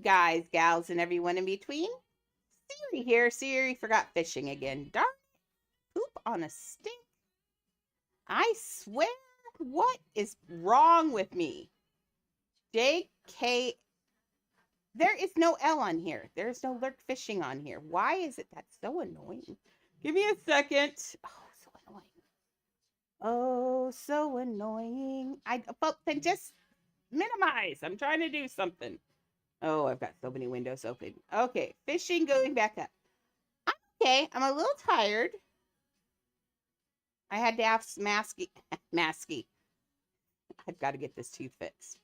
guys, gals, and everyone in between. Siri here. Siri forgot fishing again. Darn poop on a stick. I swear, what is wrong with me? JK. There is no L on here. There is no lurk fishing on here. Why is it? That's so annoying. Give me a second. Oh, so annoying. Oh, so annoying. Well, then just minimize. I'm trying to do something. Oh, I've got so many windows open. Okay, fishing going back up. Okay, I'm a little tired. I had to ask Masky. Masky. I've got to get this tooth fixed.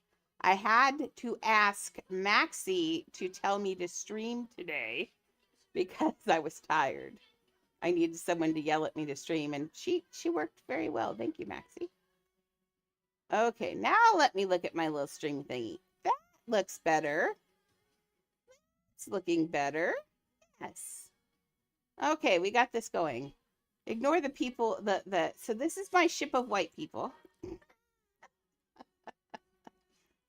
I had to ask Maxie to tell me to stream today because I was tired. I needed someone to yell at me to stream, and she worked very well. Thank you, Maxie. Okay, now let me look at my little stream thingy. That looks better. It's looking better. Yes. Okay, we got this going. Ignore the people, so this is my ship of white people.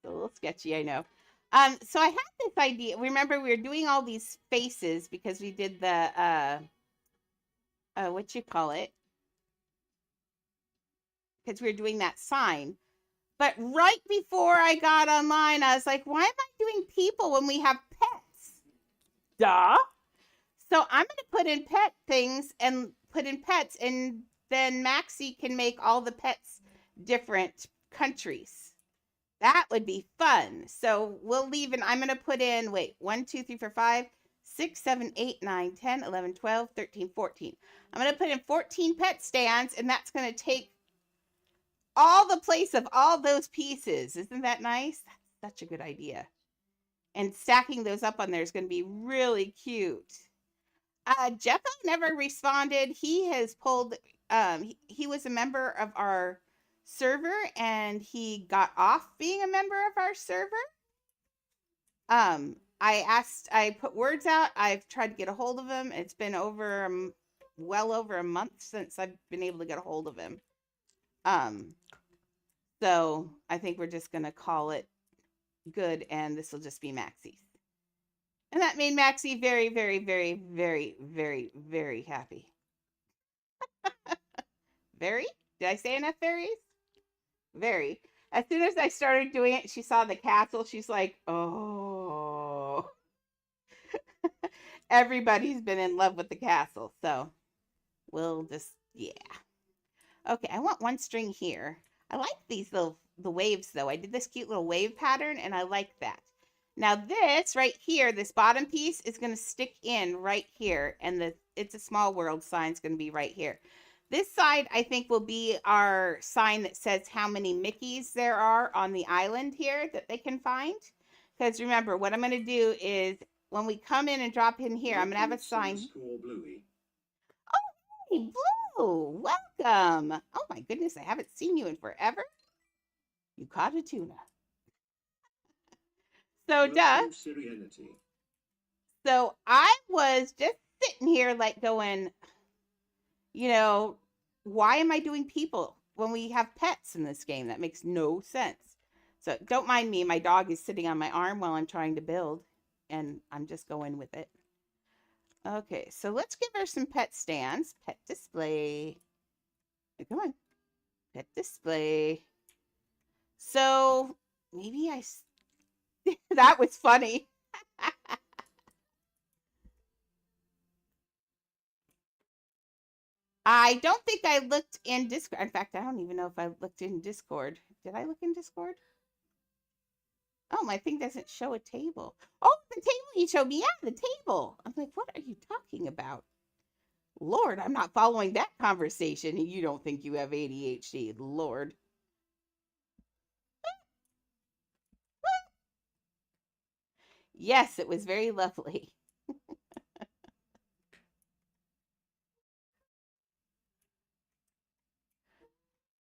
A little sketchy, I know. So I had this idea. Remember, we were doing all these faces because we did the, what you call it? Because we were doing that sign. But right before I got online, I was like, why am I doing people when we have pets? Duh. So I'm going to put in pet things and put in pets, and then Maxie can make all the pets different countries. That would be fun. So we'll leave, and I'm going to put in, wait, 1, 2, 3, 4, 5, 6, 7, 8, 9, 10, 11, 12, 13, 14. I'm going to put in 14 pet stands, and that's going to take all the place of all those pieces. Isn't that nice? That's such a good idea. And stacking those up on there is going to be really cute. Jeffo never responded. He has pulled, he was a member of our server and he got off being a member of our server. I put words out. I've tried to get a hold of him. It's been well over a month since I've been able to get a hold of him. So I think we're just going to call it good, and this will just be Maxie's. And that made Maxie very, very, very, very, very, very happy. Very? Did I say enough fairies? Very. As soon as I started doing it, she saw the castle. She's like, oh. Everybody's been in love with the castle. So we'll just, yeah. Okay, I want one string here. I like the waves, though. I did this cute little wave pattern, and I like that. Now this right here, this bottom piece is going to stick in right here, and It's a Small World sign is going to be right here. This side, I think, will be our sign that says how many Mickeys there are on the island here that they can find. Because remember, what I'm going to do is when we come in and drop in here, I'm going to have a sign. Oh, hey, Blue! Welcome! Oh my goodness, I haven't seen you in forever. You caught a tuna. So, duh. So I was just sitting here like going, you know, why am I doing people when we have pets in this game? That makes no sense. So don't mind me. My dog is sitting on my arm while I'm trying to build, and I'm just going with it. Okay, so let's give her some pet stands. Pet display. Come on. Pet display. So maybe that was funny. I don't think I looked in Discord. In fact, I don't even know if I looked in Discord. Did I look in Discord? Oh, my thing doesn't show a table. Oh, the table you showed me. Yeah, the table. I'm like, what are you talking about? Lord, I'm not following that conversation. You don't think you have ADHD. Lord. Yes, it was very lovely.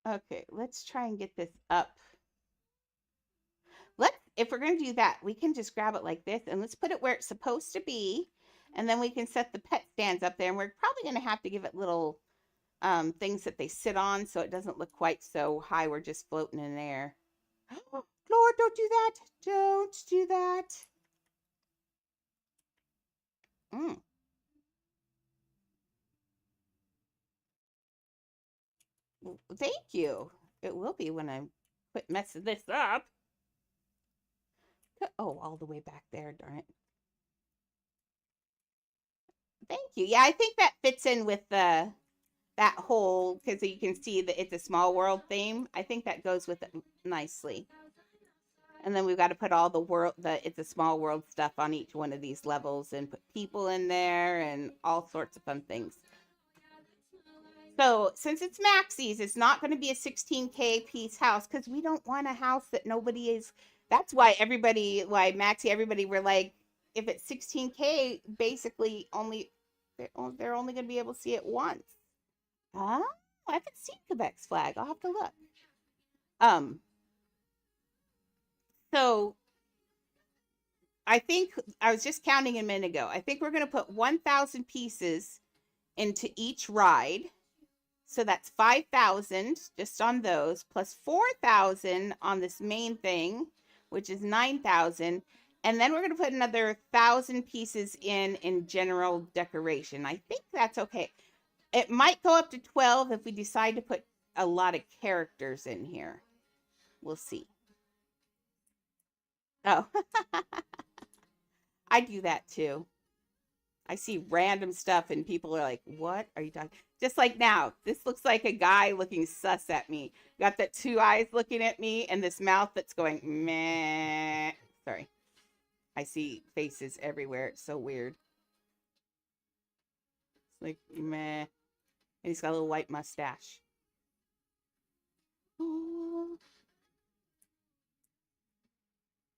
Okay, let's try and get this up. If we're going to do that, we can just grab it like this and let's put it where it's supposed to be. And then we can set the pet stands up there. And we're probably going to have to give it little things that they sit on so it doesn't look quite so high. We're just floating in air. Lord, don't do that. Don't do that. Mm. Thank you. It will be when I quit messing this up. Oh, all the way back there, darn it. Thank you. Yeah, I think that fits in with the that whole, because you can see that it's a small world theme. I think that goes with it nicely. And then we've got to put all the it's a small world stuff on each one of these levels and put people in there and all sorts of fun things. So since it's Maxie's, it's not going to be a 16K piece house because we don't want a house that nobody is. That's why Maxie, everybody were like, if it's 16K, basically they're only going to be able to see it once. Oh, I haven't seen Quebec's flag. I'll have to look. Um, so I think I was just counting a minute ago. I think we're going to put 1,000 pieces into each ride. So that's 5,000 just on those, plus 4,000 on this main thing, which is 9,000. And then we're going to put another 1,000 pieces in general decoration. I think that's okay. It might go up to 12 if we decide to put a lot of characters in here. We'll see. Oh, I do that too. I see random stuff and people are like, what are you talking? Just like now, this looks like a guy looking sus at me. Got that two eyes looking at me and this mouth that's going, meh. Sorry. I see faces everywhere. It's so weird. It's like, meh. And he's got a little white mustache.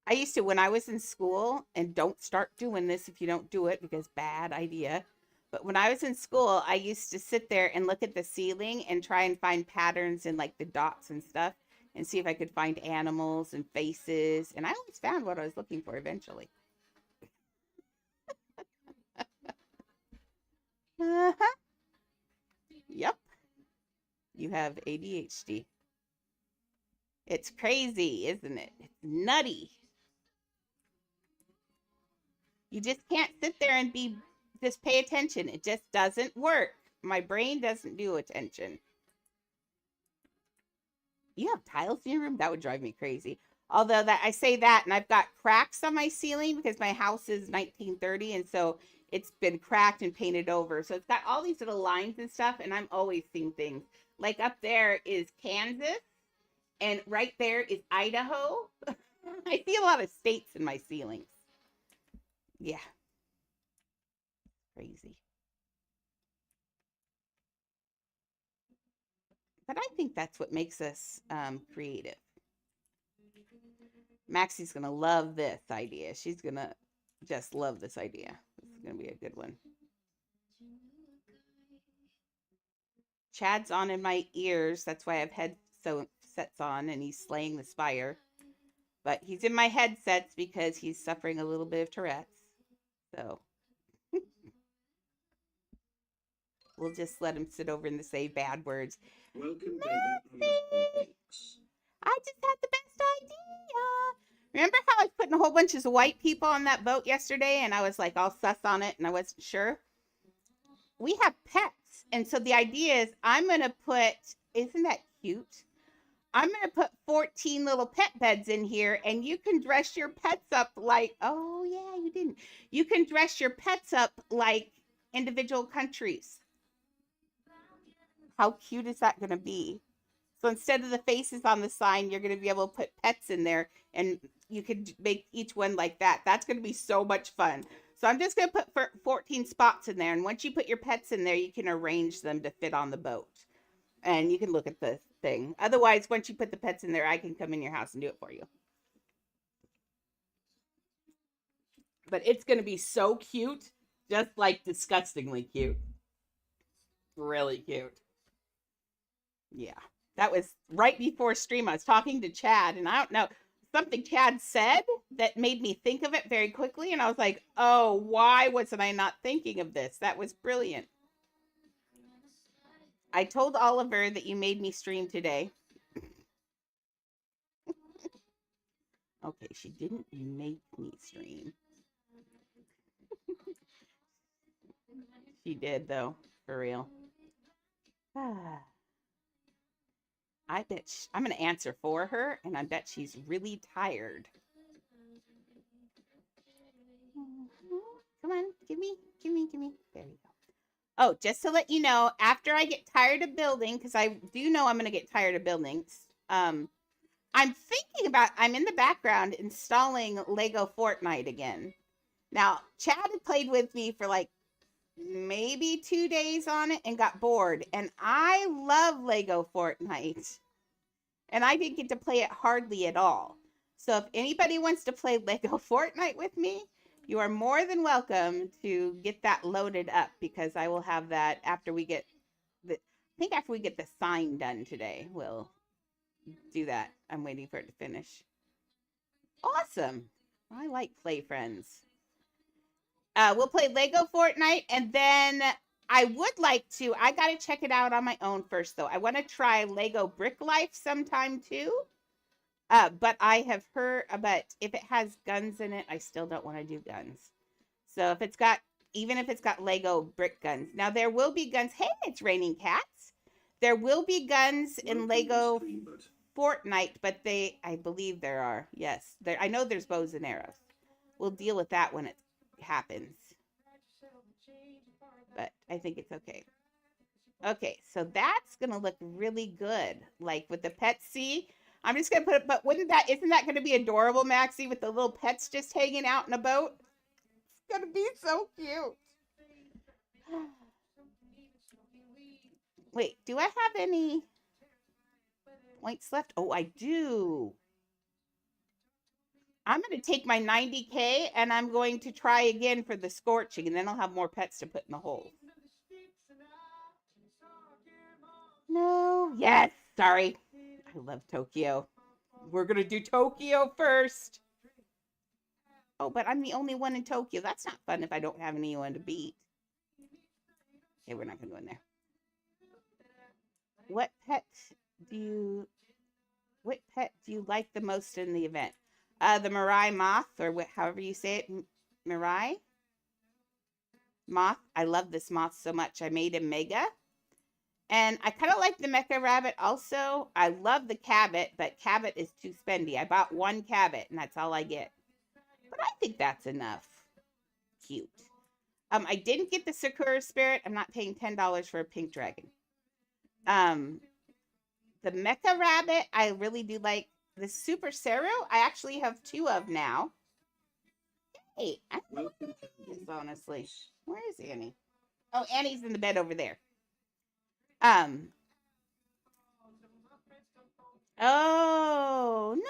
I used to, when I was in school, and don't start doing this if you don't do it because bad idea. But when I was in school, I used to sit there and look at the ceiling and try and find patterns in like the dots and stuff and see if I could find animals and faces. And I always found what I was looking for eventually. Uh-huh. Yep. You have ADHD. It's crazy, isn't it? It's nutty. You just can't sit there and just pay attention. It just doesn't work. My brain doesn't do attention. You have tiles in your room? That would drive me crazy. Although that I say that, and I've got cracks on my ceiling because my house is 1930, and so it's been cracked and painted over. So it's got all these little lines and stuff, and I'm always seeing things. Like up there is Kansas, and right there is Idaho. I see a lot of states in my ceilings. Yeah, crazy. But I think that's what makes us creative. Maxie's going to love this idea. She's going to just love this idea. This is going to be a good one. Chad's on in my ears. That's why I have headsets on, and he's slaying the spire. But he's in my headsets because he's suffering a little bit of Tourette's. So we'll just let him sit over and say bad words. Welcome, Maxie! I just had the best idea. Remember how I was putting a whole bunch of white people on that boat yesterday and I was like all sus on it and I wasn't sure? We have pets. And so the idea is I'm going to put, isn't that cute? I'm going to put 14 little pet beds in here and you can dress your pets up like, oh yeah, you didn't. You can dress your pets up like individual countries. How cute is that going to be? So instead of the faces on the sign, you're going to be able to put pets in there and you could make each one like that. That's going to be so much fun. So I'm just going to put 14 spots in there. And once you put your pets in there, you can arrange them to fit on the boat. And you can look at the thing. Otherwise, once you put the pets in there, I can come in your house and do it for you. But it's going to be so cute. Just like disgustingly cute. Really cute. Yeah. That was right before stream. I was talking to Chad, and I don't know, something Chad said that made me think of it very quickly. And I was like, oh, why wasn't I not thinking of this? That was brilliant. I told Oliver that you made me stream today. Okay, she didn't make me stream. She did, though, for real. I bet I'm going to answer for her, and I bet she's really tired. Come on, give me. There you go. Oh, just to let you know, after I get tired of building, because I do know I'm going to get tired of buildings, I'm thinking about, I'm in the background installing Lego Fortnite again. Now, Chad had played with me for like maybe 2 days on it and got bored. And I love Lego Fortnite. And I didn't get to play it hardly at all. So if anybody wants to play Lego Fortnite with me, you are more than welcome to get that loaded up, because I will have that after we get I think after we get the sign done today, we'll do that. I'm waiting for it to finish. Awesome. I like Play Friends. We'll play Lego Fortnite, and then I would like to, I got to check it out on my own first, though. I want to try Lego Brick Life sometime, too. But I have heard, but if it has guns in it, I still don't want to do guns. So if it's got, even if it's got Lego brick guns. Now, there will be guns. Hey, it's raining cats. There will be guns in Lego Fortnite, but I believe there are. Yes. I know there's bows and arrows. We'll deal with that when it happens. But I think it's okay. Okay, so that's going to look really good. Like with the pets, see? I'm just going to put it, but isn't that going to be adorable, Maxie, with the little pets just hanging out in a boat? It's going to be so cute. Wait, do I have any points left? Oh, I do. I'm going to take my 90K and I'm going to try again for the scorching, and then I'll have more pets to put in the hole. No. Yes. Sorry. I love Tokyo. We're going to do Tokyo first. Oh, but I'm the only one in Tokyo. That's not fun if I don't have anyone to beat. Okay, we're not going to go in there. What pet do you like the most in the event? The Mirai Moth, or however you say it. Mirai Moth. I love this moth so much. I made him mega. And I kind of like the Mecha Rabbit also. I love the Cabot, but Cabot is too spendy. I bought one Cabot, and that's all I get. But I think that's enough. Cute. I didn't get the Sakura Spirit. I'm not paying $10 for a pink dragon. The Mecha Rabbit, I really do like. The Super Seru, I actually have 2 of now. Hey, I don't know where Annie is, honestly. Where is Annie? Oh, Annie's in the bed over there. Oh, no.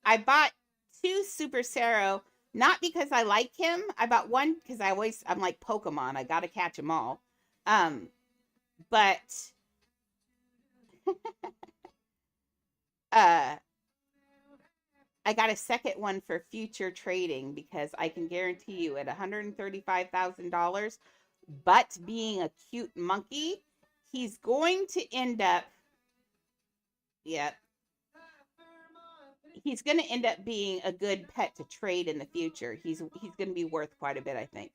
I bought 2 Super Seru, not because I like him. I bought one because I'm like Pokemon. I got to catch them all. But I got a second one for future trading, because I can guarantee you at $135,000, but being a cute monkey, he's going to end up, he's going to end up being a good pet to trade in the future. He's going to be worth quite a bit, I think.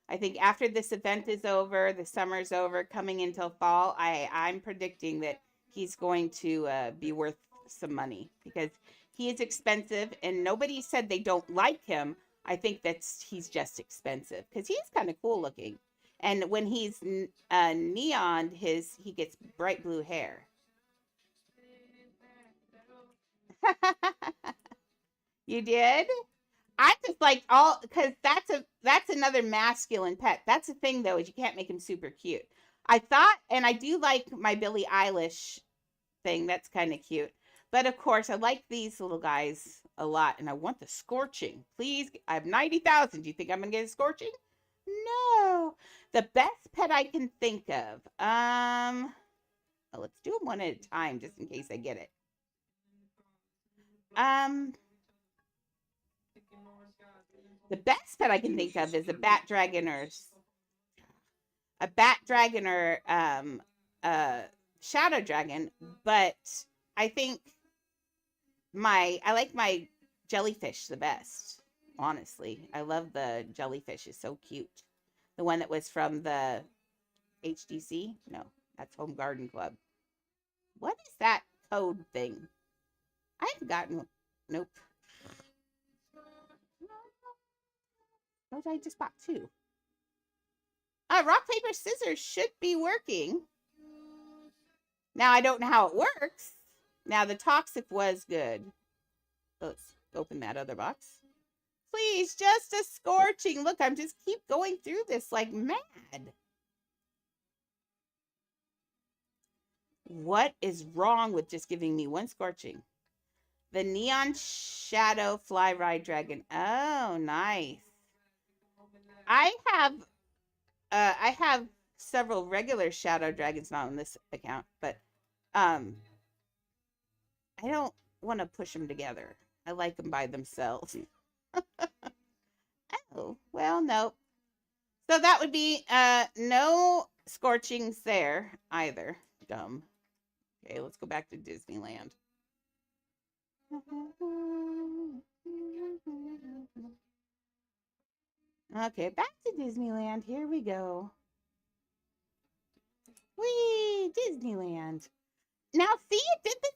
I think after this event is over, the summer's over, coming until fall, I'm predicting that he's going to be worth some money, because he is expensive, and nobody said they don't like him. I think he's just expensive, because he's kind of cool looking. And when he's neoned, he gets bright blue hair. You did? I just like because that's another masculine pet. That's the thing, though, is you can't make him super cute. I thought, and I do like my Billie Eilish thing. That's kind of cute. But of course, I like these little guys a lot, and I want the scorching. Please, I have 90,000. Do you think I'm gonna get a scorching? No. The best pet I can think of. Let's do them one at a time, just in case I get it. The best pet I can think of is a bat dragon or shadow dragon, but I think I like my jellyfish the best. honestly. I love the jellyfish. It's so cute. The one that was from the HDC? No, that's Home Garden Club. What is that code thing? I haven't gotten one. Nope. Oh, I just bought 2. Rock, paper, scissors should be working. Now, I don't know how it works. Now, the toxic was good. Let's open that other box. Please, just a scorching. Look, I'm just keep going through this like mad. What is wrong with just giving me 1 scorching? The Neon Shadow Fly Ride Dragon. Oh, nice. I have several regular Shadow Dragons, not on this account, but I don't want to push them together. I like them by themselves. Oh, well, no. So that would be no scorchings there either. Dumb. Okay, let's go back to Disneyland. Okay, back to Disneyland. Here we go. Whee! Disneyland. Now, see, it did the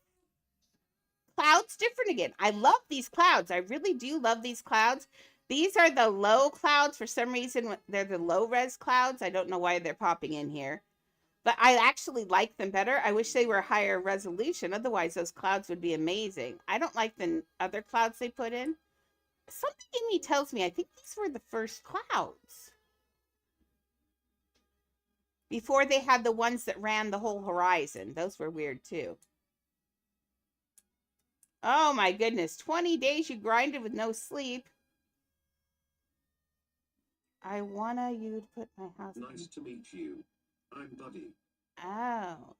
clouds different again. I love these clouds. I really do love these clouds. These are the low clouds. For some reason, they're the low-res clouds. I don't know why they're popping in here. But I actually like them better. I wish they were higher resolution. Otherwise, those clouds would be amazing. I don't like the other clouds they put in. Something in me tells me I think these were the first clouds. Before they had the ones that ran the whole horizon. Those were weird too. Oh my goodness. 20 days you grinded with no sleep. I want you to put my house. Nice to meet you. I'm Buddy. Oh.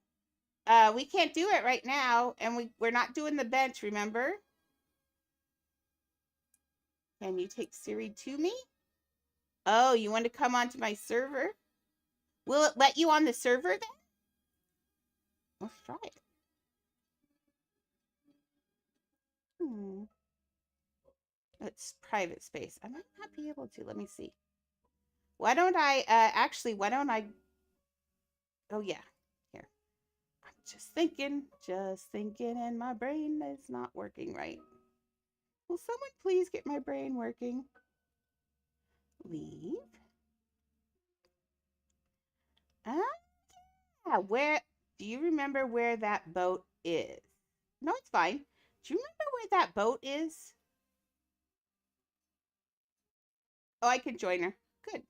We can't do it right now. And we're not doing the bench, remember? Can you take Siri to me? Oh, you want to come onto my server? Will it let you on the server then? Let's try it. It's private space. I might not be able to. Let me see. Why don't I, why don't I, oh yeah, here. I'm just thinking, and my brain is not working right. Will someone please get my brain working? Leave. Yeah, where, do you remember where that boat is? No, it's fine. Do you remember where that boat is? Oh, I can join her. Good.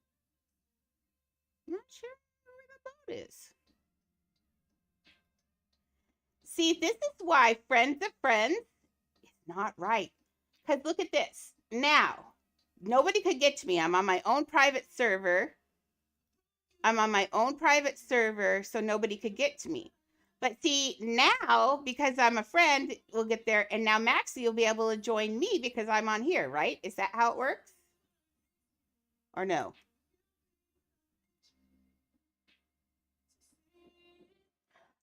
I'm not sure where the boat is. See, this is why friends of friends is not right. Because look at this. Now, nobody could get to me. I'm on my own private server. So nobody could get to me. But see, now, because I'm a friend, we'll get there. And now Maxie will be able to join me because I'm on here, right? Is that how it works? Or no?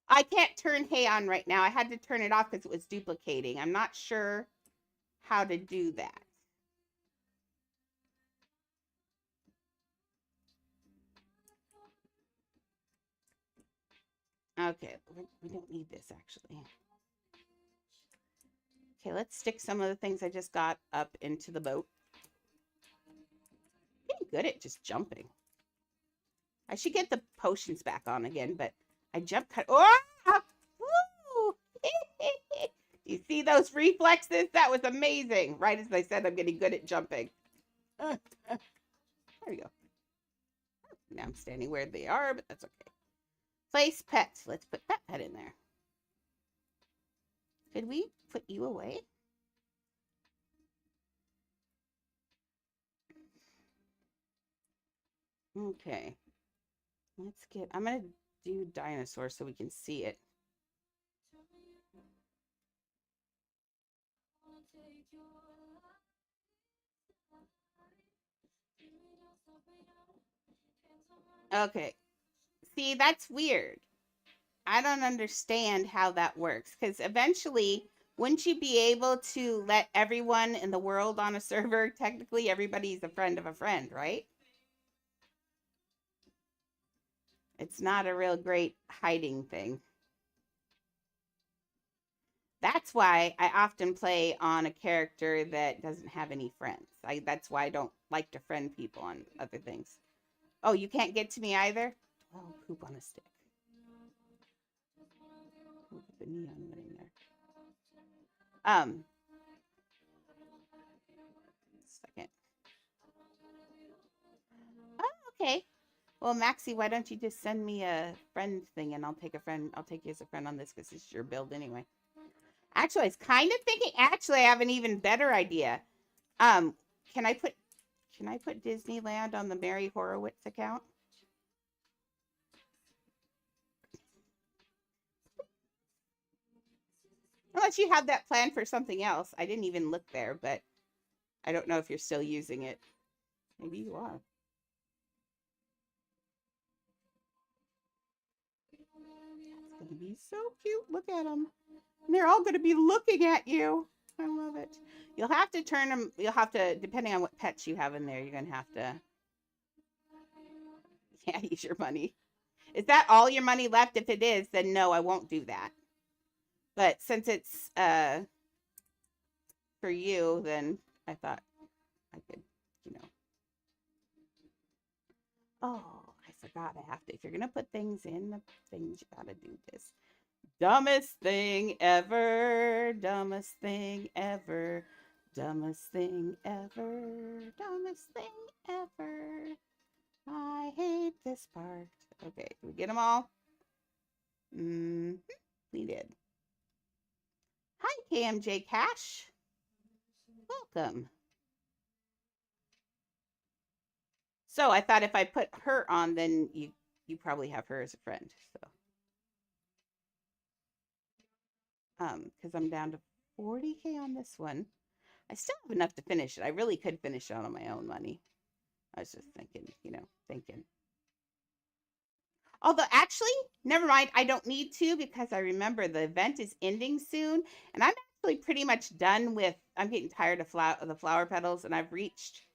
I can't turn Hey on right now. I had to turn it off because it was duplicating. I'm not sure how to do that. Okay, we don't need this actually. Okay, let's stick some of the things I just got up into the boat. Getting good at just jumping. I should get the potions back on again, but I jumped cut. Oh! Woo! You see those reflexes? That was amazing. Right as I said, I'm getting good at jumping. There we go. Now I'm standing where they are, but that's okay. Place pets. Let's put that pet in there. Could we put you away? Okay. Let's get, I'm going to do dinosaur so we can see it. Okay. See, that's weird. I don't understand how that works because eventually Wouldn't you be able to let everyone in the world on a server, technically everybody's a friend of a friend, right? It's not a real great hiding thing. That's why I often play on a character that doesn't have any friends. That's why I don't like to friend people on other things. Oh, you can't get to me either? Oh, poop on a stick. Put the neon one in there. Second. Oh, okay. Well, Maxie, why don't you just send me a friend thing and I'll take you as a friend on this because it's your build anyway. Actually, I was kind of thinking, I have an even better idea. Um, can I put Disneyland on the Mary Horowitz account? Unless you had that planned for something else. I didn't even look there, but I don't know if you're still using it. Maybe you are. That's going to be so cute. Look at them. And they're all going to be looking at you. I love it. You'll have to turn them, depending on what pets you have in there, you're going to have to, use your money. Is that all your money left? If it is, then no, I won't do that. But since it's for you, then I thought I could, Oh, I forgot. I have to. If you're going to put things in the things, you got to do this. Dumbest thing ever. Dumbest thing ever. Dumbest thing ever. Dumbest thing ever. I hate this part. Okay, did we get them all? We did. Hi, KMJ Cash. Welcome. So I thought if I put her on, then you probably have her as a friend. So, because I'm down to 40K on this one. I still have enough to finish it. I really could finish it on my own money. I was just thinking, thinking. Although, actually, never mind. I don't need to because I remember the event is ending soon. And I'm actually pretty much done with, I'm getting tired of the flower petals. And I've reached,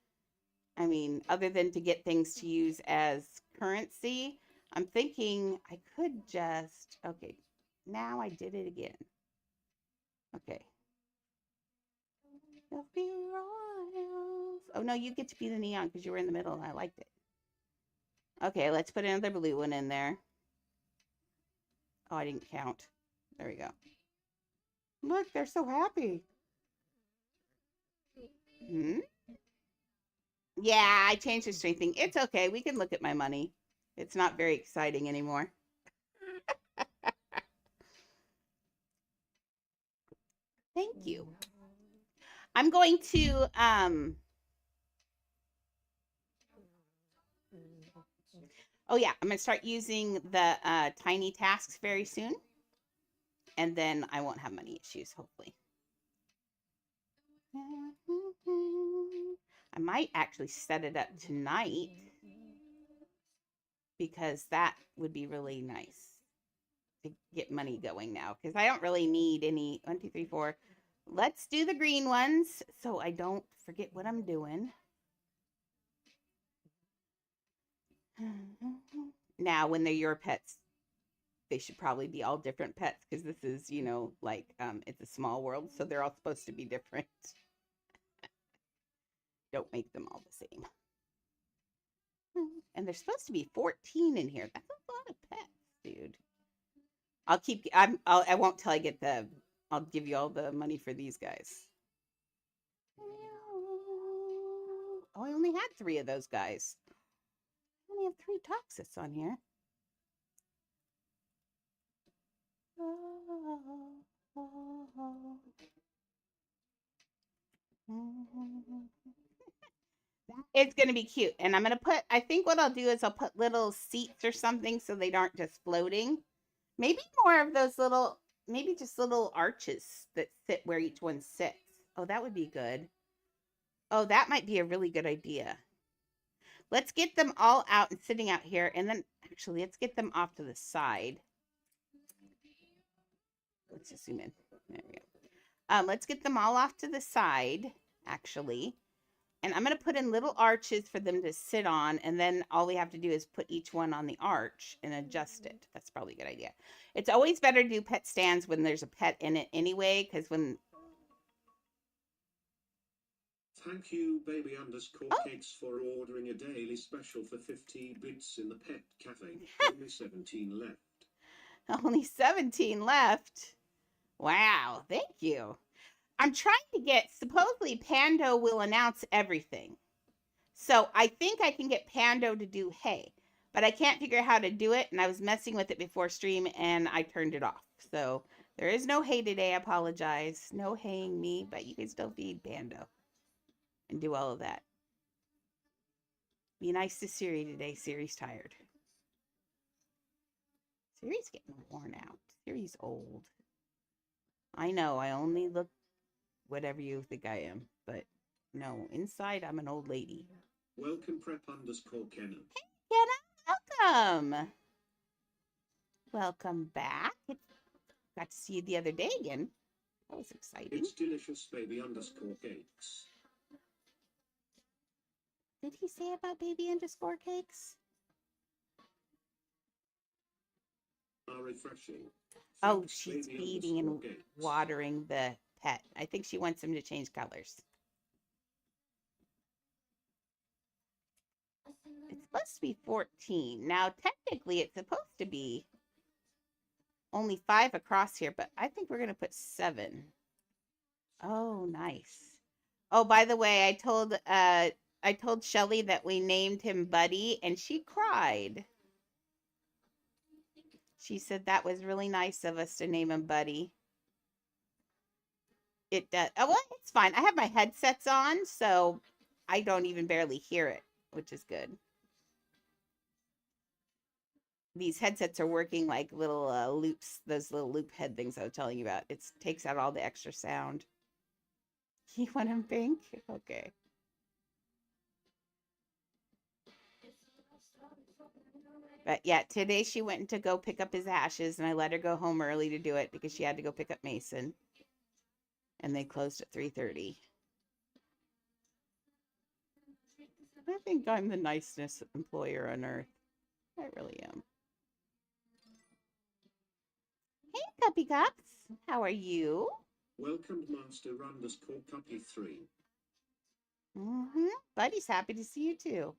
other than to get things to use as currency, I'm thinking I could just, okay, now I did it again. Okay. Oh, no, you get to be the neon because you were in the middle and I liked it. Okay, let's put another blue one in there. Oh, I didn't count. There we go. Look, they're so happy. Hmm? Yeah, I changed the strength thing. It's okay. We can look at my money. It's not very exciting anymore. Thank you. I'm going to oh yeah, I'm gonna start using the tiny tasks very soon. And then I won't have money issues, hopefully. I might actually set it up tonight because that would be really nice to get money going now because I don't really need any 1, 2, 3, 4. Let's do the green ones so I don't forget what I'm doing. Now, when they're your pets, they should probably be all different pets because this is, it's a small world, so they're all supposed to be different. Don't make them all the same. And there's supposed to be 14 in here. That's a lot of pets, dude. I won't till I get I'll give you all the money for these guys. Oh, I only had 3 of those guys. I only have 3 Toxis on here. It's going to be cute. And I'm going to I think what I'll do is I'll put little seats or something so they aren't just floating. Maybe more of those maybe just little arches that sit where each one sits. Oh, that would be good. Oh, that might be a really good idea. Let's get them all out and sitting out here. And then, actually, let's get them off to the side. Let's just zoom in. There we go. Let's get them all off to the side, actually. And I'm going to put in little arches for them to sit on. And then all we have to do is put each one on the arch and adjust it. That's probably a good idea. It's always better to do pet stands when there's a pet in it anyway, because when... Thank you, baby underscore Oh. cakes, for ordering a daily special for 15 bits in the pet cafe. Only 17 left. Only 17 left. Wow, thank you. I'm trying to get, supposedly Pando will announce everything. So I think I can get Pando to do hay, but I can't figure out how to do it. And I was messing with it before stream and I turned it off. So there is no hay today. I apologize. No haying me, but you can still feed Pando and do all of that. Be nice to Siri today. Siri's tired. Siri's getting worn out. Siri's old. I know. I only look whatever you think I am, but no, inside I'm an old lady. Welcome, prep underscore Kenna. Hey, Kenna, welcome. Welcome back. Got to see you the other day again. That was exciting. It's delicious, baby underscore cakes. Did he say about baby underscore cakes? Are refreshing. Oh, Thanks, she's baby feeding and cakes. watering the pet. I think she wants him to change colors. It's supposed to be 14. Now, technically, it's supposed to be only 5 across here, but I think we're going to put 7. Oh, nice. Oh, by the way, I told Shelly that we named him Buddy, and she cried. She said that was really nice of us to name him Buddy. It does. Oh, well, it's fine. I have my headsets on, so I don't even barely hear it, which is good. These headsets are working like little loops, those little loop head things I was telling you about. It takes out all the extra sound. You want him pink? Okay. But yeah, today she went to go pick up his ashes, and I let her go home early to do it because she had to go pick up Mason. And they closed at 3:30. I think I'm the nicest employer on earth. I really am. Hey, Cuppy Cups. How are you? Welcome, Master underscore Cuppy 3. Buddy's happy to see you too.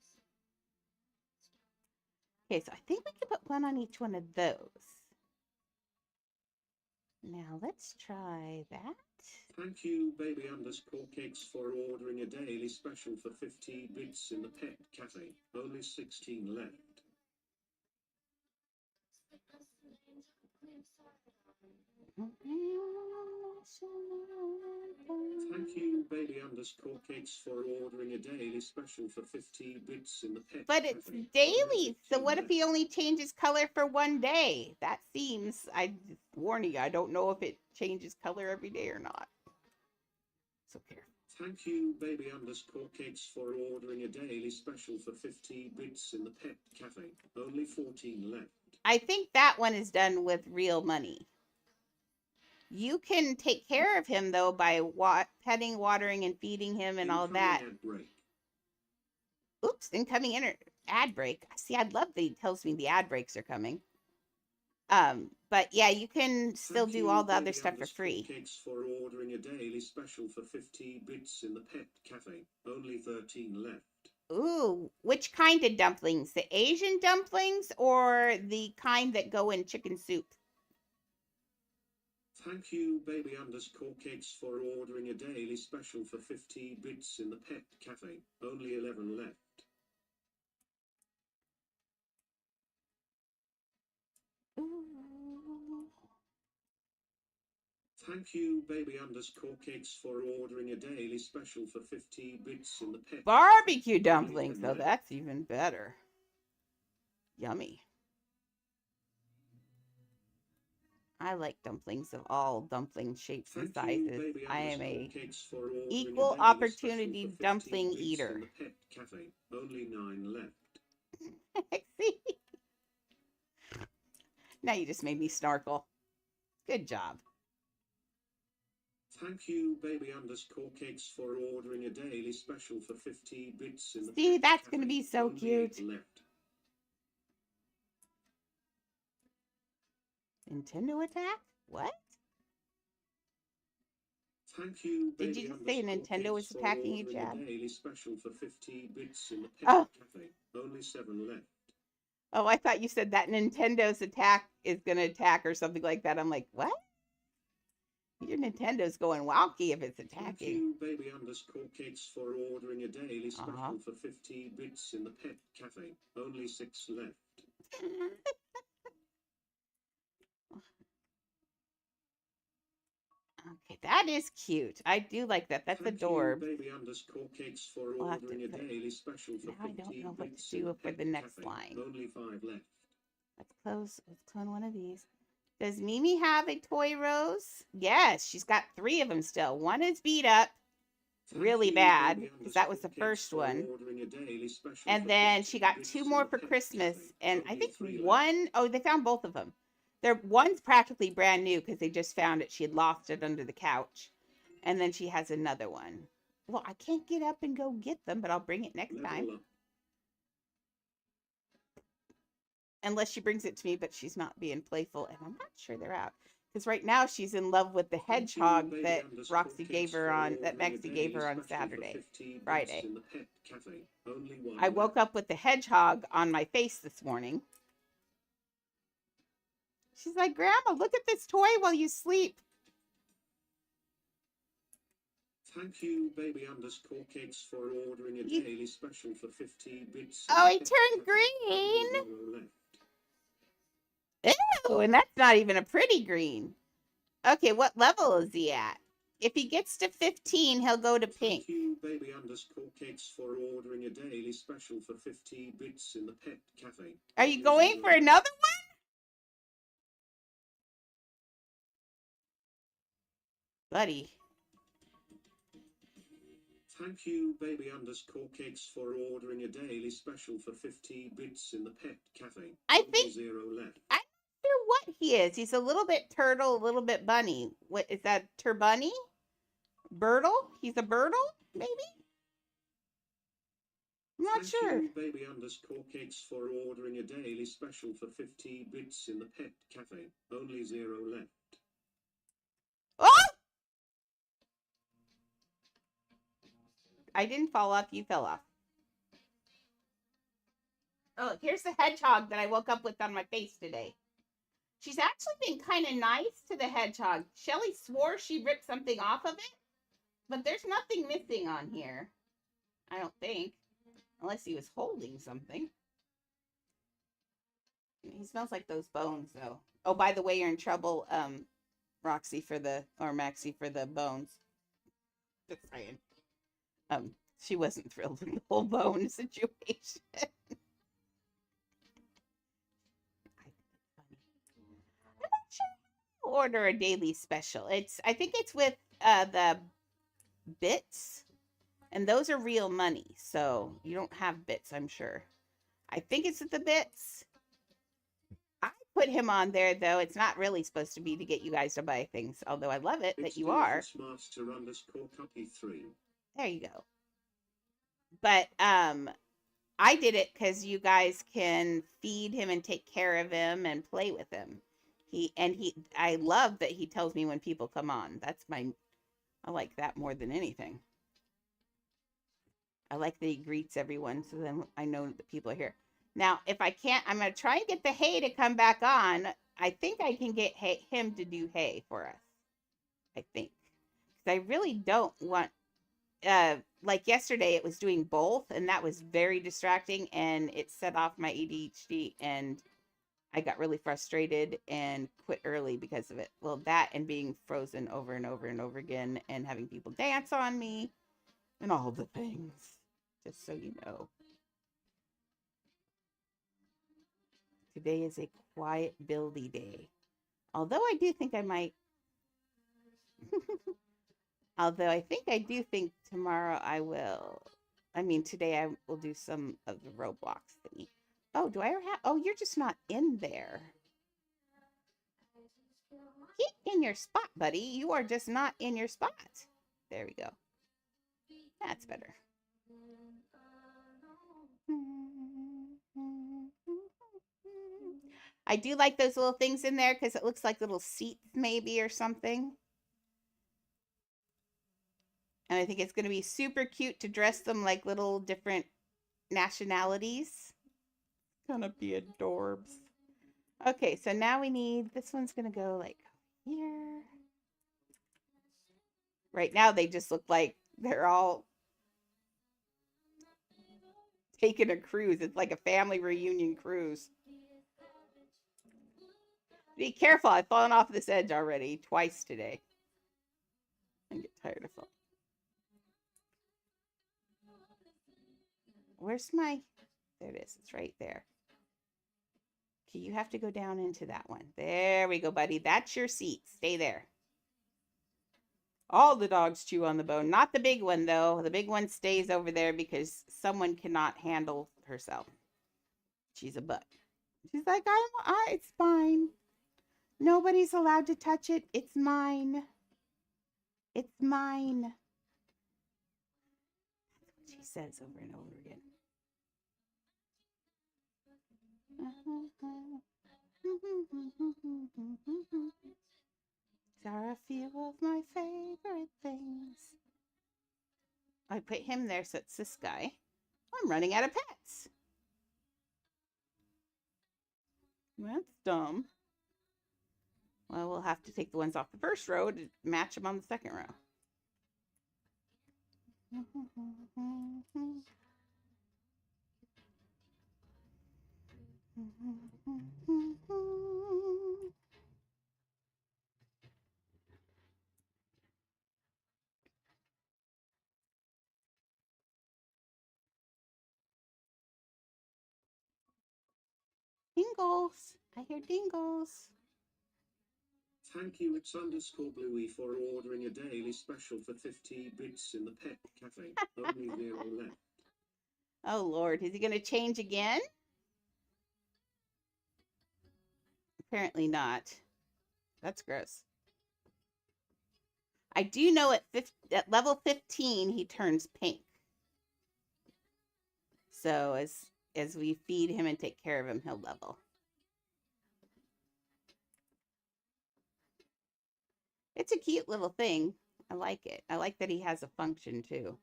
Okay, so I think we can put one on each one of those. Now let's try that. Thank you, baby underscore cakes, for ordering a daily special for 50 bits in the pet cafe. Only 16 left. Thank you, baby underscore cakes, for ordering a daily special for 50 bits in the pet But cafe. it's daily, so what if he only changes color for one day? That seems, I warn you, I don't know if it changes color every day or not. So careful. Thank you, baby underscore cakes, for ordering a daily special for 50 bits in the pet cafe. Only 14 left. I think that one is done with real money. You can take care of him, though, by petting, watering, and feeding him and all that. Ad break. Oops, incoming ad break. See, I'd love that he tells me the ad breaks are coming. But yeah, you can still do all the other stuff for free. Cakes for ordering a daily special for 50 bits in the pet cafe. Only 13 left. Ooh, which kind of dumplings? The Asian dumplings or the kind that go in chicken soup? Thank you, baby underscore cakes, for ordering a daily special for 50 bits in the pet cafe. Only 11 left. Thank you, baby underscore cakes, for ordering a daily special for 50 bits in the pet barbecue dumplings, so that's even better. Yummy. I like dumplings of all dumpling shapes and sizes. I am a equal opportunity dumpling eater. Pet cafe. Only 9 left. See? Now you just made me snarkle. Good job. Thank you, baby underscore cakes, for ordering a daily special for 50 bits in the See, pet that's cafe. going to be so Only cute. 8 left. Nintendo attack? What? Thank you, Did baby you just say underscore Nintendo was cakes, for attacking you, ordering a Chad? daily special for 50 bits in the pet Oh, cafe. Only 7 left. oh, I thought you said that Nintendo's attack is going to attack or something like that. I'm like, what? Your Nintendo's going wonky if it's Thank attacking. you, baby underscore cakes, for ordering a daily special Uh-huh. for 50 bits in the pet cafe. Only 6 left. Okay, that is cute. I do like that. That's Thank adorbs. you, baby underscore cakes, for We'll have to ordering a put. daily special for Now I don't 50 know what to bits in do the for pet the next cafe. line. Only 5 left. Let's close. Let's clone one of these. Does Mimi have a toy rose? Yes, she's got 3 of them still. One is beat up really bad because that was the first one. And then she got 2 more for Christmas. And I think one, oh, they found both of them. One's practically brand new because they just found it. She had lost it under the couch. And then she has another one. Well, I can't get up and go get them, but I'll bring it next time. Unless she brings it to me, but she's not being playful. And I'm not sure they're out. Because right now she's in love with the hedgehog that Roxy gave her on, that Maxie gave her on Friday. I woke up with the hedgehog on my face this morning. She's like, Grandma, look at this toy while you sleep. Thank you, baby underscore cakes, for ordering a daily special for 50 bits. Oh, he turned green. Ew, and that's not even a pretty green. Okay, what level is he at? If he gets to 15, he'll go to pink. Thank you, baby underscore cakes, for ordering a daily special for 50 bits in the pet cafe. Are you going for another one? Buddy. Thank you, baby underscore cakes, for ordering a daily special for 50 bits in the pet cafe. I think 0 left. I'm not sure what he is. He's a little bit turtle, a little bit bunny. What is that? Turbunny? Birdle? He's a birdle, maybe? I'm not sure. Thank you, baby underscore cakes, for ordering a daily special for 50 bits in the pet cafe. Only 0 left. Oh! I didn't fall off. You fell off. Oh, here's the hedgehog that I woke up with on my face today. She's actually been kind of nice to the hedgehog. Shelly swore she ripped something off of it, but there's nothing missing on here. I don't think. Unless he was holding something. He smells like those bones, though. Oh, by the way, you're in trouble, Roxy, or Maxie, for the bones. Just saying. She wasn't thrilled with the whole bone situation. Order a daily special. I think it's with the bits, and those are real money, so you don't have bits, I'm sure. I think it's with the bits. I put him on there, though. It's not really supposed to be to get you guys to buy things, although I love it that you are. There you go. But I did it because you guys can feed him and take care of him and play with him. I love that he tells me when people come on. I like that more than anything. I like that he greets everyone, so then I know that people are here. Now, if I can't, I'm going to try and get the hay to come back on. I think I can get him to do hay for us. I think. Because I really don't want, like yesterday, it was doing both, and that was very distracting, and it set off my ADHD, and I got really frustrated and quit early because of it. Well, that and being frozen over and over and over again and having people dance on me and all the things, just so you know. Today is a quiet buildy day. Although I do think I might... Although I do think tomorrow I will... today I will do some of the Roblox thingy. Oh, do I ever have... Oh, you're just not in there. Get in your spot, buddy. You are just not in your spot. There we go. That's better. I do like those little things in there because it looks like little seats maybe or something. And I think it's going to be super cute to dress them like little different nationalities. Gonna be adorbs. Okay, so now we need, this one's going to go like here. Right now they just look like they're all taking a cruise. It's like a family reunion cruise. Be careful. I've fallen off this edge already twice today. I get tired of falling. Where's my... There it is. It's right there. Okay, you have to go down into that one. There we go, buddy. That's your seat. Stay there. All the dogs chew on the bone. Not the big one, though. The big one stays over there because someone cannot handle herself. She's a butt. She's like, it's fine. Nobody's allowed to touch it. It's mine. It's mine. That's what she says over and over again. These are a few of my favorite things. I put him there, so it's this guy. I'm running out of pets. That's dumb. Well, we'll have to take the ones off the first row to match them on the second row. Dingles. I hear dingles. Thank you, it's _Bluey for ordering a daily special for 50 bits in the pet cafe. Only 0 left. Oh, Lord. Is he going to change again? Apparently not. That's gross. I do know at level 15, he turns pink. So as we feed him and take care of him, he'll level. It's a cute little thing. I like it. I like that he has a function too.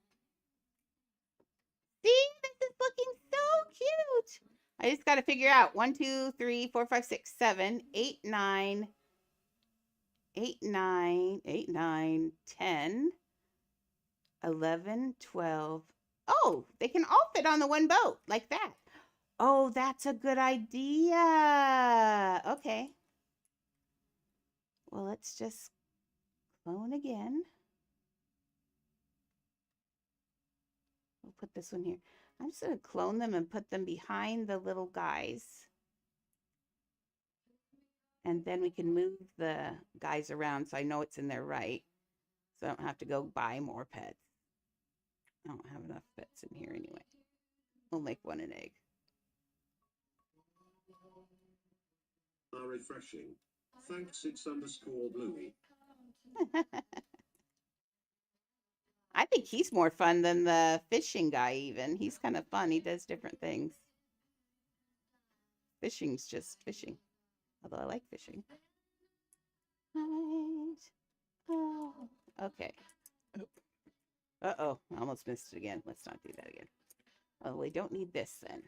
See, this is looking so cute. I just got to figure out 1, 2, 3, 4, 5, 6, 7, 8, 9, 8, 9, 8, 9, 10, 11, 12. Oh, they can all fit on the one boat like that. Oh, that's a good idea. Okay. Well, let's just clone again. We'll put this one here. I'm just going to clone them and put them behind the little guys. And then we can move the guys around so I know it's in there right. So I don't have to go buy more pets. I don't have enough pets in here anyway. We'll make one an egg. Refreshing. Thanks, it's _Bluey. I think he's more fun than the fishing guy even. He's kind of fun. He does different things. Fishing's just fishing. Although I like fishing. Right. Oh, okay. Uh-oh. I almost missed it again. Let's not do that again. Oh, we don't need this then.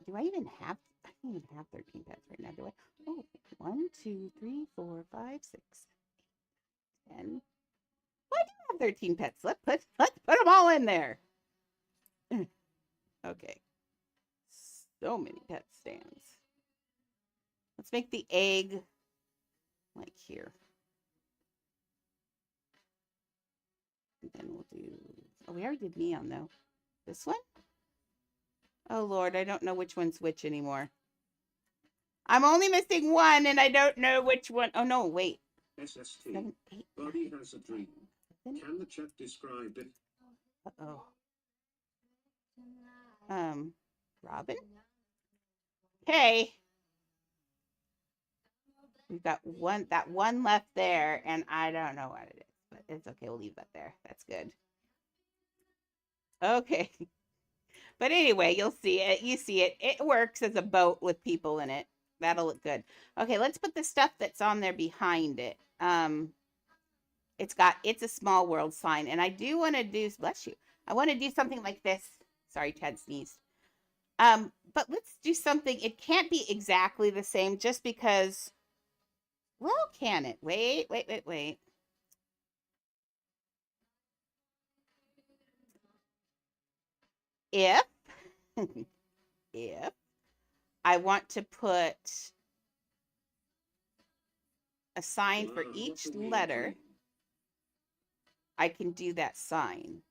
Do I even have... I don't even have 13 pets right now, do I? Oh, 1, 2, 3, 4, 5, 6, 10. Well, I do have 13 pets. Let's put them all in there. Okay. So many pet stands. Let's make the egg like here. And then we'll do... Oh, we already did neon, though. This one? Oh, Lord, I don't know which one's which anymore. I'm only missing one, and I don't know which one. Oh, no, wait. SST. 7, 8, Buddy has a dream. 7. Can the chat describe it? Uh-oh. Robin? Okay. We've got that one left there, and I don't know what it is, but it's okay. We'll leave that there. That's good. Okay. But anyway, you'll see it. You see it. It works as a boat with people in it. That'll look good. Okay, let's put the stuff that's on there behind it. It's a small world sign, and I do want to do, bless you. I want to do something like this. Sorry, Ted sneezed. But let's do something. It can't be exactly the same just because, well, can it? Wait. If if I want to put a sign for each letter, I can do that sign.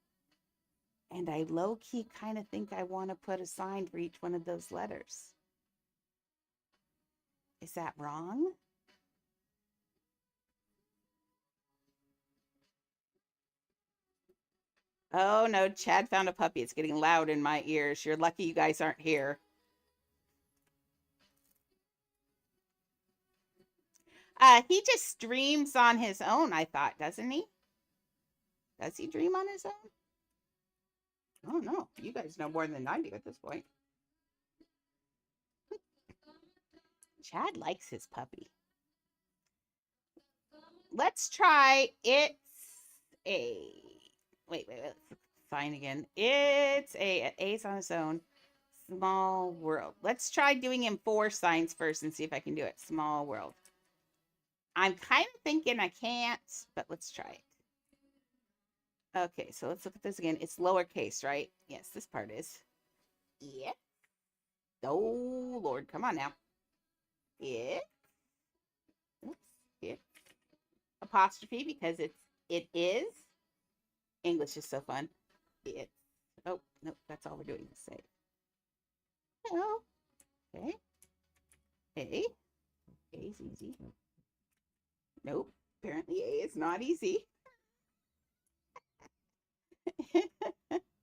And I low-key kind of think I want to put a sign for each one of those letters. Is that wrong? Oh no, Chad found a puppy. It's getting loud in my ears. You're lucky you guys aren't here. He just streams on his own, I thought, doesn't he? Does he dream on his own? I don't know. You guys know more than I do at this point. Chad likes his puppy. Let's try it's a wait. Fine again. It's A's on its own. Small world. Let's try doing him 4 signs first and see if I can do it. Small world. I'm kind of thinking I can't, but let's try it. Okay, so let's look at this again. It's lowercase, right? Yes, this part is. Yeah. Oh, Lord. Come on now. Yeah. Oops. Yeah. Apostrophe because it is. English is so fun. It. Oh, no, that's all we're doing. Say. Hello. Okay. A. A is easy. Nope. Apparently A is not easy.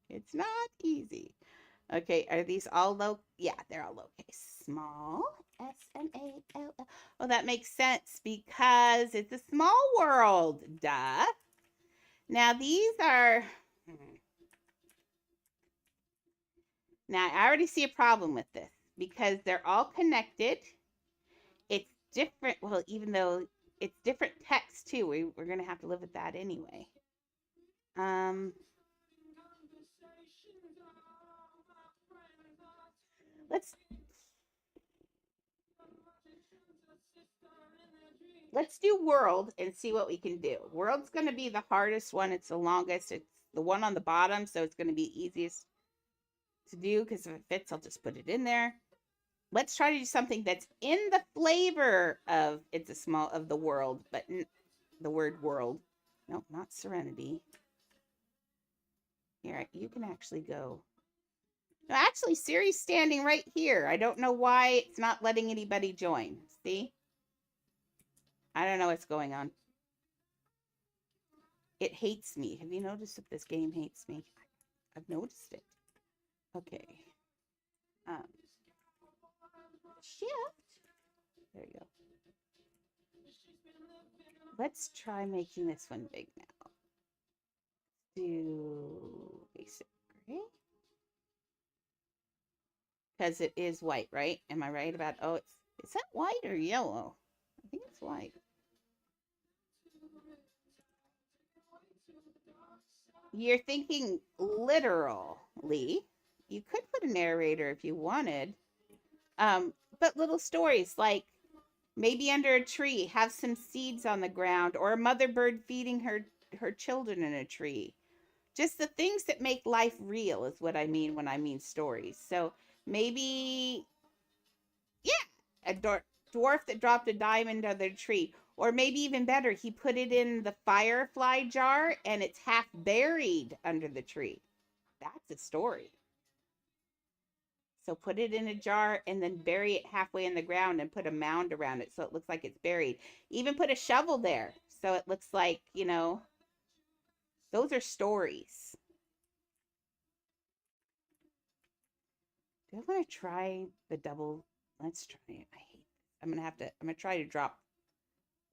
It's not easy. Okay, are these all low? Yeah, they're all lowercase. Small. S-M-A-L-L. Oh, that makes sense because it's a small world. Duh. Now these are... Now I already see a problem with this because they're all connected. It's different. Well, even though it's different text too, we're going to have to live with that anyway. Let's do world and see what we can do. World's going to be the hardest one. It's the longest. It's the one on the bottom, so it's going to be easiest to do because if it fits, I'll just put it in there. Let's try to do something that's in the flavor of it's a small of the world, but the word world. No, not serenity. Here, you can actually go. No, actually, Siri's standing right here. I don't know why it's not letting anybody join. See? I don't know what's going on. It hates me. Have you noticed that this game hates me? I've noticed it. Okay. Shift. There you go. Let's try making this one big now. Do basic gray. Because it is white, right? Am I right about, oh, is that white or yellow? I think it's white. You're thinking literally. You could put a narrator if you wanted. But little stories like maybe under a tree, have some seeds on the ground, or a mother bird feeding her children in a tree. Just the things that make life real is what I mean when I mean stories. So maybe, yeah, a dwarf that dropped a diamond under the tree. Or maybe even better, he put it in the firefly jar and it's half buried under the tree. That's a story. So put it in a jar and then bury it halfway in the ground and put a mound around it so it looks like it's buried. Even put a shovel there so it looks like, you know, those are stories. Do I want to try the double? Let's try it. I hate this. I'm going to try to drop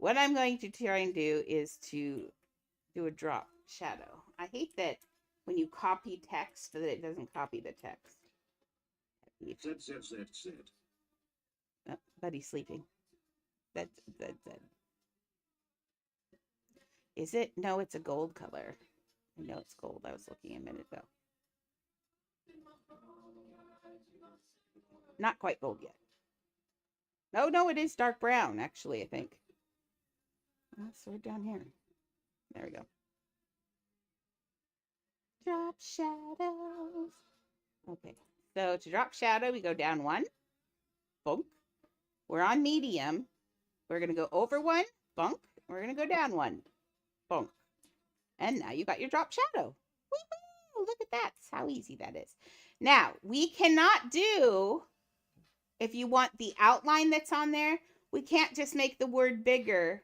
what I'm going to try and do is to do a drop shadow. I hate that when you copy text that it doesn't copy the text. Z, Z, Z, Z. Oh, buddy's sleeping. Z. Is it? No, it's a gold color. I know it's gold. I was looking a minute ago. Not quite gold yet. No, it is dark brown, actually, I think. So we're down here. There we go. Drop shadows. Okay, so to drop shadow, we go down one. Bonk. We're on medium. We're going to go over one. Bonk. We're going to go down one. Bonk. And now you got your drop shadow. Woo-hoo! Look at that. That's how easy that is. Now, we cannot do, if you want the outline that's on there, we can't just make the word bigger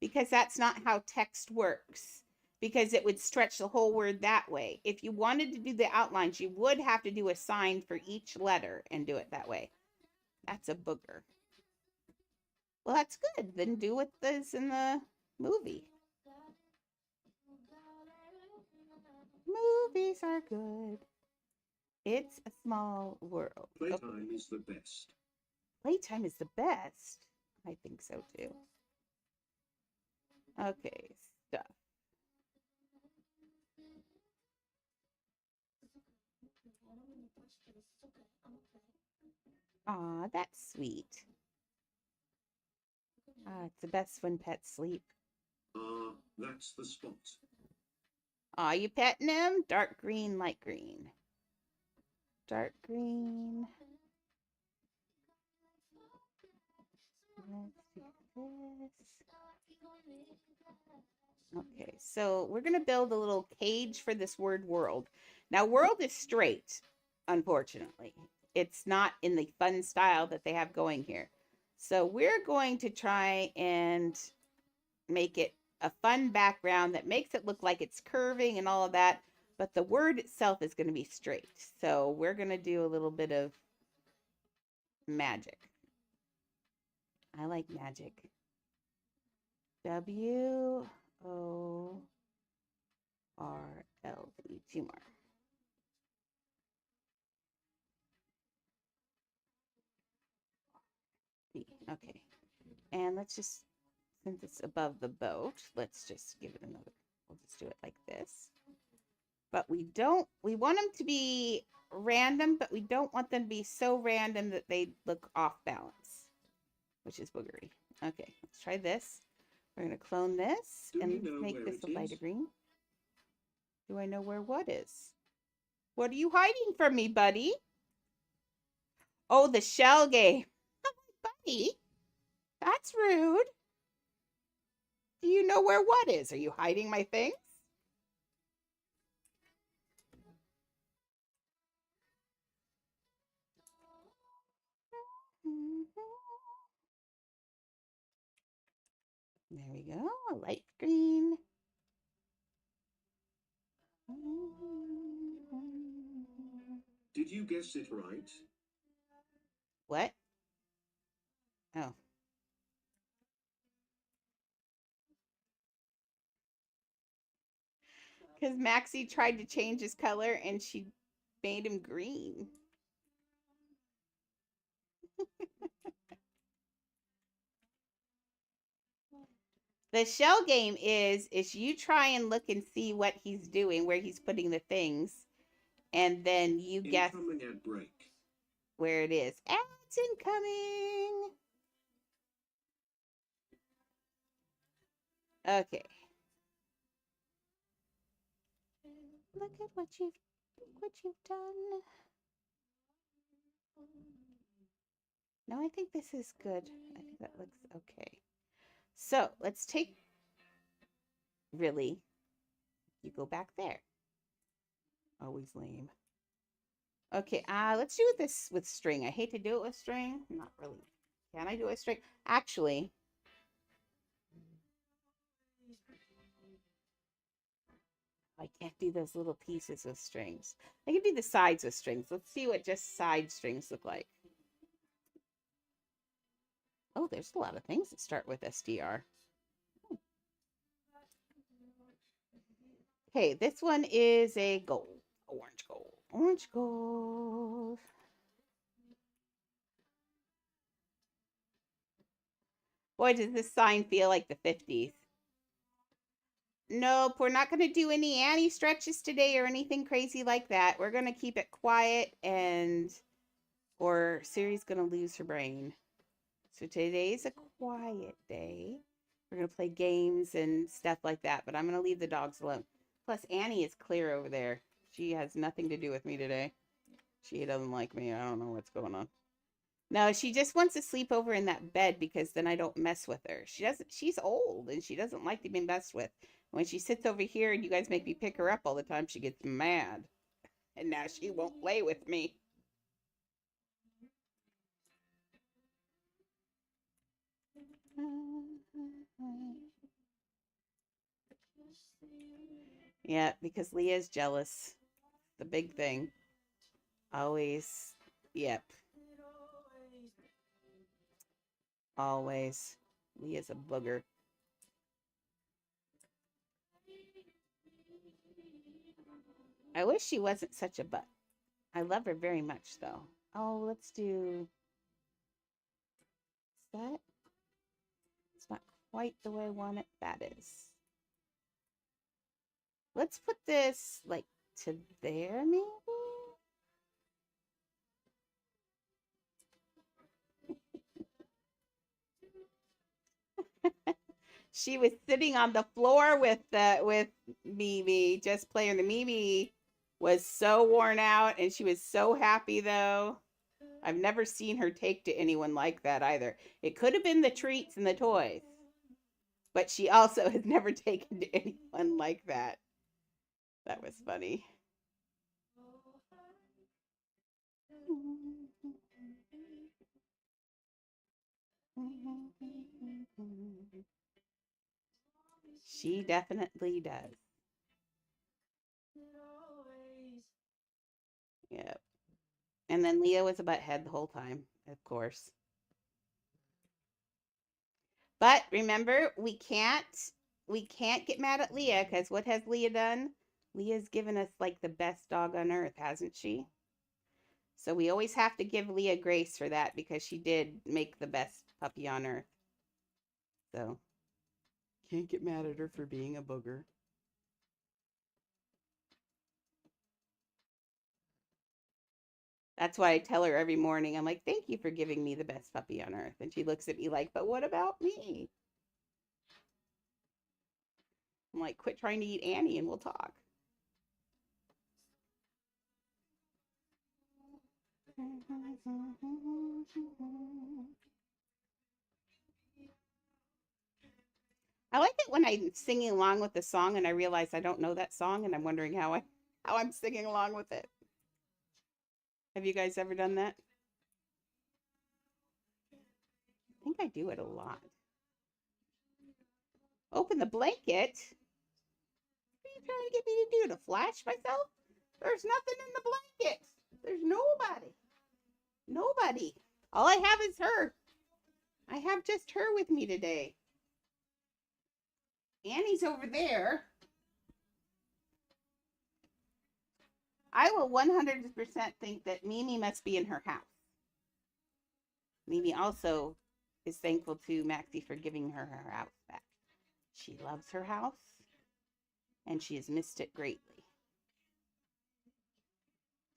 because that's not how text works, because it would stretch the whole word that way. If you wanted to do the outlines, you would have to do a sign for each letter and do it that way. That's a booger. Well, that's good. Then do what is in the movie. Movies are good. It's a small world. Playtime is the best. Playtime is the best. I think so too. Okay, stuff. Aw, that's sweet. It's the best when pets sleep. That's the spot. Aw, you petting him? Dark green, light green. Dark green. Let's do this. Okay, so we're going to build a little cage for this word world. Now, world is straight, unfortunately. It's not in the fun style that they have going here. So we're going to try and make it a fun background that makes it look like it's curving and all of that, but the word itself is going to be straight. So we're going to do a little bit of magic. I like magic. W-O-R-L-D. 2 more. Okay. And let's just, since it's above the boat, let's just give it another, we'll just do it like this. But we want them to be random, but we don't want them to be so random that they look off balance, which is boogery. Okay, let's try this. We're going to clone this and make this a lighter green. Do I know where what is? What are you hiding from me, buddy? Oh, the shell game. Buddy, that's rude. Do you know where what is? Are you hiding my things? There we go, a light green. Did you guess it right? What? Oh. Because Maxie tried to change his color and she made him green. The shell game is you try and look and see what he's doing, where he's putting the things, and then you guess ad break. Where it is. Ads incoming. Okay. Look at what you've done. No, I think this is good. I think that looks okay. So let's take, really, you go back there. Always lame. Okay, let's do this with string. I hate to do it with string. Not really. Can I do it with string? Actually, I can't do those little pieces with strings. I can do the sides with strings. Let's see what just side strings look like. Oh, there's a lot of things that start with SDR. Okay, this one is a gold. Orange gold. Orange gold. Boy, does this sign feel like the 50s. Nope, we're not going to do any Annie stretches today or anything crazy like that. We're going to keep it quiet or Siri's going to lose her brain. So today's a quiet day. We're going to play games and stuff like that, but I'm going to leave the dogs alone. Plus, Annie is clear over there. She has nothing to do with me today. She doesn't like me. I don't know what's going on. No, she just wants to sleep over in that bed because then I don't mess with her. She's old and she doesn't like to be messed with. When she sits over here and you guys make me pick her up all the time, she gets mad. And now she won't play with me. Yeah, because Leah's jealous. The big thing. Always. Yep. Always. Leah's a booger. I wish she wasn't such a butt. I love her very much, though. Oh, let's do... Is that? It's not quite the way I want it. That is. Let's put this, like, to there, maybe? She was sitting on the floor with Mimi, just playing. The Mimi was so worn out, and she was so happy, though. I've never seen her take to anyone like that either. It could have been the treats and the toys, but she also has never taken to anyone like that. That was funny. She definitely does. Yep. And then Leah was a butthead the whole time, of course. But remember, we can't get mad at Leah because what has Leah done? Leah's given us like the best dog on earth, hasn't she? So we always have to give Leah grace for that because she did make the best puppy on earth. So can't get mad at her for being a booger. That's why I tell her every morning, I'm like, thank you for giving me the best puppy on earth. And she looks at me like, but what about me? I'm like, quit trying to eat Annie and we'll talk. I like it when I'm singing along with the song and I realize I don't know that song and I'm wondering how I'm singing along with it. Have you guys ever done that? I think I do it a lot. Open the blanket. What are you trying to get me to do? To flash myself? There's nothing in the blanket. There's nobody. Nobody. All I have is her. I have just her with me today. Annie's over there. I will 100% think that Mimi must be in her house. Mimi also is thankful to Maxie for giving her her house back. She loves her house and she has missed it greatly.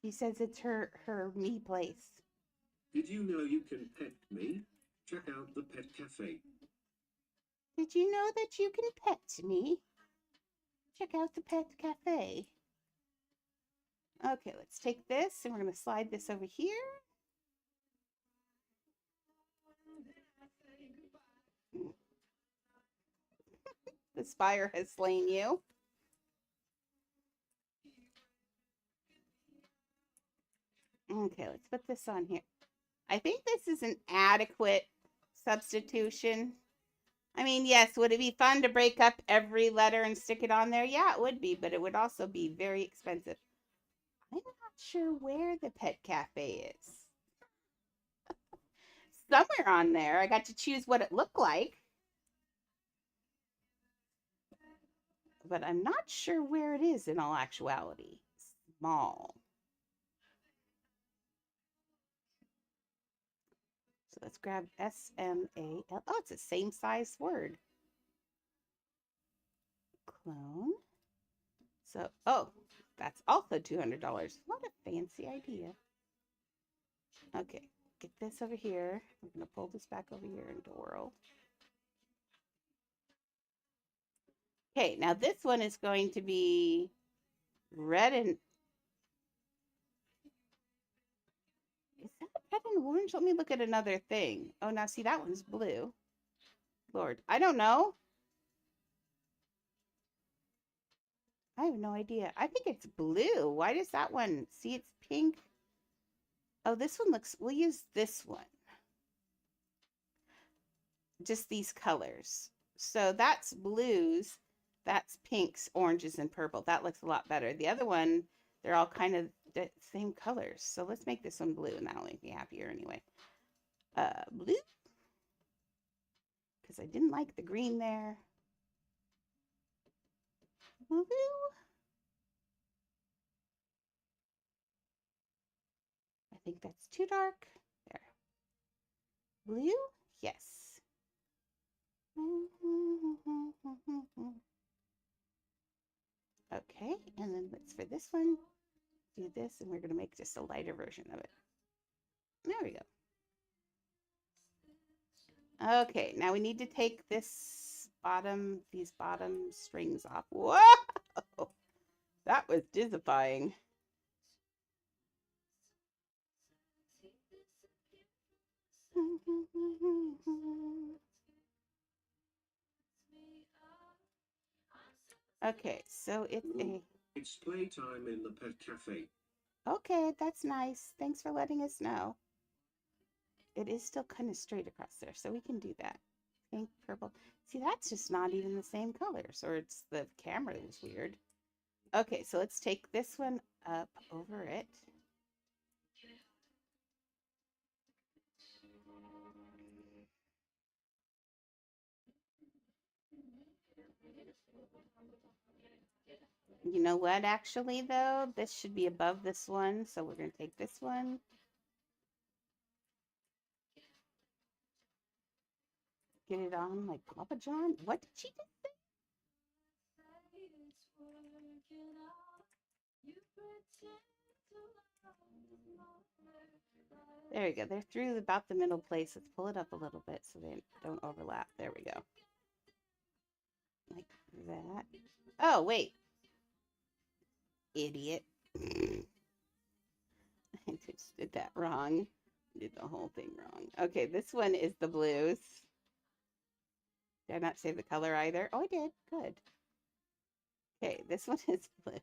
He says it's her me place. Did you know you can pet me? Check out the pet cafe. Did you know that you can pet me? Check out the pet cafe. Okay, let's take this and we're going to slide this over here. The spire has slain you. Okay, let's put this on here. I think this is an adequate substitution. I mean, yes, would it be fun to break up every letter and stick it on there? Yeah, it would be, but it would also be very expensive. I'm not sure where the pet cafe is. Somewhere on there. I got to choose what it looked like. but I'm not sure where it is in all actuality. Small. So let's grab SMAL. Oh, it's the same size word. Clone. So, oh, that's also $200. What a fancy idea. Okay, get this over here. I'm going to pull this back over here into world. Okay, now this one is going to be red and... Is that red and orange? Let me look at another thing. Oh, now see, that one's blue. Lord, I don't know. I have no idea. I think it's blue. Why does that one? See, it's pink. Oh, this one looks... We'll use this one. Just these colors. So that's blues. That's pinks, oranges, and purple. That looks a lot better. The other one, they're all kind of the same colors. So let's make this one blue, and that'll make me happier anyway. Blue. Because I didn't like the green there. Blue. I think that's too dark. There. Blue? Yes. Okay, and then let's for this one, do this, and we're going to make just a lighter version of it. There we go. Okay, now we need to take these bottom strings off. Whoa! That was disifying. Okay, so it's a... It's playtime in the pet cafe. Okay, that's nice. Thanks for letting us know. It is still kind of straight across there, so we can do that. Pink, purple. See, that's just not even the same colors, or it's the camera was weird. Okay, so let's take this one up over it. You know what, actually, though? This should be above this one, so we're going to take this one. Get it on like Papa John? What did she just say? There we go. They're through about the middle place. Let's pull it up a little bit so they don't overlap. There we go. Like that. Oh, wait. Idiot. I just did that wrong. Did the whole thing wrong. Okay, this one is the blues. Did I not say the color either? Oh, I did. Good. Okay, this one is blue.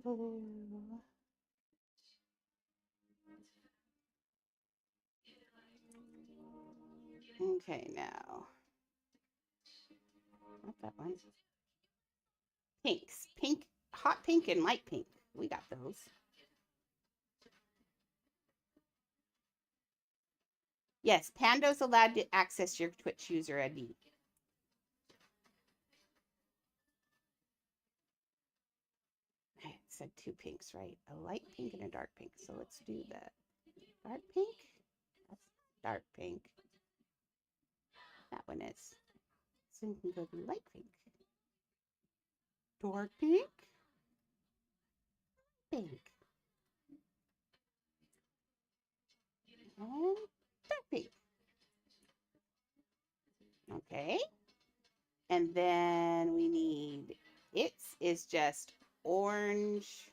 Blue. Okay, now. Not that one. Pinks. Pink, hot pink and light pink. We got those. Yes, Pando's allowed to access your Twitch user ID. It said two pinks, right? A light pink and a dark pink. So let's do that. Dark pink? That's dark pink. That one is. So we can go to light pink. Dark pink. Pink. And dark pink. Okay. And then we need, it is just orange,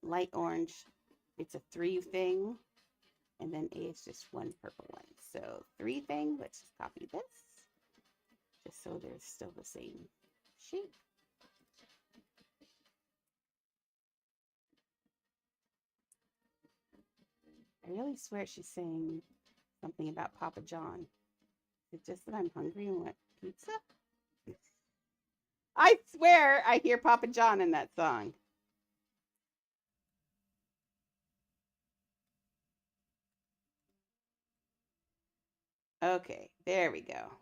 light orange. It's a 3 thing. And then A is just 1 purple one. So 3 thing, let's just copy this. Just so they're still the same shape. I really swear she's saying something about Papa John. It's just that I'm hungry and want pizza. I swear I hear Papa John in that song. Okay, there we go.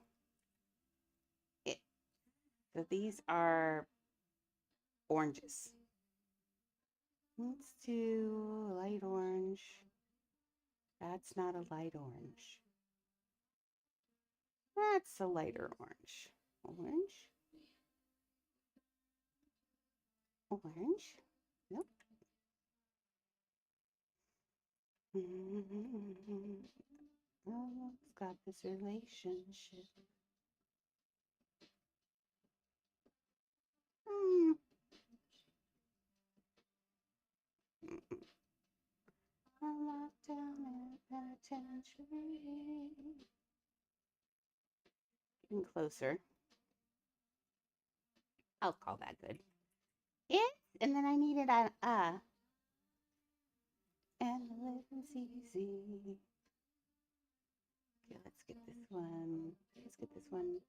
So these are oranges. Let's do light orange. That's not a light orange. That's a lighter orange. Orange? Orange? Nope. Oh, it's got this relationship. I locked down in penitentiary. Getting closer. I'll call that good. It's, and then I needed an and the living's easy. Okay, let's get this one. Let's get this one.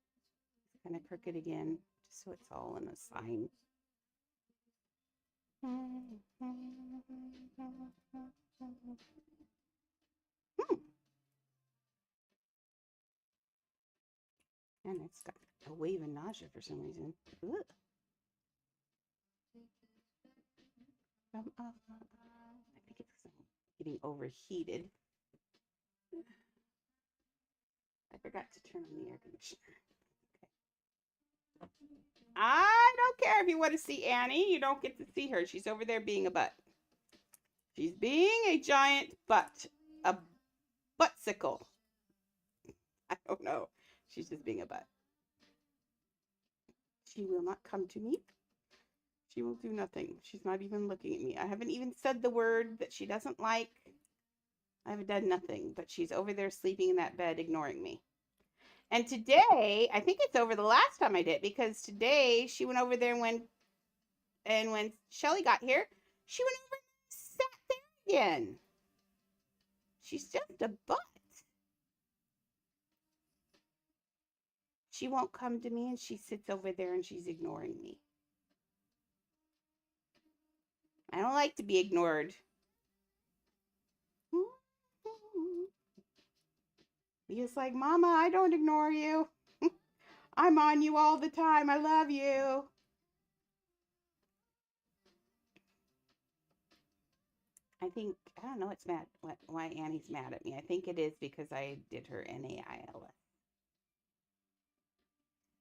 It's kind of crooked again, just so it's all in a sign. And it's got a wave of nausea for some reason. Ugh. I think it's getting overheated. I forgot to turn on the air conditioner. Okay. I don't care if you want to see Annie. You don't get to see her. She's over there being a butt. She's being a giant butt. A buttsicle. I don't know. She's just being a butt. She will not come to me. She will do nothing. She's not even looking at me. I haven't even said the word that she doesn't like. I haven't done nothing, but she's over there sleeping in that bed, ignoring me. And today, I think it's over the last time I did, because today she went over there and when Shelly got here, she went over and sat there again. She's just a butt. She won't come to me and she sits over there and she's ignoring me. I don't like to be ignored. He's like, Mama, I don't ignore you. I'm on you all the time. I love you. I think, I don't know what's mad, why Annie's mad at me. I think it is because I did her NAILS.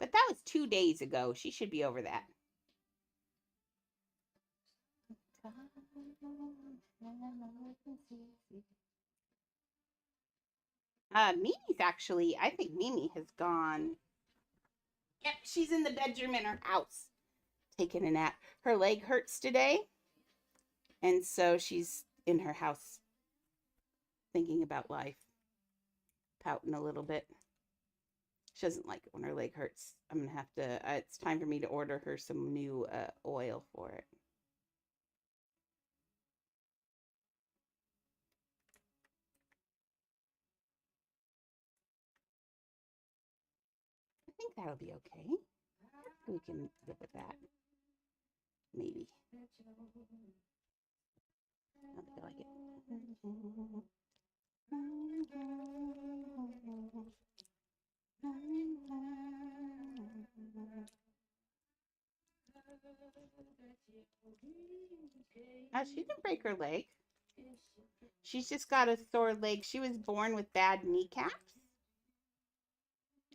But that was 2 days ago. She should be over that. Mimi's actually, I think Mimi has gone. Yep, she's in the bedroom in her house, taking a nap. Her leg hurts today, and so she's in her house thinking about life, pouting a little bit. She doesn't like it when her leg hurts. I'm going to have to, it's time for me to order her some new oil for it. I think that'll be okay. We can live with that. Maybe. I don't think I like it. She didn't break her leg. She's just got a sore leg. She was born with bad kneecaps.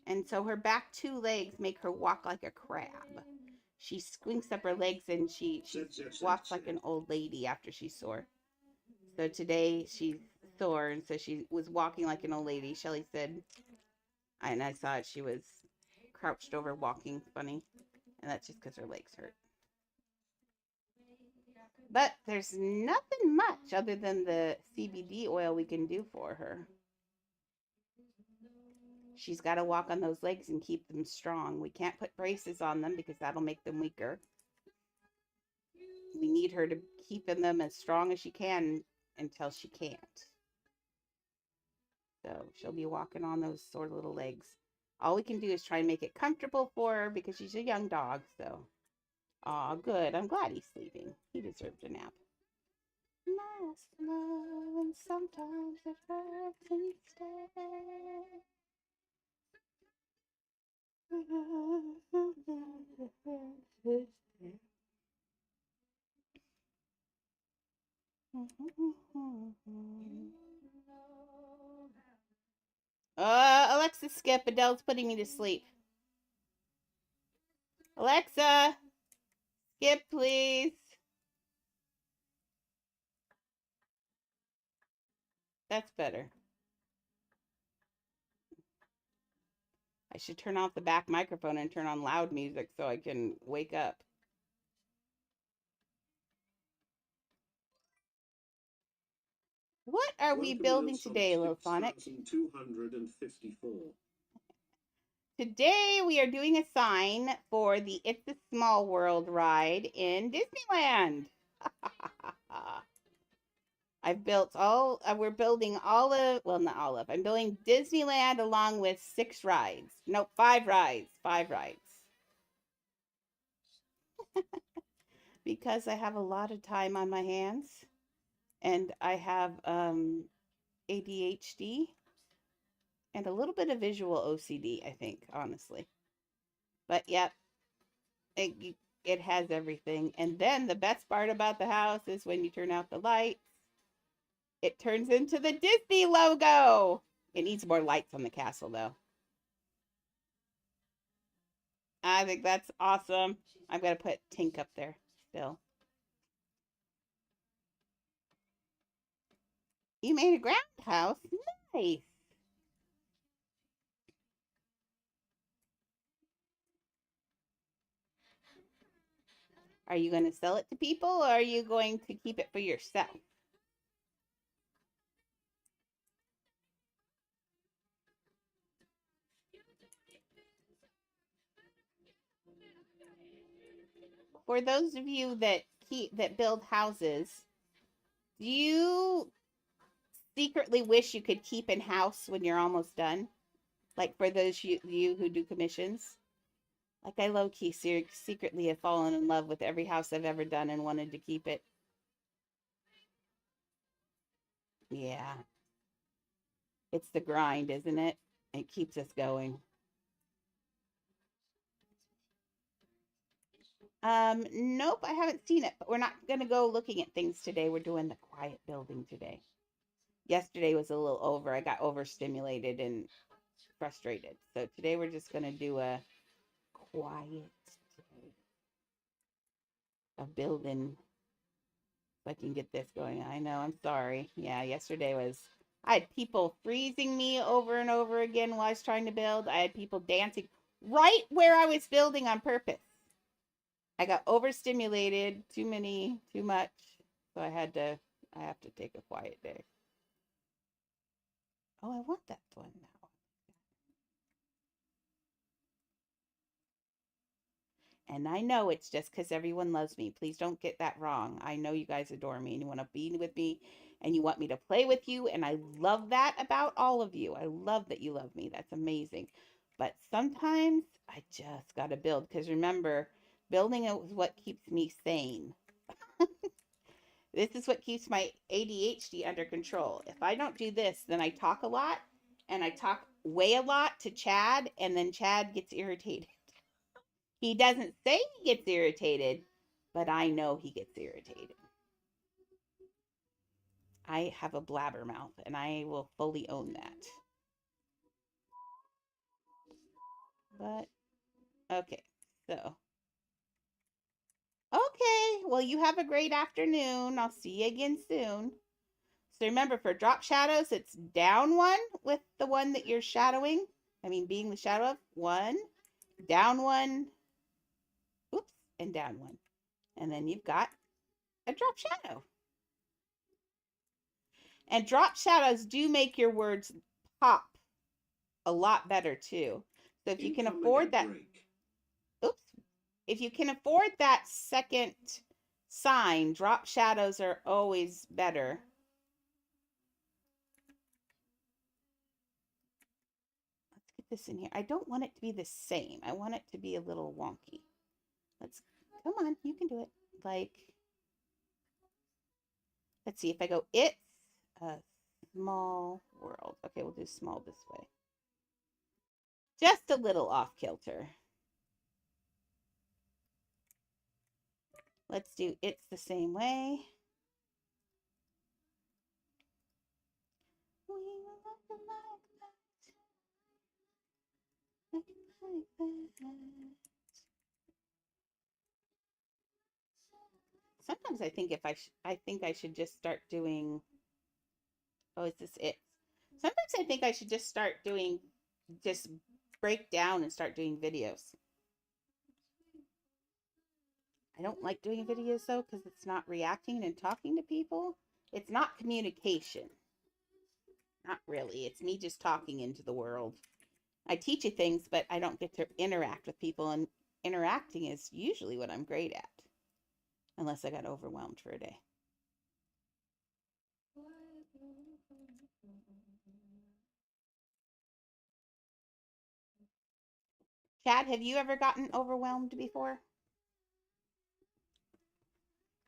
And so her back 2 legs make her walk like a crab. She squinks up her legs and she walks like an old lady after she's sore. So today she's sore, and so she was walking like an old lady. Shelly said, and I saw it, she was crouched over walking funny. And that's just because her legs hurt. But there's nothing much other than the CBD oil we can do for her. She's got to walk on those legs and keep them strong. We can't put braces on them because that'll make them weaker. We need her to keep them as strong as she can until she can't. So she'll be walking on those sore little legs. All we can do is try and make it comfortable for her because she's a young dog. So, aw, good. I'm glad he's sleeping. He deserved a nap. Last love, and sometimes it hurts instead. Alexa, skip. Adele's putting me to sleep. Alexa, skip, please. That's better. I should turn off the back microphone and turn on loud music so I can wake up. What are we building today, Lil Sonic? 6254. Today we are doing a sign for the It's a Small World ride in Disneyland. I've built we're building all of, well, not all of, I'm building Disneyland along with 6 rides. Nope, 5 rides. 5 rides. Because I have a lot of time on my hands and I have ADHD and a little bit of visual OCD, I think, honestly. But yep, it has everything. And then the best part about the house is when you turn out the lights, it turns into the Disney logo. It needs more lights on the castle, though. I think that's awesome. I'm going to put Tink up there still. You made a ground house? Nice. Are you going to sell it to people or are you going to keep it for yourself? For those of you that build houses, do you secretly wish you could keep in house when you're almost done? Like for those you who do commissions? Like I low-key secretly have fallen in love with every house I've ever done and wanted to keep it. Yeah. It's the grind, isn't it? It keeps us going. Nope, I haven't seen it, but we're not going to go looking at things today. We're doing the quiet building today. Yesterday was a little over. I got overstimulated and frustrated. So today we're just going to do a quiet day of building. If I can get this going. I know, I'm sorry. Yeah, yesterday was, I had people freezing me over and over again while I was trying to build. I had people dancing right where I was building on purpose. I got overstimulated, too much. So I have to take a quiet day. Oh, I want that one now. And I know it's just because everyone loves me. Please don't get that wrong. I know you guys adore me and you want to be with me and you want me to play with you. And I love that about all of you. I love that you love me. That's amazing. But sometimes I just got to build because remember, building is what keeps me sane. This is what keeps my ADHD under control. If I don't do this, then I talk a lot and I talk way a lot to Chad and then Chad gets irritated. He doesn't say he gets irritated, but I know he gets irritated. I have a blabbermouth, and I will fully own that. But, okay, so. Okay, well, you have a great afternoon. I'll see you again soon. So remember, for drop shadows, it's down 1 with the one that you're shadowing. I mean, being the shadow of 1, down 1, oops, and down 1. And then you've got a drop shadow. And drop shadows do make your words pop a lot better too. So if you can afford that, oops, if you can afford that second sign, drop shadows are always better. Let's get this in here. I don't want it to be the same. I want it to be a little wonky. Come on, you can do it. Like, let's see if I go, it's a small world. Okay, we'll do small this way. Just a little off kilter. Let's do It's the Same Way. Sometimes I think I should just start doing. Oh, is this it? Sometimes I think I should just start doing, just break down and start doing videos. I don't like doing videos though because it's not reacting and talking to people. It's not communication. Not really. It's me just talking into the world. I teach you things, but I don't get to interact with people, and interacting is usually what I'm great at. Unless I got overwhelmed for a day. Chad, have you ever gotten overwhelmed before?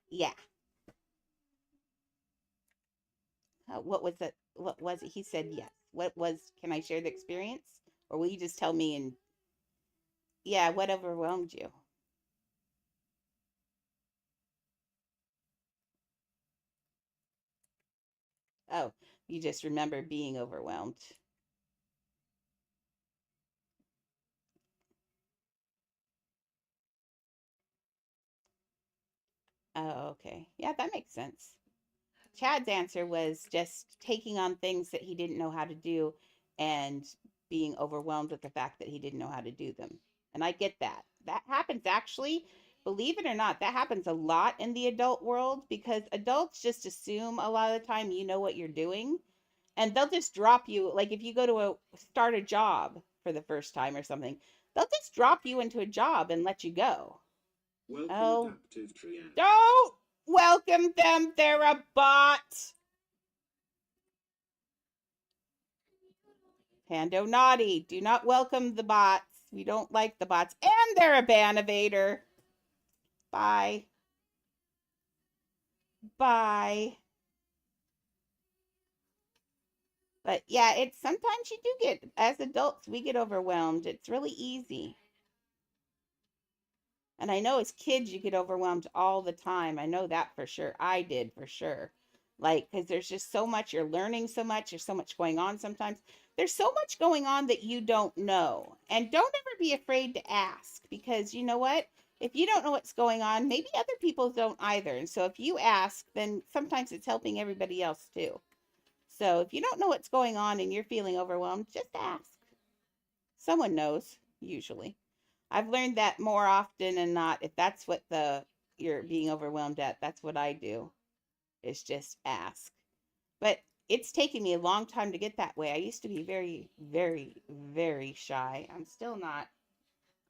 Yeah. What was it? What was it? He said yes. What was, can I share the experience? Or will you just tell me? And yeah, what overwhelmed you? Oh, you just remember being overwhelmed. Oh, okay. Yeah, that makes sense. Chad's answer was just taking on things that he didn't know how to do and being overwhelmed with the fact that he didn't know how to do them. And I get that. That happens actually, believe it or not, that happens a lot in the adult world because adults just assume a lot of the time you know what you're doing, and they'll just drop you. Like if you go to start a job for the first time or something, they'll just drop you into a job and let you go. Welcome, Oh, adaptive triad. don't welcome them. They're a bot. Pando naughty. Do not welcome the bots. We don't like the bots. And they're a ban evader. Bye. Bye. But yeah, it's sometimes you do get, as adults, we get overwhelmed. It's really easy. And I know as kids, you get overwhelmed all the time. I know that for sure. I did for sure. Like, because there's just so much, you're learning so much, there's so much going on sometimes. There's so much going on that you don't know. And don't ever be afraid to ask because you know what? If you don't know what's going on, maybe other people don't either. And so if you ask, then sometimes it's helping everybody else too. So if you don't know what's going on and you're feeling overwhelmed, just ask. Someone knows, usually. I've learned that more often than not. If that's what you're being overwhelmed at, that's what I do. Is just ask. But it's taken me a long time to get that way. I used to be very, very, very shy. I'm still not.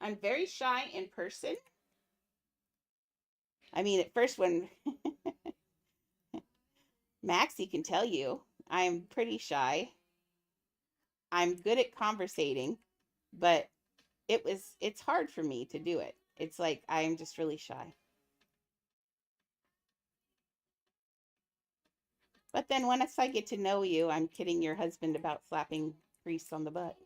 I'm very shy in person. I mean, at first when Maxie can tell you, I'm pretty shy. I'm good at conversating, but it's hard for me to do it. It's like I'm just really shy. But then once I get to know you, I'm kidding your husband about slapping priests on the butt.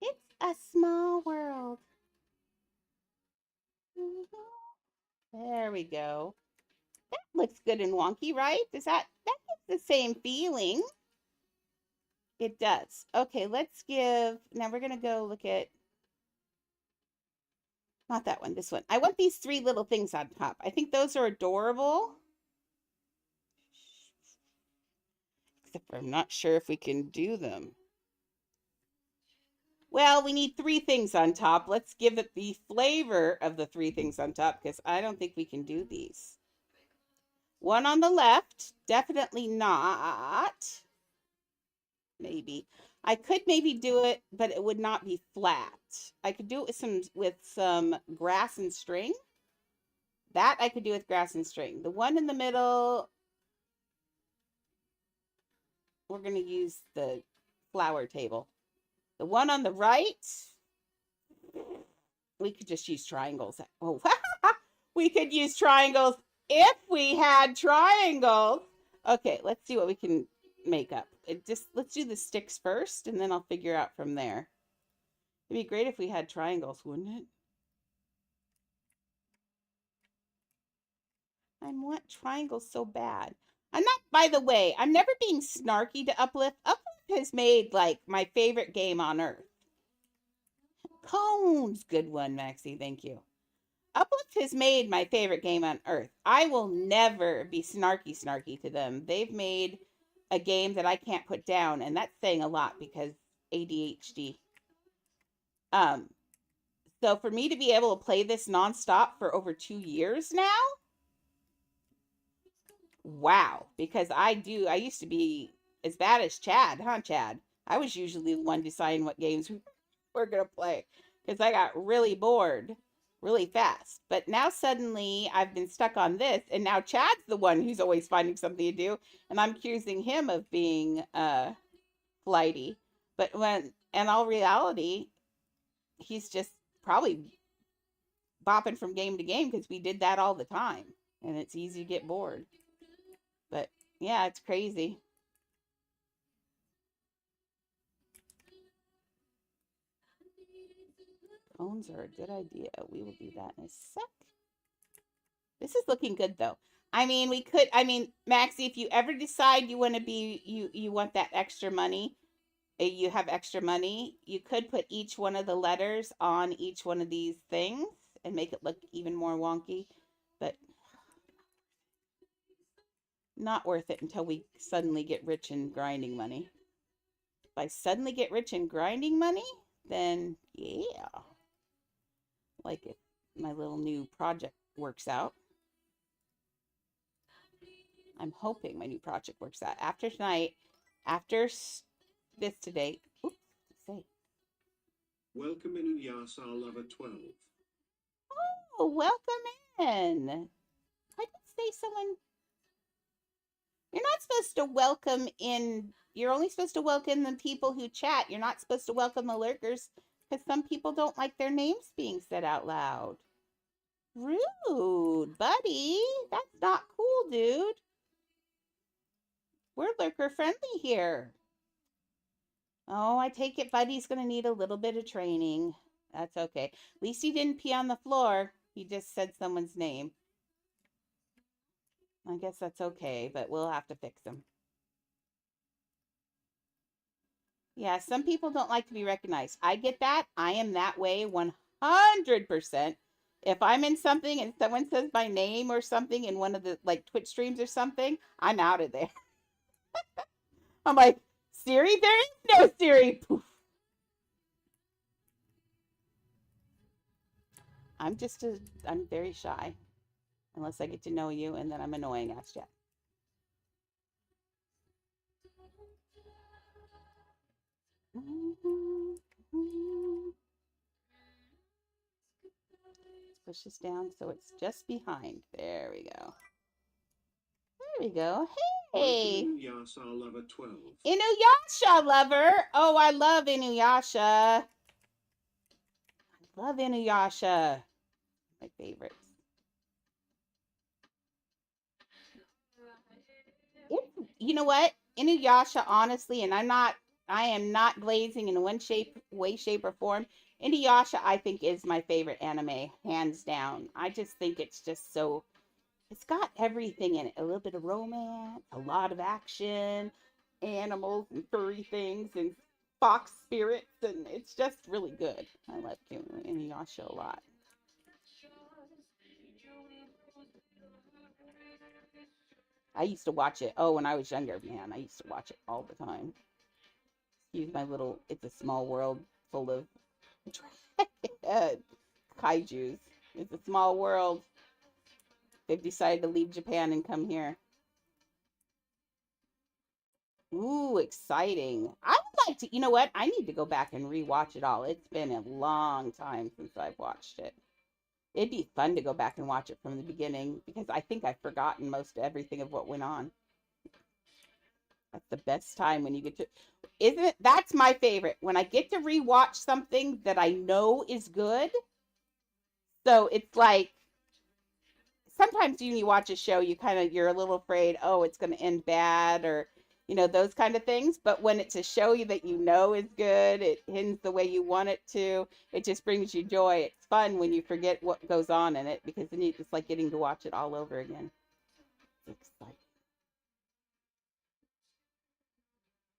It's a small world. There we go. That looks good and wonky, right? That gives the same feeling? It does. Okay, let's give, now we're going to go look at, not that one, this one. I want these three little things on top. I think those are adorable. Except for I'm not sure if we can do them. Well, we need three things on top. Let's give it the flavor of the three things on top because I don't think we can do these. One on the left, definitely not. Maybe. I could maybe do it, but it would not be flat. I could do it with some grass and string. That I could do with grass and string. The one in the middle, we're going to use the flower table. The one on the right, We could just use triangles. Oh, we could use triangles if we had triangles. Okay, let's see what we can make up. Let's do the sticks first, and then I'll figure out from there. It'd be great if we had triangles, wouldn't it? I want triangles so bad. I'm not, by the way, I'm never being snarky to Uplift. Uplift has made like my favorite game on earth. Cones, good one, Maxie. Thank you. Uplift has made my favorite game on earth. I will never be snarky to them. They've made a game that I can't put down, and that's saying a lot because ADHD. So for me to be able to play this nonstop for over 2 years now, wow. Because I used to be as bad as Chad, huh, Chad? I was usually the one deciding what games we're going to play because I got really bored really fast. But now suddenly I've been stuck on this, and now Chad's the one who's always finding something to do, and I'm accusing him of being flighty. But in all reality, he's just probably bopping from game to game because we did that all the time, and it's easy to get bored. But yeah, it's crazy. Phones are a good idea. We will do that in a sec. This is looking good though. I mean, Maxie, if you ever decide you want to be you want that extra money, you have extra money, you could put each one of the letters on each one of these things and make it look even more wonky, but not worth it until we suddenly get rich in grinding money. If I suddenly get rich in grinding money, then yeah. Like if my little new project works out. I'm hoping my new project works out. After tonight, after this today. Oops, say. Welcome Inuyasha Lover 12. Oh, welcome in. I did say someone. You're not supposed to welcome in. You're only supposed to welcome the people who chat. You're not supposed to welcome the lurkers because some people don't like their names being said out loud. Rude, buddy. That's not cool, dude. We're lurker friendly here. Oh, I take it Buddy's going to need a little bit of training. That's okay. At least he didn't pee on the floor. He just said someone's name. I guess that's okay, but we'll have to fix him. Yeah, some people don't like to be recognized. I get that. I am that way 100%. If I'm in something and someone says my name or something in one of the like Twitch streams or something, I'm out of there. I'm like, Siri, there is no Siri. Poof. I'm very shy. Unless I get to know you, and then I'm annoying as Jack. Let's push this down so it's just behind. There we go. There we go. Hey! Inuyasha Lover 12. Inuyasha Lover! Oh, I love Inuyasha. I love Inuyasha. My favorites. You know what? Inuyasha, honestly, and I am not glazing in one way, shape, or form. Inuyasha, I think, is my favorite anime, hands down. I just think it's just so, it's got everything in it. A little bit of romance, a lot of action, animals and furry things, and fox spirits, and it's just really good. I like Inuyasha a lot. I used to watch it. Oh, when I was younger, man, I used to watch it all the time. Excuse my little, it's a small world full of kaijus. It's a small world. They've decided to leave Japan and come here. Ooh, exciting. I would like to, you know what? I need to go back and rewatch it all. It's been a long time since I've watched it. It'd be fun to go back and watch it from the beginning because I think I've forgotten most everything of what went on. That's the best time when you get to, isn't it? That's my favorite. When I get to rewatch something that I know is good So it's like sometimes when you watch a show, you're a little afraid, oh, it's going to end bad or those kind of things. But when it's a show that is good, it ends the way you want it to. It just brings you joy. It's fun when you forget what goes on in it because then it's like getting to watch it all over again. It's exciting.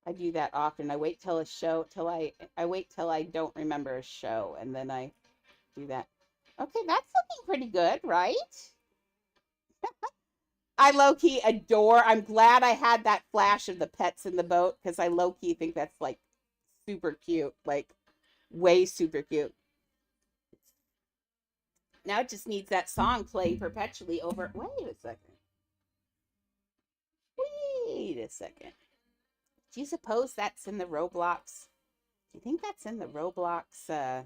I do that often. I wait till a show till I wait till I don't remember a show and then I do that. Okay, that's looking pretty good, right? I low key adore. I'm glad I had that flash of the pets in the boat because I low key think that's like super cute, like way super cute. Now it just needs that song playing perpetually over. Wait a second. Wait a second. Do you suppose that's in the Roblox? Do you think that's in the Roblox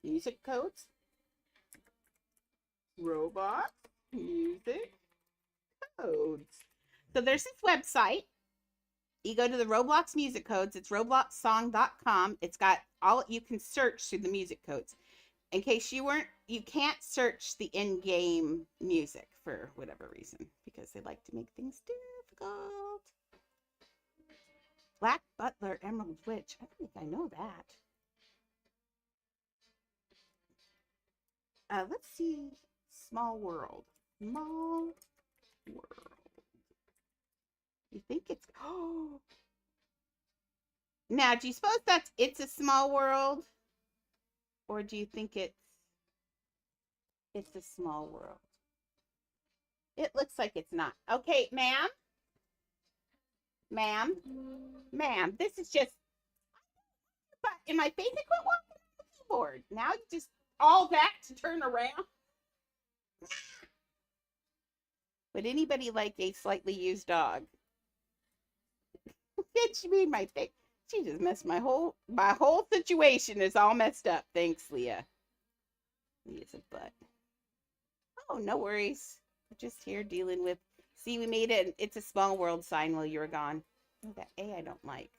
music codes? Roblox music codes. So there's this website. You go to the Roblox music codes. It's robloxsong.com. It's got all you can search through the music codes. In case you can't search the in-game music for whatever reason because they like to make things difficult. Black Butler, Emerald Witch. I think I know that. Let's see. Small World. Small World. You think it's... Oh. Now, do you suppose it's a small world? Or do you think it's a small world? It looks like it's not. Okay, ma'am. Ma'am, this is just... But in my face, I quit walking on the keyboard. Now you just all that to turn around. Would anybody like a slightly used dog? She made my face. She just messed my whole situation is all messed up. Thanks, Leah. Leah's a butt. Oh, no worries. We're just here dealing with. See, we made it. It's a small world sign while you were gone. Oh, that A I don't like.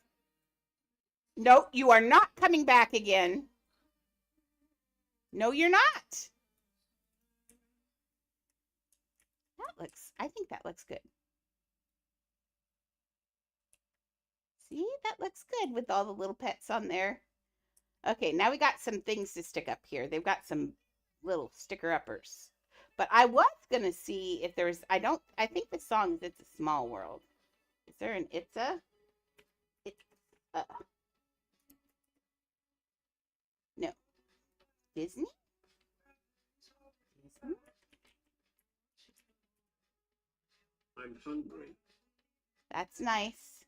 No, you are not coming back again. No, you're not. I think that looks good. See, that looks good with all the little pets on there. Okay, now we got some things to stick up here. They've got some little sticker uppers. But I was going to see if there's, I think the song is It's a Small World. Is there an It's a? No. Disney? I'm hungry. That's nice.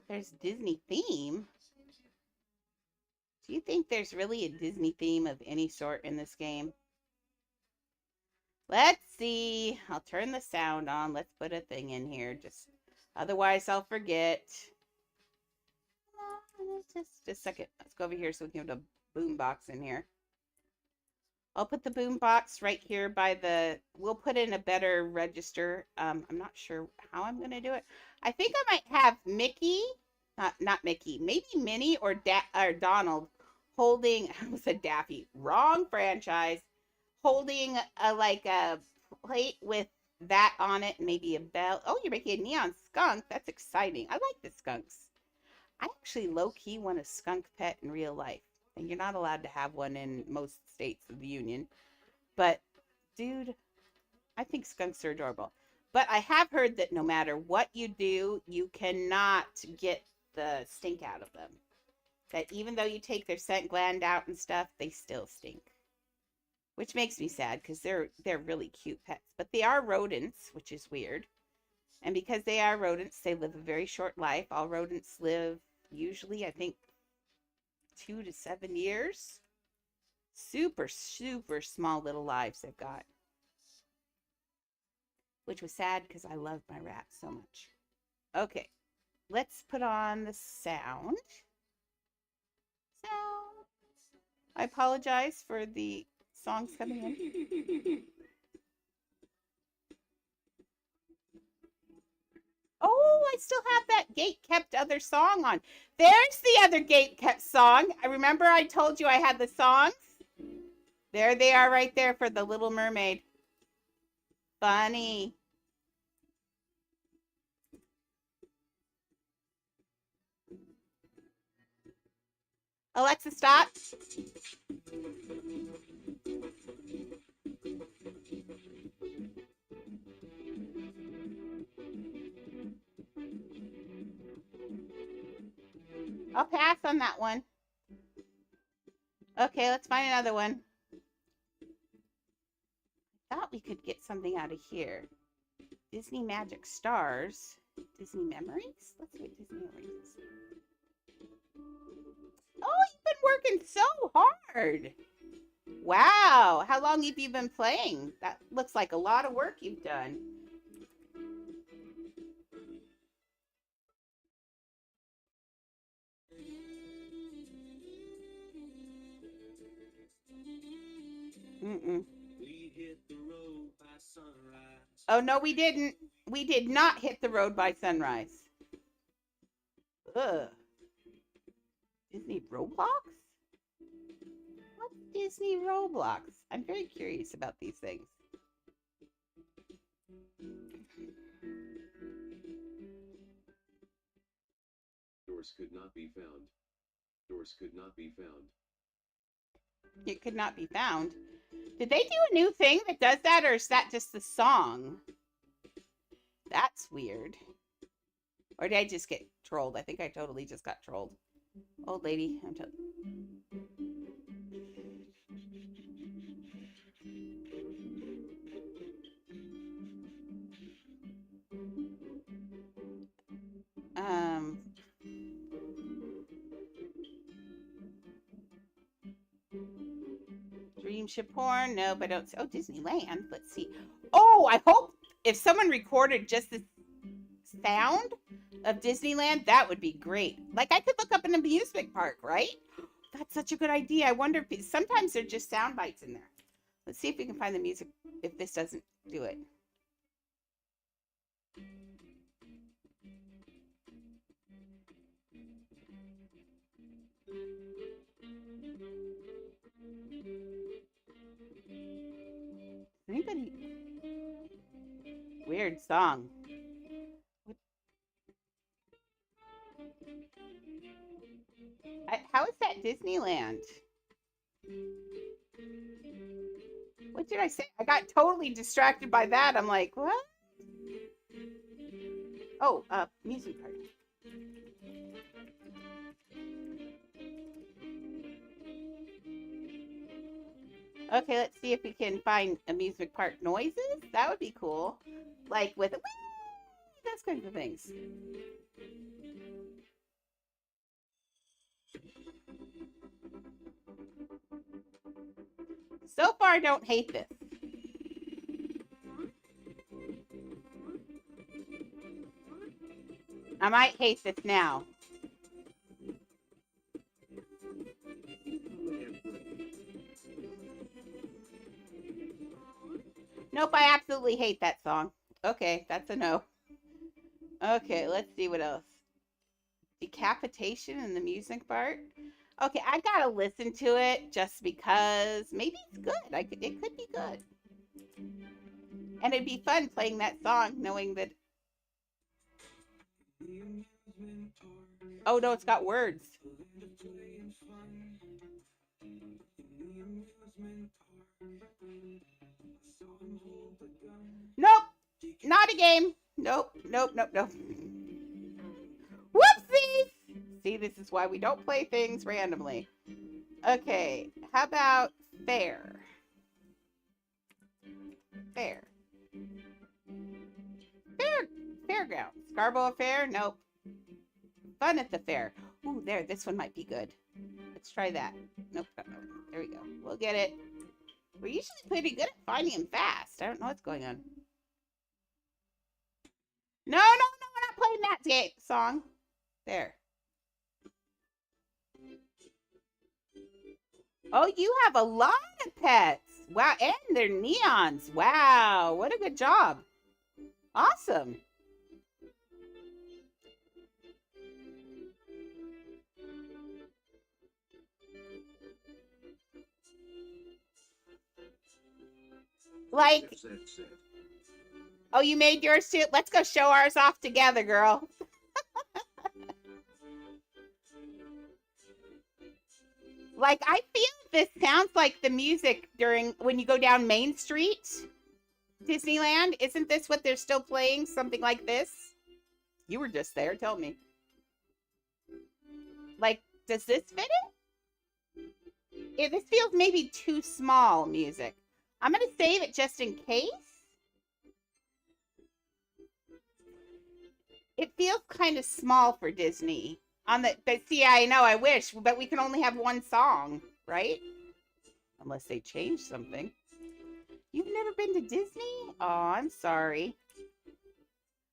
There's Disney theme. Do you think there's really a Disney theme of any sort in this game? Let's see. I'll turn the sound on. Let's put a thing in here. Otherwise I'll forget. Just a second. Let's go over here so we can have a boom box in here. I'll put the boom box right here we'll put in a better register. I'm not sure how I'm going to do it. I think I might have Mickey, not Mickey, maybe Minnie or Donald holding, I was a Daffy, wrong franchise, holding a plate with that on it, maybe a bell. Oh, you're making a neon skunk. That's exciting. I like the skunks. I actually low-key want a skunk pet in real life. And you're not allowed to have one in most states of the union. But, dude, I think skunks are adorable. But I have heard that no matter what you do, you cannot get the stink out of them. That even though you take their scent gland out and stuff, they still stink. Which makes me sad because they're really cute pets. But they are rodents, which is weird. And because they are rodents, they live a very short life. All rodents live usually, I think, 2 to 7 years. Super, super small little lives they've got. Which was sad because I love my rat so much. Okay, let's put on the sound. I apologize for the songs coming in. Oh, I I still have that gate kept other song on. There's the other gate kept song. I remember I told you I had the songs. There they are right there for the Little Mermaid. Funny. Alexa, stop. I'll pass on that one. Okay, let's find another one. Thought we could get something out of here. Disney Magic Stars. Disney Memories? Let's see what Disney Memories is. Oh, you've been working so hard. Wow. How long have you been playing? That looks like a lot of work you've done. Mm-mm. Oh, no, we didn't. We did not hit the road by sunrise. Ugh. Disney Roblox? What's Disney Roblox? I'm very curious about these things. Doors could not be found. Doors could not be found. It could not be found. Did they do a new thing that does that, or is that just the song? That's weird. Or did I just get trolled? I think I totally just got trolled. Old lady, I'm telling Dream Ship Horn? Nope, I don't. Oh, Disneyland. Let's see. Oh, I hope if someone recorded just the sound of Disneyland, that would be great. Like, I could look up an amusement park, right? That's such a good idea. I wonder if sometimes they're just sound bites in there. Let's see if we can find the music if this doesn't do it. Anybody? Weird song. How is that Disneyland? What did I say? I got totally distracted by that. I'm like, what? Oh, music park. Okay, let's see if we can find amusement park noises. That would be cool. Like with those kinds of things. So far, I don't hate this. I might hate this now. Nope, I absolutely hate that song. Okay, that's a no. Okay, let's see what else. Decapitation in the music part. Okay, I gotta listen to it just because maybe it's good. It could be good. And it'd be fun playing that song knowing that. Oh no, it's got words. Nope, not a game. Nope. Whoopsies! See, this is why we don't play things randomly. Okay, how about fair? Fairgrounds. Scarborough Fair? Nope. Fun at the fair. Ooh, this one might be good. Let's try that. Nope. There we go. We'll get it. We're usually pretty good at finding them fast. I don't know what's going on. No, we're not playing that song. There. Oh, you have a lot of pets. Wow, and they're neons. Wow, what a good job. Awesome. Like, oh, you made yours too? Let's go show ours off together, girl. Like, I feel this sounds like the music during when you go down Main Street, Disneyland. Isn't this what they're still playing? Something like this? You were just there. Tell me. Like, does this fit it? This feels maybe too small music. I'm going to save it just in case. It feels kind of small for Disney. But see, I know, I wish, but we can only have one song, right? Unless they change something. You've never been to Disney? Oh, I'm sorry.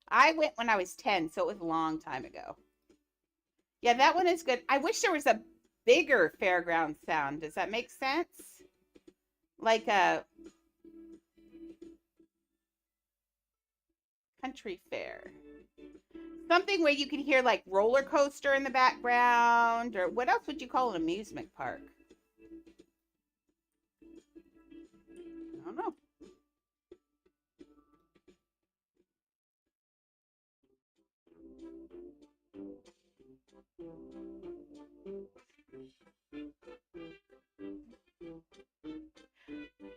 I went when I was 10, so it was a long time ago. Yeah, that one is good. I wish there was a bigger fairground sound. Does that make sense? Like a country fair. Something where you can hear like roller coaster in the background, or what else would you call an amusement park? I don't know.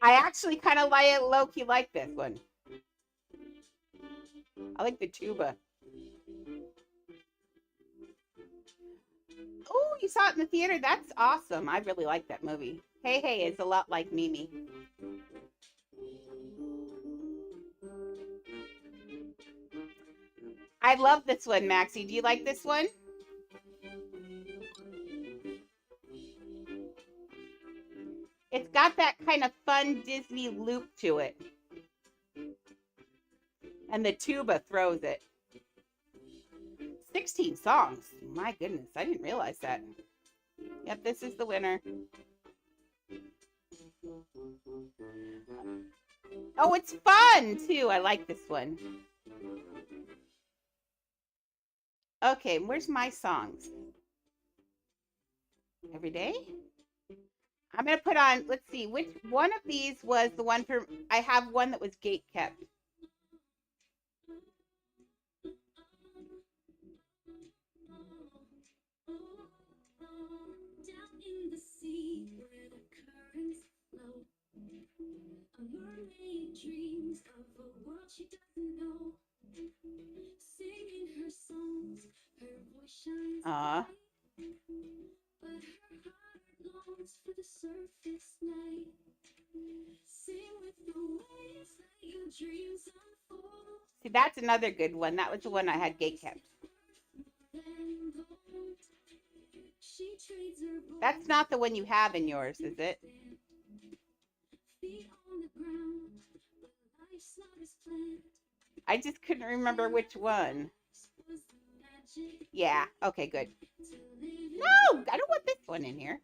I actually kind of like low-key like this one. I like the tuba. Oh, you saw it in the theater? That's awesome. I really like that movie. Hey, hey, it's a lot like Mimi. I love this one, Maxie. Do you like this one? It's got that kind of fun Disney loop to it. And the tuba throws it. 16 songs. My goodness, I didn't realize that. Yep, this is the winner. Oh, it's fun too. I like this one. Okay, where's my songs? Every day? I'm going to put on, let's see, which one of these was the one for, I have one that was gate kept. Dreams of a world she doesn't know. Singing her songs, her voice shines bright, but her heart longs for the surface night. Sing with the waves, let your dreams unfold. See, that's another good one. That was the one I had gate kept. That's not the one you have in yours, is it? I just couldn't remember which one. Yeah, okay, good. No, I don't want this one in here.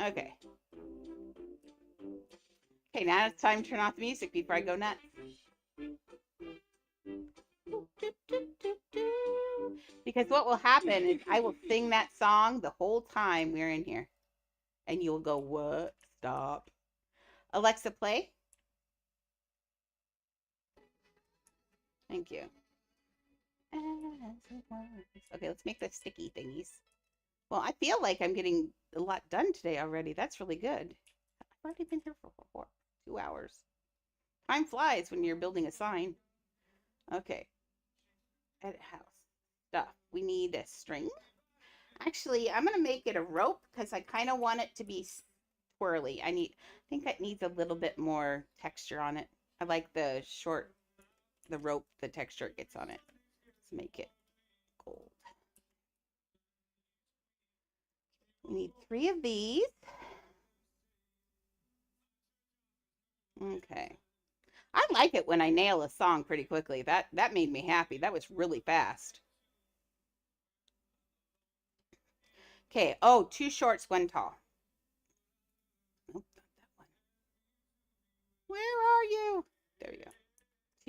Okay. Okay, now it's time to turn off the music before I go nuts. Because what will happen is I will sing that song the whole time we're in here. And you'll go, what? Stop. Alexa, play. Thank you. Okay, let's make the sticky thingies. Well, I feel like I'm getting a lot done today already. That's really good. I've already been here for 2 hours. Time flies when you're building a sign. Okay. Edit house. Stuff. We need a string. Actually, I'm going to make it a rope because I kind of want it to be twirly. I think it needs a little bit more texture on it. I like the rope, the texture it gets on it. Let's make it gold. We need 3 of these. Okay. I like it when I nail a song pretty quickly. That made me happy. That was really fast. Okay. Oh, 2 shorts, 1 tall. Nope, not that one. Where are you? There you go.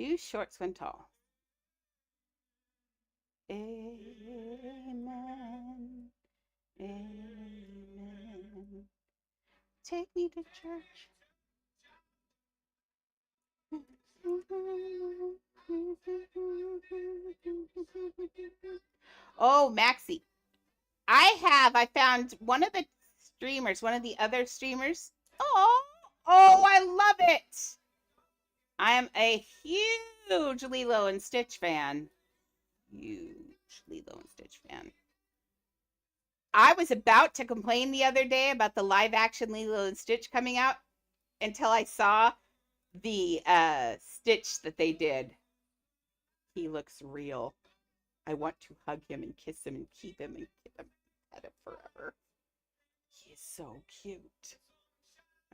2 shorts, 1 tall. Amen. Amen. Take me to church. Oh, Maxie. I found one of the streamers, one of the other streamers. Oh, I love it. I am a huge Lilo and Stitch fan. Huge Lilo and Stitch fan. I was about to complain the other day about the live action Lilo and Stitch coming out until I saw the Stitch that they did. He looks real. I want to hug him and kiss him and keep him and pet him forever. He is so cute.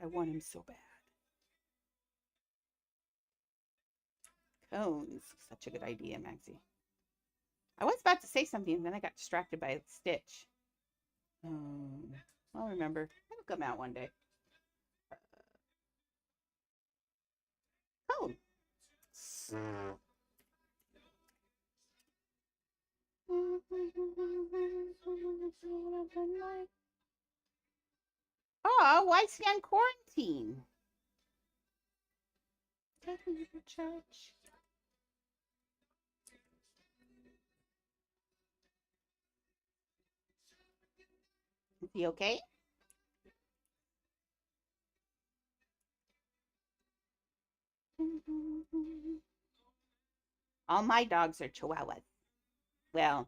I want him so bad. Cones. Such a good idea, Maxie. I was about to say something, and then I got distracted by Stitch. I'll remember. It'll come out one day. Cone. Oh, why is he on quarantine? Take me to church. Is he okay? All my dogs are Chihuahuas. Well,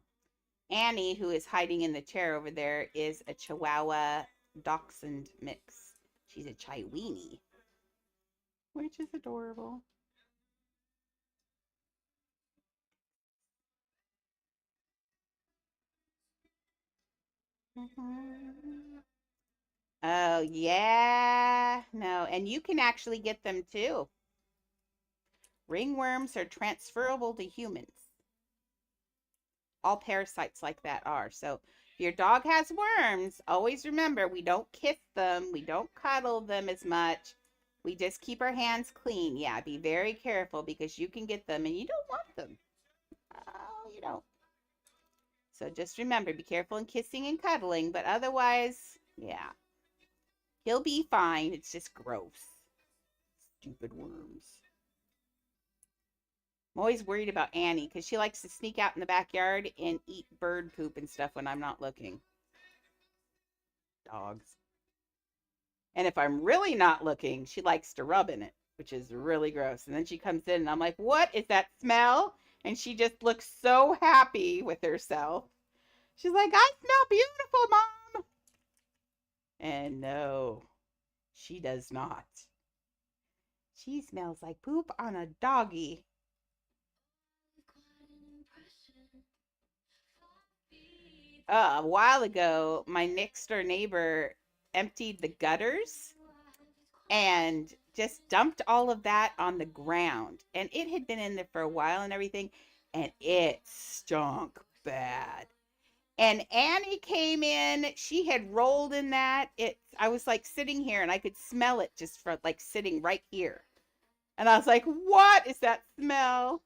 Annie, who is hiding in the chair over there, is a Chihuahua Dachshund mix. She's a Chiweenie, which is adorable. Oh, yeah. No, and you can actually get them too. Ringworms are transferable to humans. All parasites like that are. So if your dog has worms, always remember we don't kiss them, we don't cuddle them as much. We just keep our hands clean. Yeah, be very careful because you can get them and you don't want them. Oh, you don't. So just remember, be careful in kissing and cuddling, but otherwise, yeah. He'll be fine. It's just gross. Stupid worms. I'm always worried about Annie because she likes to sneak out in the backyard and eat bird poop and stuff when I'm not looking. Dogs. And if I'm really not looking, she likes to rub in it, which is really gross. And then she comes in and I'm like, what is that smell? And she just looks so happy with herself. She's like, I smell beautiful, Mom. And no, she does not. She smells like poop on a doggy. A while ago, my next door neighbor emptied the gutters and just dumped all of that on the ground. And it had been in there for a while and everything, and it stunk bad. And Annie came in. She had rolled in that. I was like sitting here and I could smell it just from like sitting right here. And I was like, what is that smell?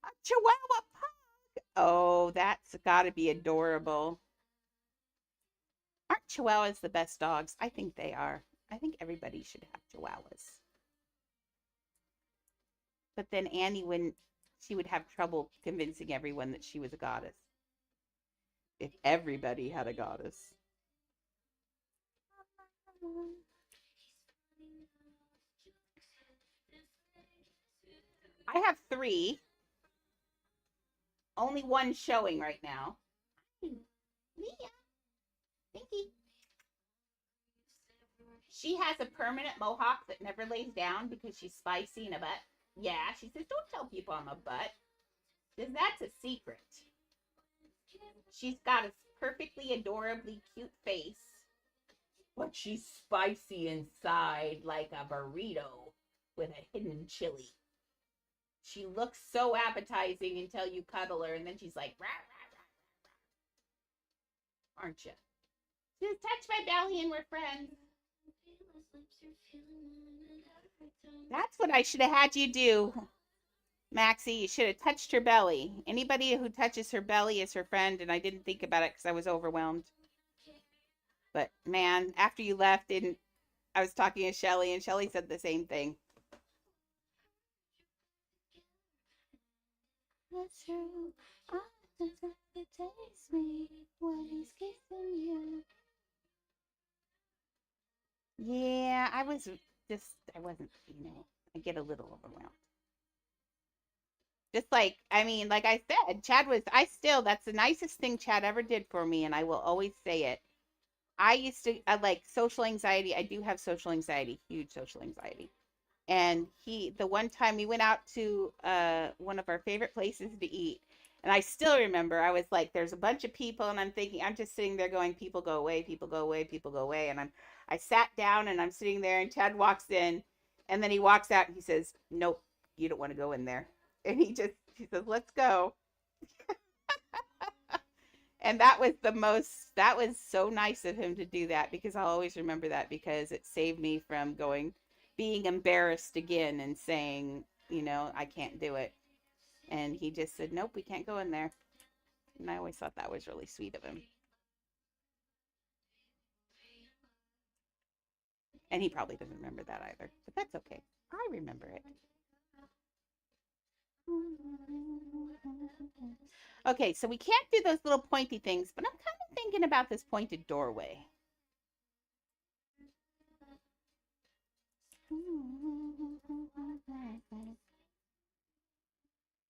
A Chihuahua pug. Oh, that's got to be adorable. Aren't Chihuahuas the best dogs? I think they are. I think everybody should have Chihuahuas. But then Annie she would have trouble convincing everyone that she was a goddess. If everybody had a goddess. I have 3. Only one showing right now. Mia. Thanky. She has a permanent mohawk that never lays down because she's spicy in a butt. Yeah, she says, don't tell people I'm a butt. Because that's a secret. She's got a perfectly adorably cute face. But she's spicy inside like a burrito with a hidden chili. She looks so appetizing until you cuddle her, and then she's like, rah, rah, rah, rah. Aren't you? Just touch my belly and we're friends. That's what I should have had you do. Maxie, you should have touched her belly. Anybody who touches her belly is her friend, and I didn't think about it because I was overwhelmed. But man, after you left, didn't I was talking to Shelly, and Shelly said the same thing. That's true. It takes me when he's kissing you. Yeah, I wasn't, I get a little overwhelmed. Just like, I mean, like I said, that's the nicest thing Chad ever did for me, and I will always say it. I used to, like social anxiety. I do have social anxiety, huge social anxiety. And the one time we went out to one of our favorite places to eat, and I still remember I was like, there's a bunch of people, and I'm just sitting there going, people go away, people go away, people go away. And I sat down and I'm sitting there, and Chad walks in, and then he walks out and he says, nope, you don't want to go in there. And he says, let's go. And that was so nice of him to do that, because I'll always remember that, because it saved me from being embarrassed again and saying, I can't do it. And he just said, nope, we can't go in there. And I always thought that was really sweet of him. And he probably doesn't remember that either, but that's okay. I remember it. Okay, so we can't do those little pointy things, but I'm kind of thinking about this pointed doorway.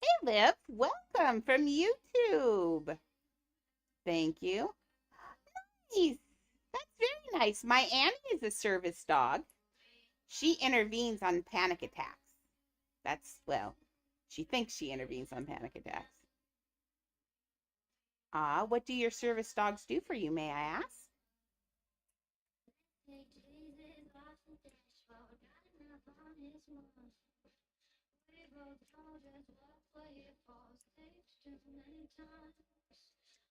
Hey, Liv, welcome from YouTube. Thank you. Nice. That's very nice. My Annie is a service dog. She intervenes on panic attacks. She thinks she intervenes on panic attacks. What do your service dogs do for you, may I ask?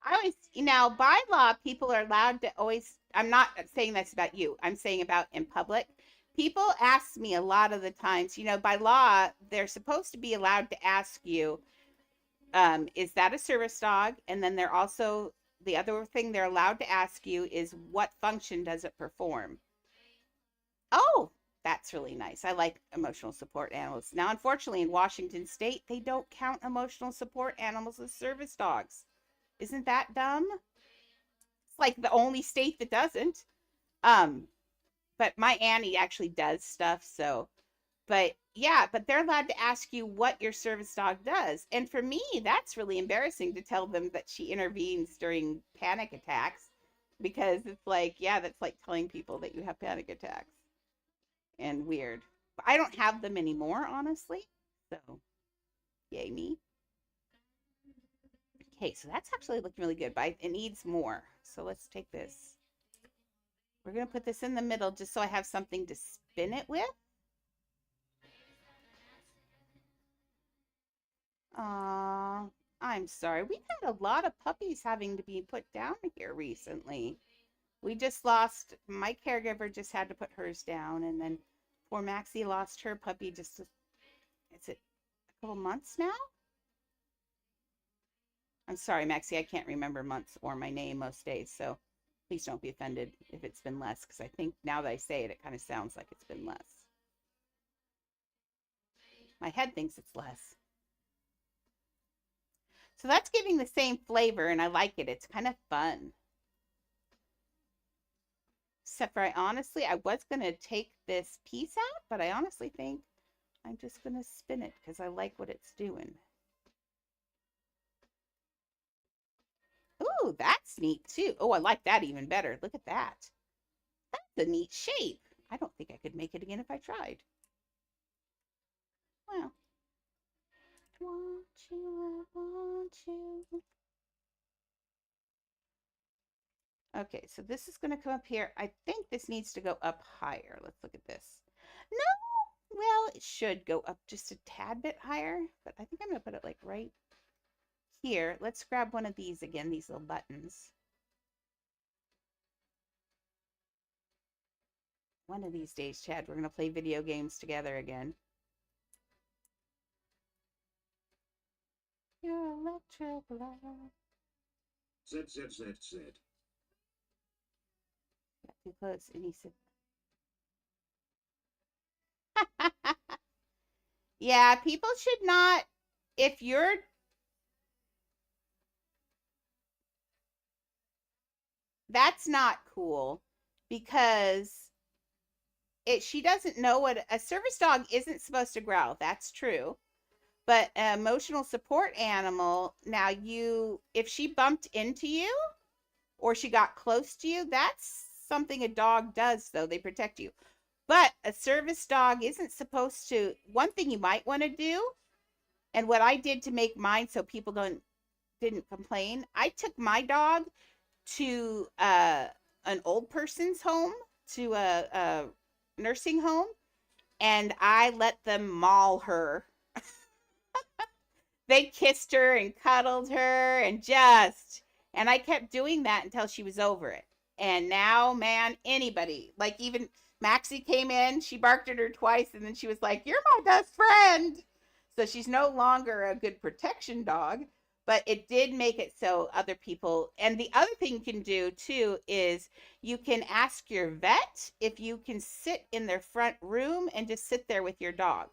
I always, by law, people are allowed to always, I'm not saying that's about you, I'm saying about in public. People ask me a lot of the times, by law, they're supposed to be allowed to ask you, is that a service dog? And then the other thing they're allowed to ask you is, what function does it perform? Oh, that's really nice. I like emotional support animals. Now, unfortunately, in Washington State, they don't count emotional support animals as service dogs. Isn't that dumb? It's like the only state that doesn't. Um, but my Annie actually does stuff, so but yeah, but they're allowed to ask you what your service dog does. And for me, that's really embarrassing to tell them that she intervenes during panic attacks, because it's like, yeah, that's like telling people that you have panic attacks, and weird. But I don't have them anymore, honestly. So, yay me. Okay, so that's actually looking really good, but it needs more. So let's take this. We're going to put this in the middle just so I have something to spin it with. I'm sorry. We've had a lot of puppies having to be put down here recently. We just lost, my caregiver just had to put hers down, and then poor Maxie lost her puppy is it a couple months now? I'm sorry, Maxie, I can't remember months or my name most days, so please don't be offended if it's been less, because I think now that I say it, it kind of sounds like it's been less. My head thinks it's less. So that's giving the same flavor, and I like it. It's kind of fun. Except for I was going to take this piece out, but I honestly think I'm just going to spin it because I like what it's doing. Ooh, that's neat too. Oh, I like that even better. Look at that. That's a neat shape. I don't think I could make it again if I tried. Well, want you, I want you. Okay, so this is going to come up here. I think this needs to go up higher. Let's look at this. No, well, it should go up just a tad bit higher, but I think I'm going to put it like right here. Let's grab one of these again, these little buttons. One of these days, Chad, we're going to play video games together again. your electric love. ZZZZ. Got too close, and he said, yeah, people should not, if you're, that's not cool because she doesn't know what a service dog isn't supposed to growl. That's true. But an emotional support animal, now if she bumped into you or she got close to you, that's something a dog does, though. They protect you. But a service dog isn't supposed to. One thing you might want to do, and what I did to make mine so people didn't complain, I took my dog to an old person's home, to a nursing home, and I let them maul her. They kissed her and cuddled her and I kept doing that until she was over it. And now, man, anybody, like even Maxie came in, she barked at her twice, and then she was like, "You're my best friend." So she's no longer a good protection dog, but it did make it so other people. And the other thing you can do too is you can ask your vet if you can sit in their front room and just sit there with your dog.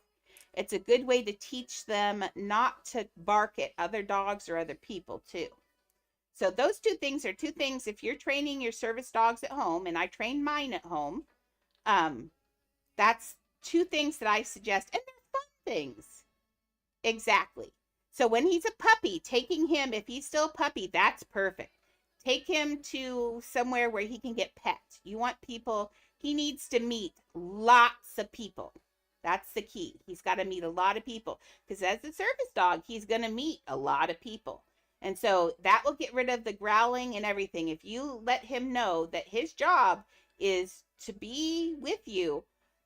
It's a good way to teach them not to bark at other dogs or other people too. So those two things are two things. If you're training your service dogs at home, and I train mine at home, that's two things that I suggest, and they're fun things. Exactly. So when he's a puppy, taking him, if he's still a puppy, that's perfect. Take him to somewhere where he can get pet. You want people, he needs to meet lots of people. That's the key. He's got to meet a lot of people because as a service dog, he's going to meet a lot of people. And so that will get rid of the growling and everything. If you let him know that his job is to be with you,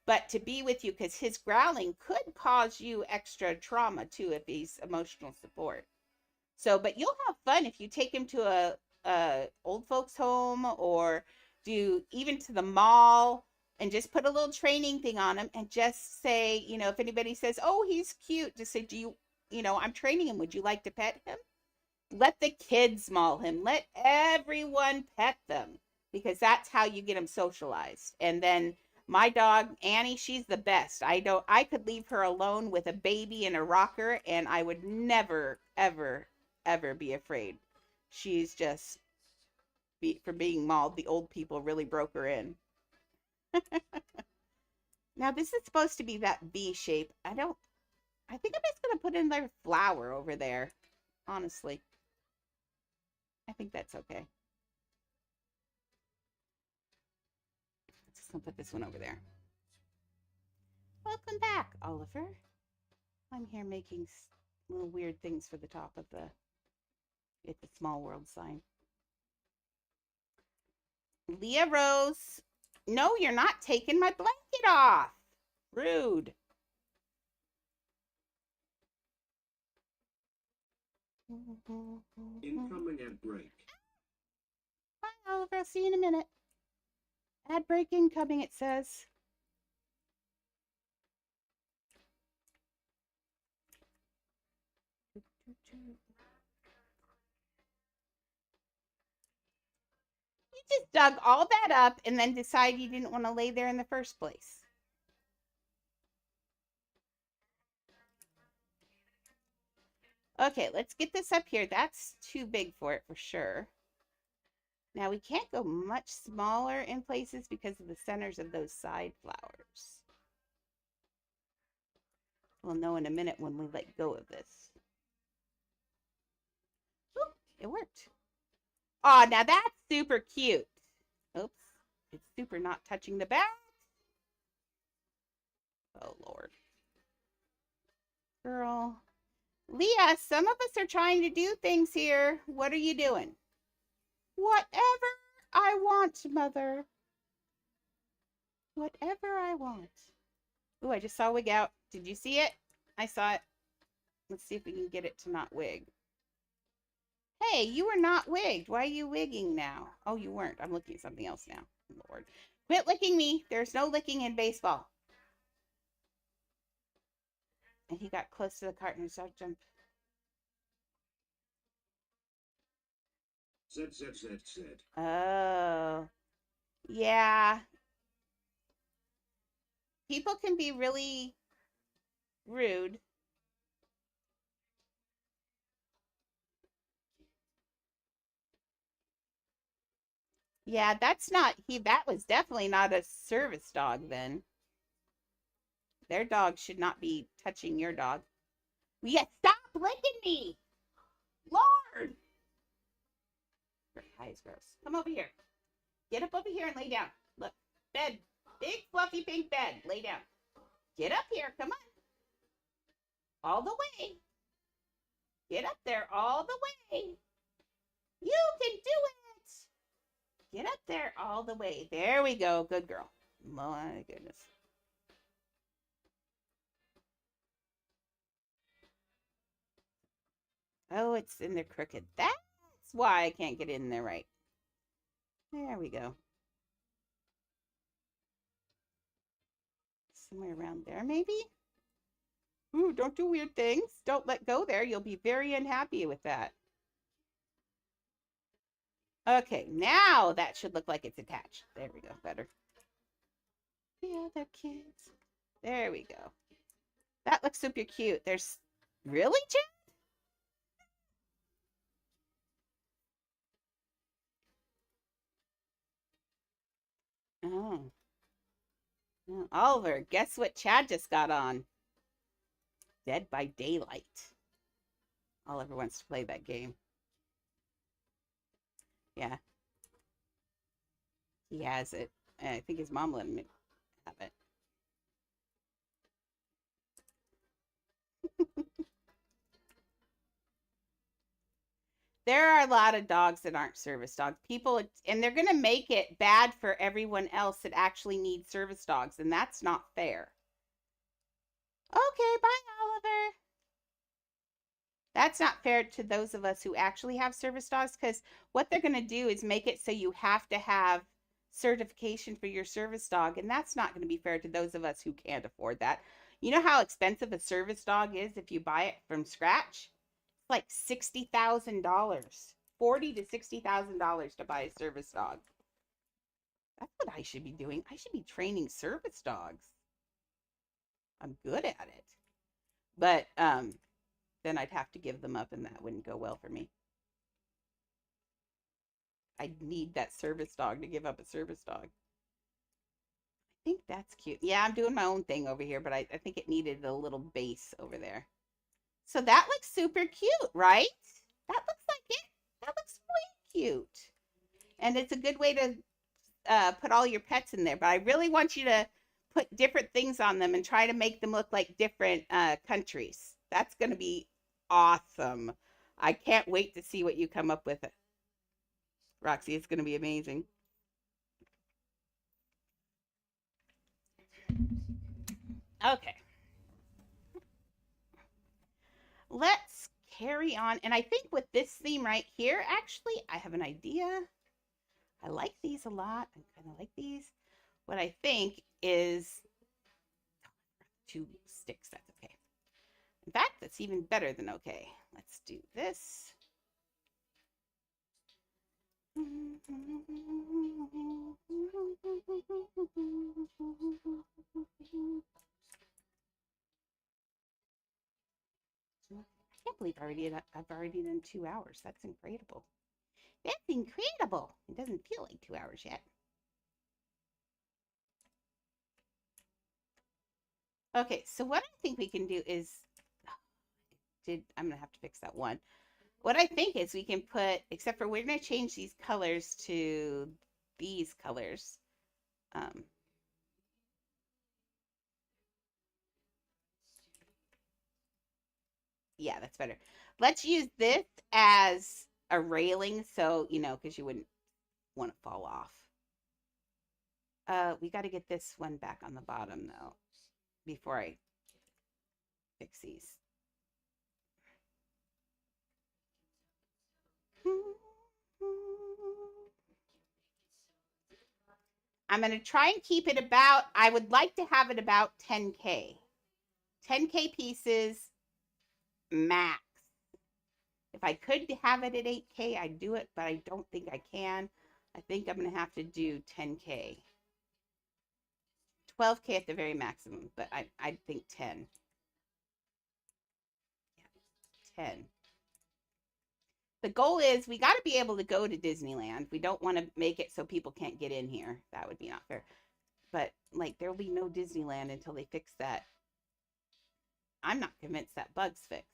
but to be with you because his growling could cause you extra trauma too if he's emotional support. So, but you'll have fun if you take him to a old folks home or do even to the mall and just put a little training thing on him and just say, if anybody says, "Oh, he's cute," just say, I'm training him. Would you like to pet him? Let the kids maul him. Let everyone pet them because that's how you get them socialized. And then my dog, Annie, she's the best. I could leave her alone with a baby in a rocker and I would never, ever, ever be afraid. She's just, for being mauled, the old people really broke her in. Now this is supposed to be that V shape. I think I'm just going to put in their flower over there. Honestly. I think that's okay. Just going to put this one over there. Welcome back, Oliver. I'm here making little weird things for the top of the small world sign. Leah Rose. No, you're not taking my blanket off. Rude. Incoming ad break. Bye, Oliver. I'll see you in a minute. Ad break incoming, it says. You just dug all that up and then decided you didn't want to lay there in the first place. Okay, let's get this up here. That's too big for it for sure. Now we can't go much smaller in places because of the centers of those side flowers. We'll know in a minute when we let go of this. Ooh, it worked. Oh, now that's super cute. Oops, it's super not touching the back. Oh, Lord. Girl. Leah, some of us are trying to do things here. What are you doing? Whatever I want, Mother. Whatever I want. Ooh, I just saw a wig out. Did you see it? I saw it. Let's see if we can get it to not wig. Hey, you were not wigged. Why are you wigging now? Oh, you weren't. I'm looking at something else now. Lord. Quit licking me. There's no licking in baseball. And he got close to the cart and started jumping. ZZZZ. Oh, yeah. People can be really rude. Yeah, that was definitely not a service dog then. Their dog should not be touching your dog. Yeah, stop licking me. Lord. Your eyes gross. Come over here. Get up over here and lay down. Look, bed. Big fluffy pink bed. Lay down. Get up here. Come on. All the way. Get up there all the way. You can do it. Get up there all the way. There we go. Good girl. My goodness. Oh, it's in there crooked. That's why I can't get in there right. There we go. Somewhere around there, maybe? Ooh, don't do weird things. Don't let go there. You'll be very unhappy with that. Okay, now that should look like it's attached. There we go. Better. The other kids. There we go. That looks super cute. There's... Really, Jen? Oh. Oh. Oliver, guess what Chad just got on? Dead by Daylight. Oliver wants to play that game. Yeah. He has it. I think his mom let him have it. There are a lot of dogs that aren't service dogs. People, and they're going to make it bad for everyone else that actually needs service dogs, and that's not fair. Okay, bye, Oliver. That's not fair to those of us who actually have service dogs, because what they're going to do is make it so you have to have certification for your service dog, and that's not going to be fair to those of us who can't afford that. You know how expensive a service dog is if you buy it from scratch? Like $60,000, $40,000 to $60,000 to buy a service dog. That's what I should be doing. I should be training service dogs. I'm good at it, but then I'd have to give them up, and that wouldn't go well for me. I'd need that service dog to give up a service dog. I think that's cute. Yeah, I'm doing my own thing over here, but I think it needed a little base over there. So that looks super cute, right? That looks like it. That looks way cute. And it's a good way to put all your pets in there. But I really want you to put different things on them and try to make them look like different countries. That's going to be awesome. I can't wait to see what you come up with. Roxy, it's going to be amazing. Okay. Let's carry on. And I think with this theme right here, actually, I have an idea. I like these a lot. I kind of like these. What I think is 2 sticks. That's okay. In fact, that's even better than okay. Let's do this. I can't believe I've already done 2 hours. That's incredible. That's incredible. It doesn't feel like 2 hours yet. Okay, so what I think we can do is, I'm going to have to fix that one. What I think is we can put, except for we're going to change these colors to these colors. Yeah, that's better. Let's use this as a railing, so, because you wouldn't want to fall off. We got to get this one back on the bottom, though, before I fix these. I'm going to try and keep it about, I would like to have it about 10K. 10K pieces max. If I could have it at 8K, I'd do it, but I don't think I can. I think I'm going to have to do 10K. 12K at the very maximum, but I think 10. Yeah, 10. The goal is we got to be able to go to Disneyland. We don't want to make it so people can't get in here. That would be not fair. But like there will be no Disneyland until they fix that. I'm not convinced that bug's fixed.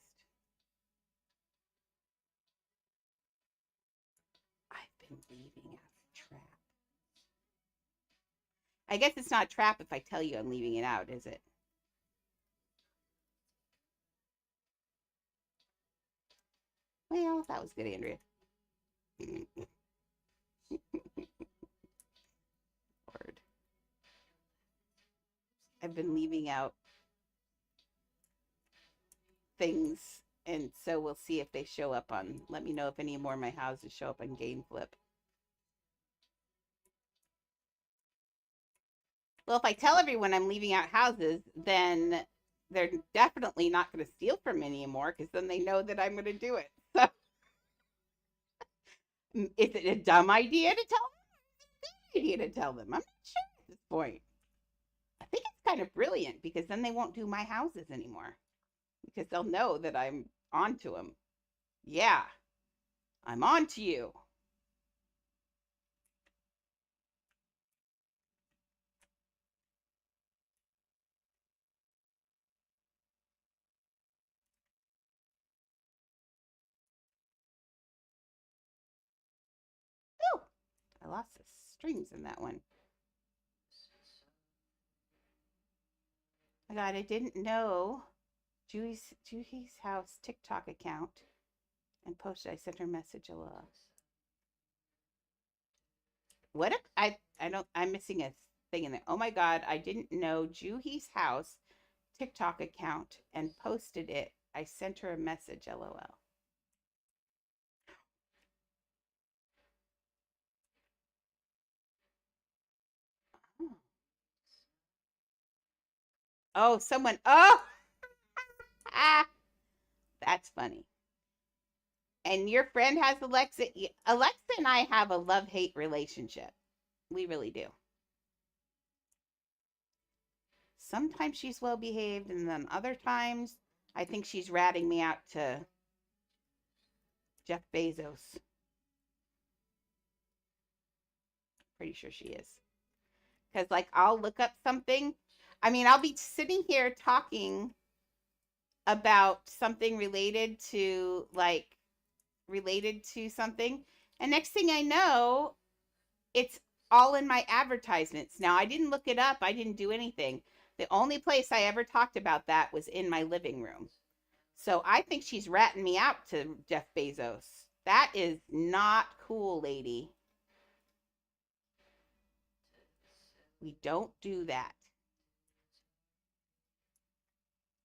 I've been leaving out a trap. I guess it's not a trap if I tell you I'm leaving it out, is it? Well, that was good, Andrea. Lord. I've been leaving out things, and so we'll see if they show up on. Let me know if any more of my houses show up on Game Flip. Well, if I tell everyone I'm leaving out houses, then they're definitely not going to steal from me anymore because then they know that I'm going to do it. So, is it a dumb idea to tell them? It's a good idea to tell them. I'm not sure at this point. I think it's kind of brilliant because then they won't do my houses anymore because they'll know that I'm onto them. Yeah, I'm on to you. Oh, I lost the strings in that one. My God, I didn't know Juhi's house TikTok account and posted. I sent her a message. What if I don't I'm missing a thing in there. Oh my God, I didn't know Juhi's house TikTok account and posted it. I sent her a message. LOL. Oh, oh someone. Oh, ah, that's funny. And your friend has Alexa. Alexa and I have a love-hate relationship. We really do. Sometimes she's well behaved, and then other times I think she's ratting me out to Jeff Bezos. Pretty sure she is. Because, like, I'll look up something. I mean, I'll be sitting here talking about something related to something. And next thing I know, it's all in my advertisements. Now, I didn't look it up, I didn't do anything. The only place I ever talked about that was in my living room. So I think she's ratting me out to Jeff Bezos. That is not cool, lady. We don't do that.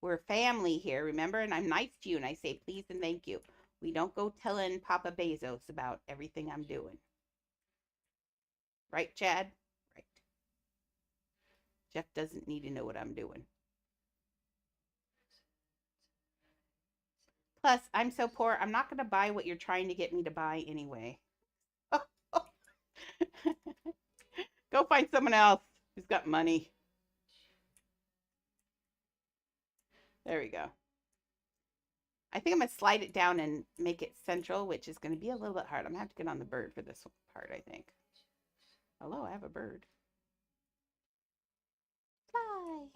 We're family here, remember? And I'm nice to you and I say please and thank you. We don't go telling Papa Bezos about everything I'm doing. Right, Chad? Right. Jeff doesn't need to know what I'm doing. Plus, I'm so poor, I'm not going to buy what you're trying to get me to buy anyway. Go find someone else who's got money. There we go. I think I'm going to slide it down and make it central, which is going to be a little bit hard. I'm going to have to get on the bird for this part, I think. Hello, I have a bird. Fly.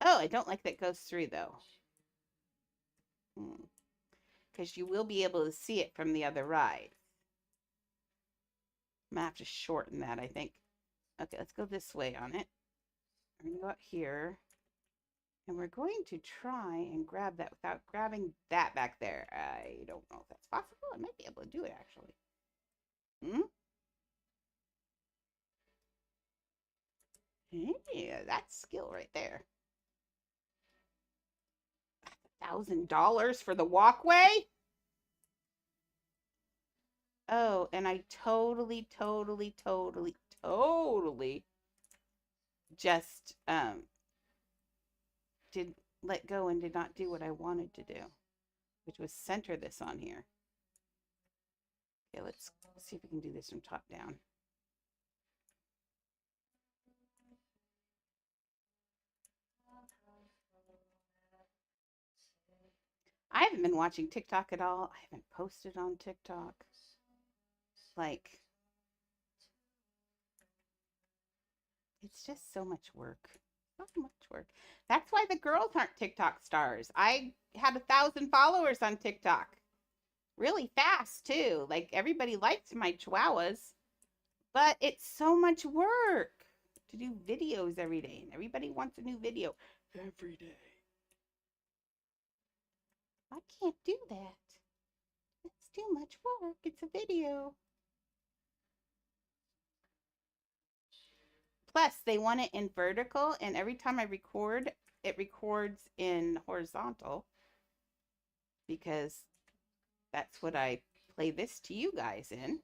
Oh, I don't like that goes through, though. Because you will be able to see it from the other ride. I'm going to have to shorten that, I think. Okay, let's go this way on it. I'm going to go up here. And we're going to try and grab that without grabbing that back there. I don't know if that's possible. I might be able to do it, actually. Yeah, that's skill right there. $1,000 for the walkway? Oh, and I totally just did let go and did not do what I wanted to do. which was center this on here. Okay, let's see if we can do this from top down. I haven't been watching TikTok at all. I haven't posted on TikTok. Like, it's just so much work. So much work. That's why the girls aren't TikTok stars. I had 1,000 followers on TikTok. Really fast, too. Like, everybody likes my chihuahuas. But it's so much work to do videos every day. And everybody wants a new video every day. I can't do that. It's too much work. It's a video. Plus, they want it in vertical, and every time I record, it records in horizontal because that's what I play this to you guys in.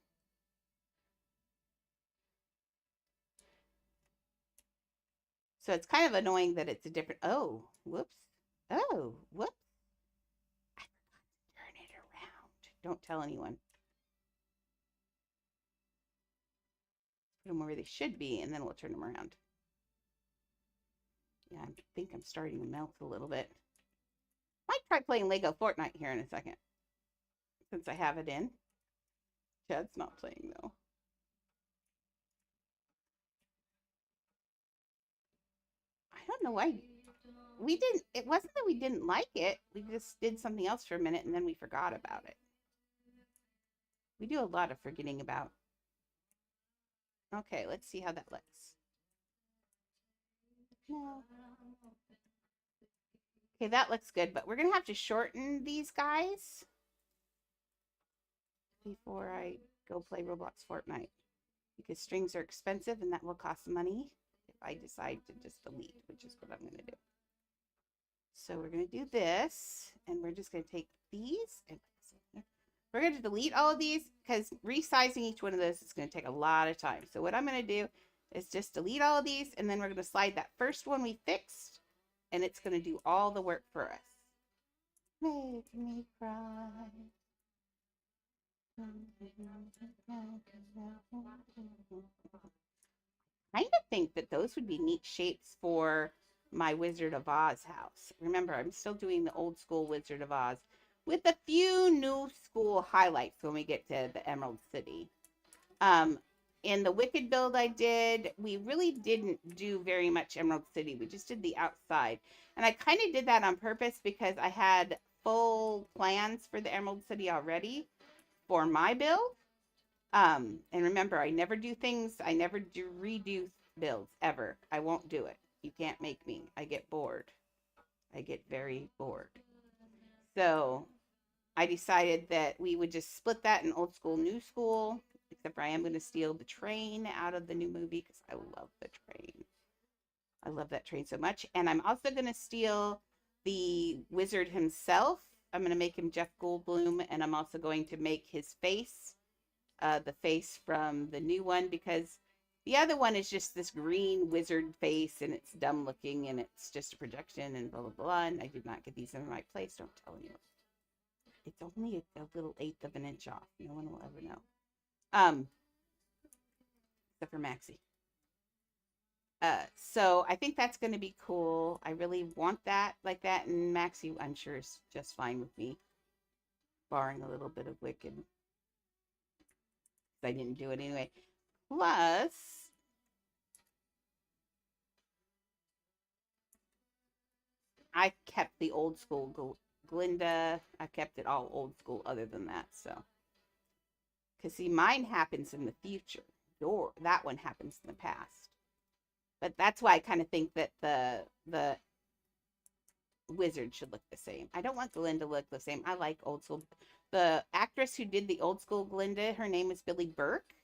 So it's kind of annoying that it's a different, oh, whoops. Oh, whoops. I forgot to turn it around. Don't tell anyone. Put them where they should be, and then we'll turn them around. Yeah, I think I'm starting to melt a little bit. Might try playing Lego Fortnite here in a second, since I have it in. Chad's not playing, though. I don't know why. We didn't, it wasn't that we didn't like it. We just did something else for a minute, and then we forgot about it. We do a lot of forgetting about. Okay, let's see how that looks. No. Okay, that looks good, but we're going to have to shorten these guys before I go play Roblox Fortnite because strings are expensive and that will cost money if I decide to just delete, which is what I'm going to do. So we're going to do this, and we're just going to take these and we're going to delete all of these because resizing each one of those is going to take a lot of time. So what I'm going to do is just delete all of these, and then we're going to slide that first one we fixed, and it's going to do all the work for us. Make me cry. I kind of think that those would be neat shapes for my Wizard of Oz house. Remember, I'm still doing the old school Wizard of Oz with a few new school highlights when we get to the Emerald City. In the Wicked build I did, we really didn't do very much Emerald City. We just did the outside. And I kind of did that on purpose because I had full plans for the Emerald City already for my build. And remember, I never do things, I never do redo builds, ever. I won't do it. You can't make me. I get bored. I get very bored. So I decided that we would just split that in old school, new school, except for I am going to steal the train out of the new movie because I love the train. I love that train so much. And I'm also going to steal the wizard himself. I'm going to make him Jeff Goldblum, and I'm also going to make his face the face from the new one because the other one is just this green wizard face and it's dumb looking and it's just a projection and blah, blah, blah. And I did not get these in the right place. Don't tell anyone. It's only a little 1/8 of an inch off. No one will ever know. Except for Maxie. So I think that's going to be cool. I really want that like that. And Maxie, I'm sure, is just fine with me, barring a little bit of Wicked. I didn't do it anyway. Plus, I kept the old school Glinda. I kept it all old school other than that. So, because see, mine happens in the future. That one happens in the past. But that's why I kind of think that the wizard should look the same. I don't want Glinda to look the same. I like old school. The actress who did the old school Glinda, her name is Billy Burke.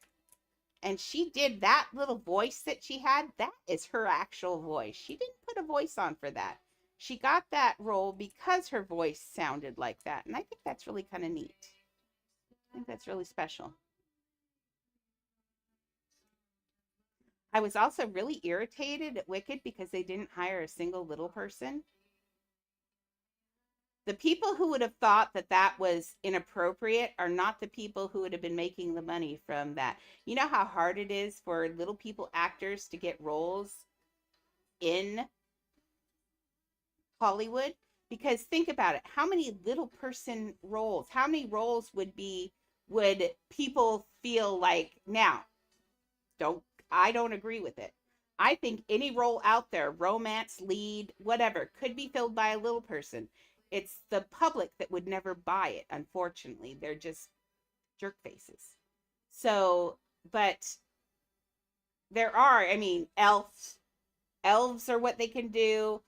And she did that little voice that she had. That is her actual voice. She didn't put a voice on for that. She got that role because her voice sounded like that. And I think that's really kind of neat. I think that's really special. I was also really irritated at Wicked because they didn't hire a single little person. The people who would have thought that that was inappropriate are not the people who would have been making the money from that. You know how hard it is for little people actors to get roles in Hollywood? Because think about it. How many little person roles, how many roles would people feel like now? Don't I don't agree with it. I think any role out there, romance, lead, whatever, could be filled by a little person. It's the public that would never buy it, unfortunately. They're just jerk faces. So, but there are, I mean, elves are what they can do.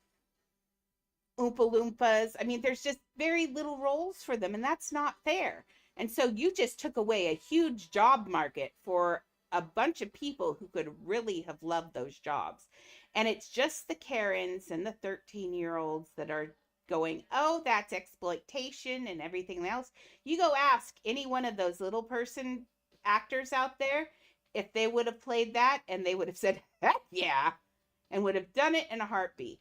Oompa Loompas. I mean, there's just very little roles for them, and that's not fair. And so you just took away a huge job market for a bunch of people who could really have loved those jobs. And it's just the Karens and the 13-year-olds that are going, oh, that's exploitation and everything else. You go ask any one of those little person actors out there if they would have played that, and they would have said, heck yeah, and would have done it in a heartbeat.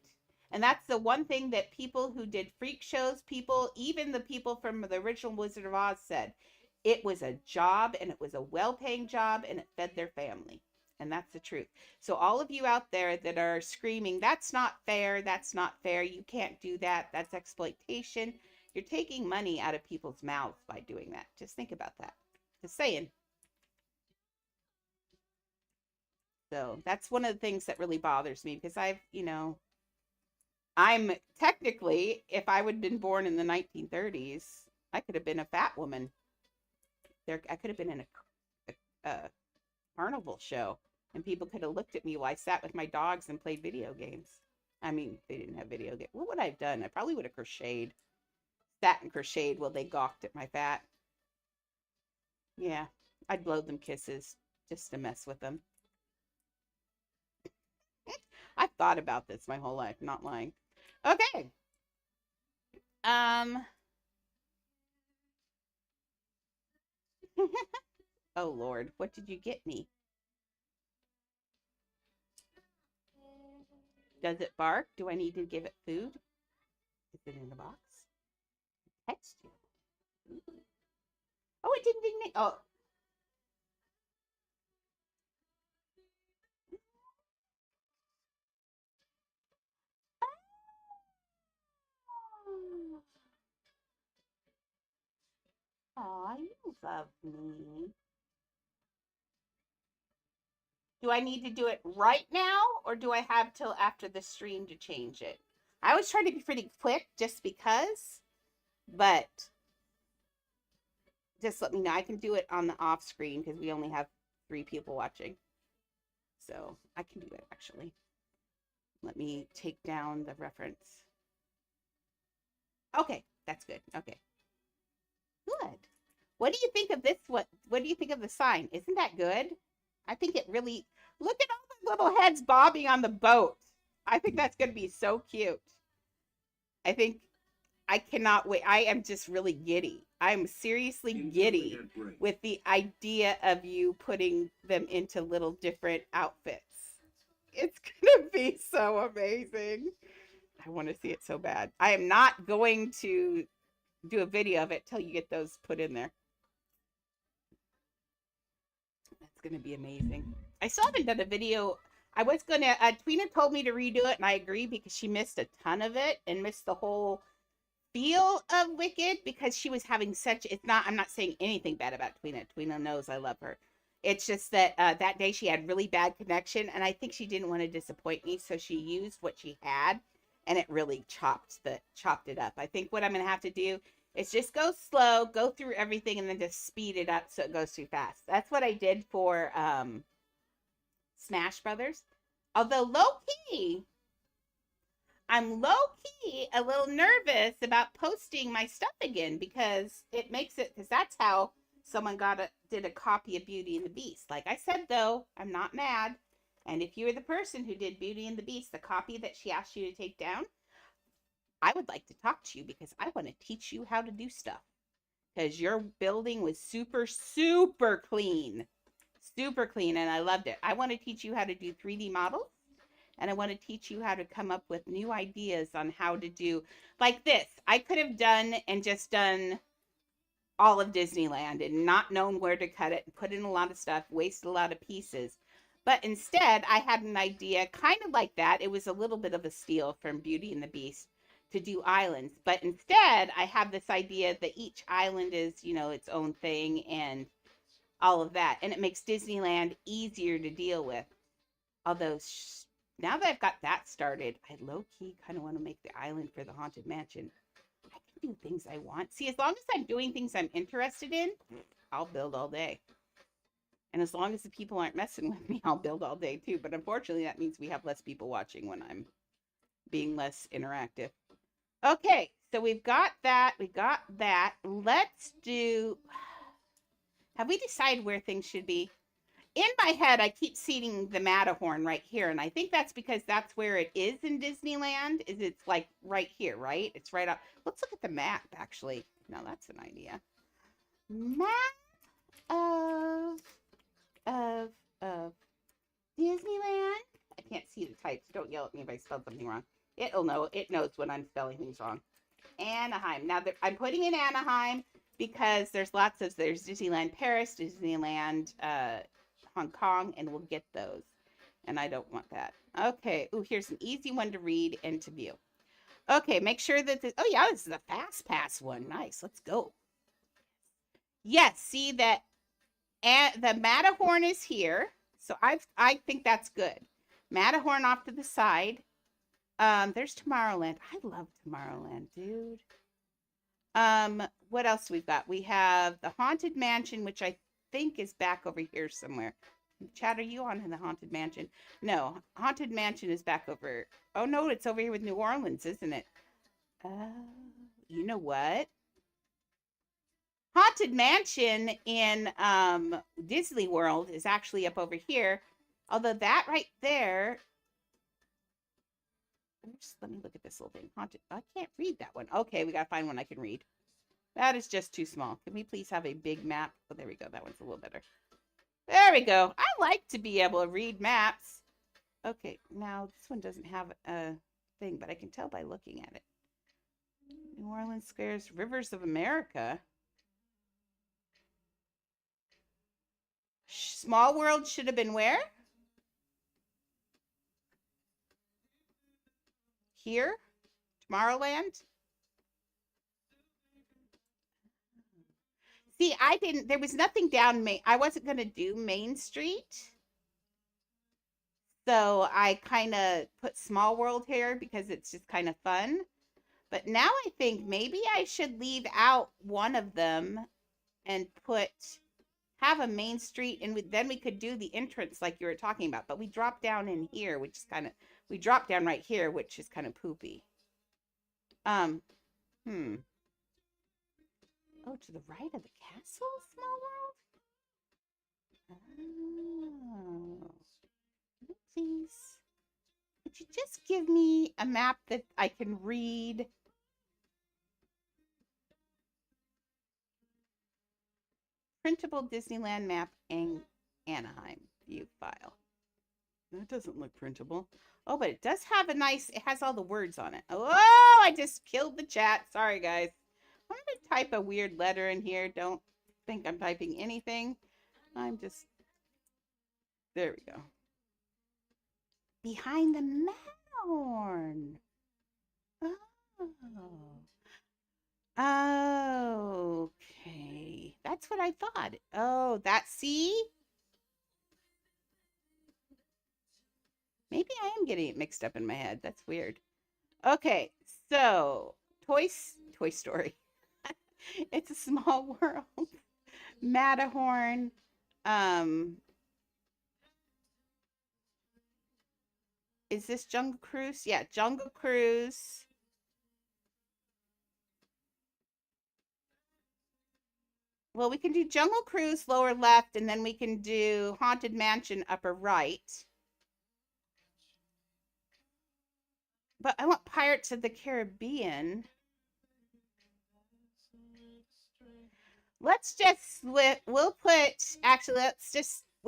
And that's the one thing that people who did freak shows, people, even the people from the original Wizard of Oz said, it was a job and it was a well-paying job and it fed their family. And that's the truth. So all of you out there that are screaming, that's not fair, you can't do that, that's exploitation. You're taking money out of people's mouths by doing that. Just think about that. Just saying. So that's one of the things that really bothers me, because I'm technically, if I would have been born in the 1930s, I could have been a fat woman. I could have been in a carnival show, and people could have looked at me while I sat with my dogs and played video games. I mean, they didn't have video games. What would I have done? I probably would have crocheted, sat and crocheted while they gawked at my fat. Yeah, I'd blow them kisses just to mess with them. I've thought about this my whole life, not lying. Okay. Oh Lord, what did you get me? Does it bark? Do I need to give it food? Is it in the box? Text you. Oh, it didn't. Oh. Aw, you love me. Do I need to do it right now, or do I have till after the stream to change it? I was trying to be pretty quick just because, but just let me know. I can do it on the off screen because we only have 3 people watching. So I can do it actually. Let me take down the reference. Okay, that's good. Okay. Good. What do you think of this? What do you think of the sign? Isn't that good? I think it really, look at all the little heads bobbing on the boat. I think that's going to be so cute. I cannot wait. I am just really giddy. I'm seriously giddy with the idea of you putting them into little different outfits. It's going to be so amazing. I want to see it so bad. I am not going to do a video of it till you get those put in there. That's going to be amazing. I still haven't done a video. I was going to, Tweena told me to redo it, and I agree because she missed a ton of it and missed the whole feel of Wicked because she was having I'm not saying anything bad about Tweena. Tweena knows I love her. It's just that that day she had really bad connection, and I think she didn't want to disappoint me, so she used what she had, and it really chopped it up. I think what I'm going to have to do is just go slow, go through everything, and then just speed it up so it goes too fast. That's what I did for Smash Brothers. Although I'm low-key a little nervous about posting my stuff again because that's how someone did a copy of Beauty and the Beast. Like I said, though, I'm not mad. And if you're the person who did Beauty and the Beast, the copy that she asked you to take down, I would like to talk to you because I want to teach you how to do stuff. Because your building was super, super clean. Super clean, and I loved it. I want to teach you how to do 3D models And I want to teach you how to come up with new ideas on how to do like this. I could have done and just done all of Disneyland and not known where to cut it and put in a lot of stuff, wasted a lot of pieces. But instead, I had an idea kind of like that. It was a little bit of a steal from Beauty and the Beast to do islands. But instead, I have this idea that each island is, its own thing and all of that. And it makes Disneyland easier to deal with. Although, now that I've got that started, I low-key kind of want to make the island for the Haunted Mansion. I can do things I want. See, as long as I'm doing things I'm interested in, I'll build all day. And as long as the people aren't messing with me, I'll build all day too. But unfortunately, that means we have less people watching when I'm being less interactive. Okay, so we've got that. We got that. Let's do... Have we decided where things should be? In my head, I keep seeing the Matterhorn right here. And I think that's because that's where it is in Disneyland. It's like right here, right? It's right up. Let's look at the map, actually. Now, that's an idea. Map of Disneyland. I can't see the types. Don't yell at me if I spelled something wrong. It'll know. It knows when I'm spelling things wrong. Anaheim. Now, I'm putting in Anaheim because there's Disneyland Paris, Disneyland Hong Kong, and we'll get those. And I don't want that. Okay. Ooh, here's an easy one to read and to view. Okay, make sure that this... Oh, yeah, this is a Fast Pass one. Nice. Let's go. Yes, see that the Matterhorn is here. So I think that's good. Matterhorn off to the side. There's Tomorrowland. I love Tomorrowland, dude. What else we've got? We have the Haunted Mansion, which I think is back over here somewhere. Chad, are you on the Haunted Mansion? No, Haunted Mansion is back over. Oh, no, it's over here with New Orleans, isn't it? You know what? Haunted Mansion in Disney World is actually up over here. Although that right there... Let me look at this little thing. Haunted. I can't read that one. Okay, we got to find one I can read. That is just too small. Can we please have a big map? Oh, there we go. That one's a little better. There we go. I like to be able to read maps. Okay, now this one doesn't have a thing, but I can tell by looking at it. New Orleans Squares, Rivers of America. Small World should have been where? Here? Tomorrowland? See, there was nothing down Main. I wasn't going to do Main Street. So I kind of put Small World here because it's just kind of fun. But now I think maybe I should leave out one of them and have a Main Street, and then we could do the entrance like you were talking about. But we drop down in here, which is we drop down right here, which is kind of poopy. Oh, to the right of the castle, Small World? Oh. Please. Could you just give me a map that I can read? Printable Disneyland map in Anaheim. View file. That doesn't look printable. Oh, but it does have it has all the words on it. Oh, I just killed the chat. Sorry, guys. I'm going to type a weird letter in here. Don't think I'm typing anything. There we go. Behind the Matterhorn. Oh. Okay. That's what I thought. Oh, see? Maybe I am getting it mixed up in my head. That's weird. Okay, so Toy Story. It's a Small World. Matterhorn. Is this Jungle Cruise? Yeah, Jungle Cruise. Well, we can do Jungle Cruise lower left, and then we can do Haunted Mansion upper right. But I want Pirates of the Caribbean. Let's just, we're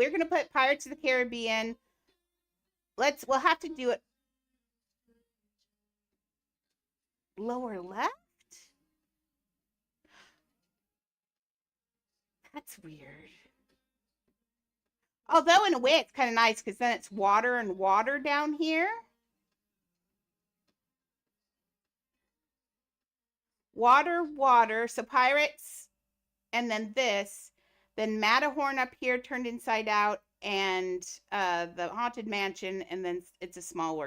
going to put Pirates of the Caribbean we'll have to do it lower left. That's weird. Although in a way it's kind of nice because then it's water and water down here. Water, water. So pirates, and then this. Then Matterhorn up here turned inside out, and the Haunted Mansion, and then it's a small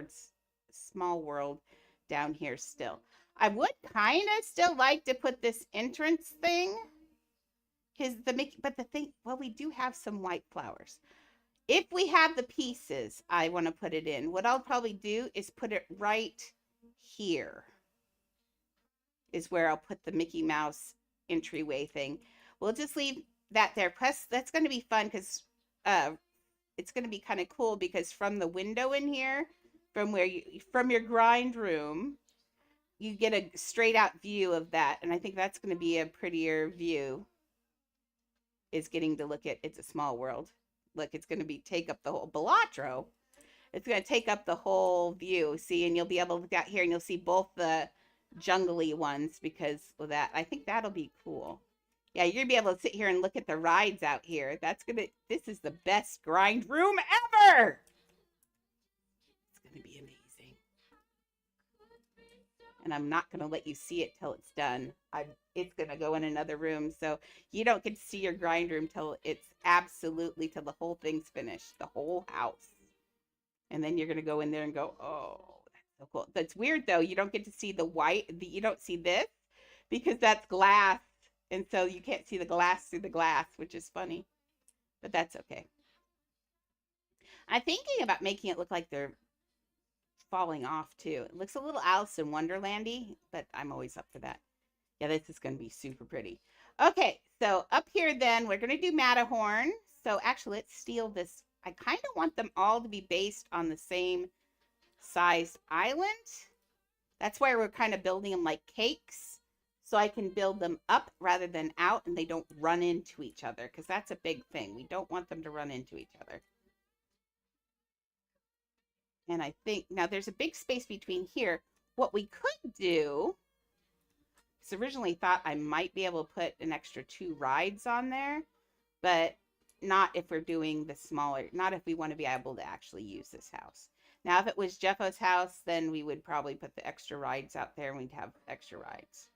world down here still. I would kind of still like to put this entrance thing. But the thing, well, we do have some white flowers. If we have the pieces, I want to put it in. What I'll probably do is put it right here. Is where I'll put the Mickey Mouse entryway thing. We'll just leave that there. Plus, that's going to be fun because it's going to be kind of cool because from the window in here, from your grind room, you get a straight out view of that. And I think that's going to be a prettier view, is getting to look at It's a Small World. Look, it's going to take up the whole Balatro. It's going to take up the whole view. See, and you'll be able to look out here and you'll see both the jungly ones because of that. I think that'll be cool. Yeah, you're going to be able to sit here and look at the rides out here. This is the best grind room ever. It's going to be amazing. And I'm not going to let you see it till it's done. It's going to go in another room. So you don't get to see your grind room till the whole thing's finished. The whole house. And then you're going to go in there and go, oh, that's so cool. That's weird, though. You don't get to see you don't see this because that's glass. And so you can't see the glass through the glass, which is funny. But that's okay. I'm thinking about making it look like they're falling off, too. It looks a little Alice in Wonderland-y, but I'm always up for that. Yeah, this is going to be super pretty. Okay, so up here then, we're going to do Matterhorn. So actually, let's steal this. I kind of want them all to be based on the same sized island. That's why we're kind of building them like cakes. So I can build them up rather than out and they don't run into each other. Because that's a big thing. We don't want them to run into each other. And I think, now there's a big space between here. What we could do, because originally thought I might be able to put an extra 2 rides on there. But not if we're doing the smaller, not if we want to be able to actually use this house. Now, if it was Jeffo's house, then we would probably put the extra rides out there and we'd have extra rides.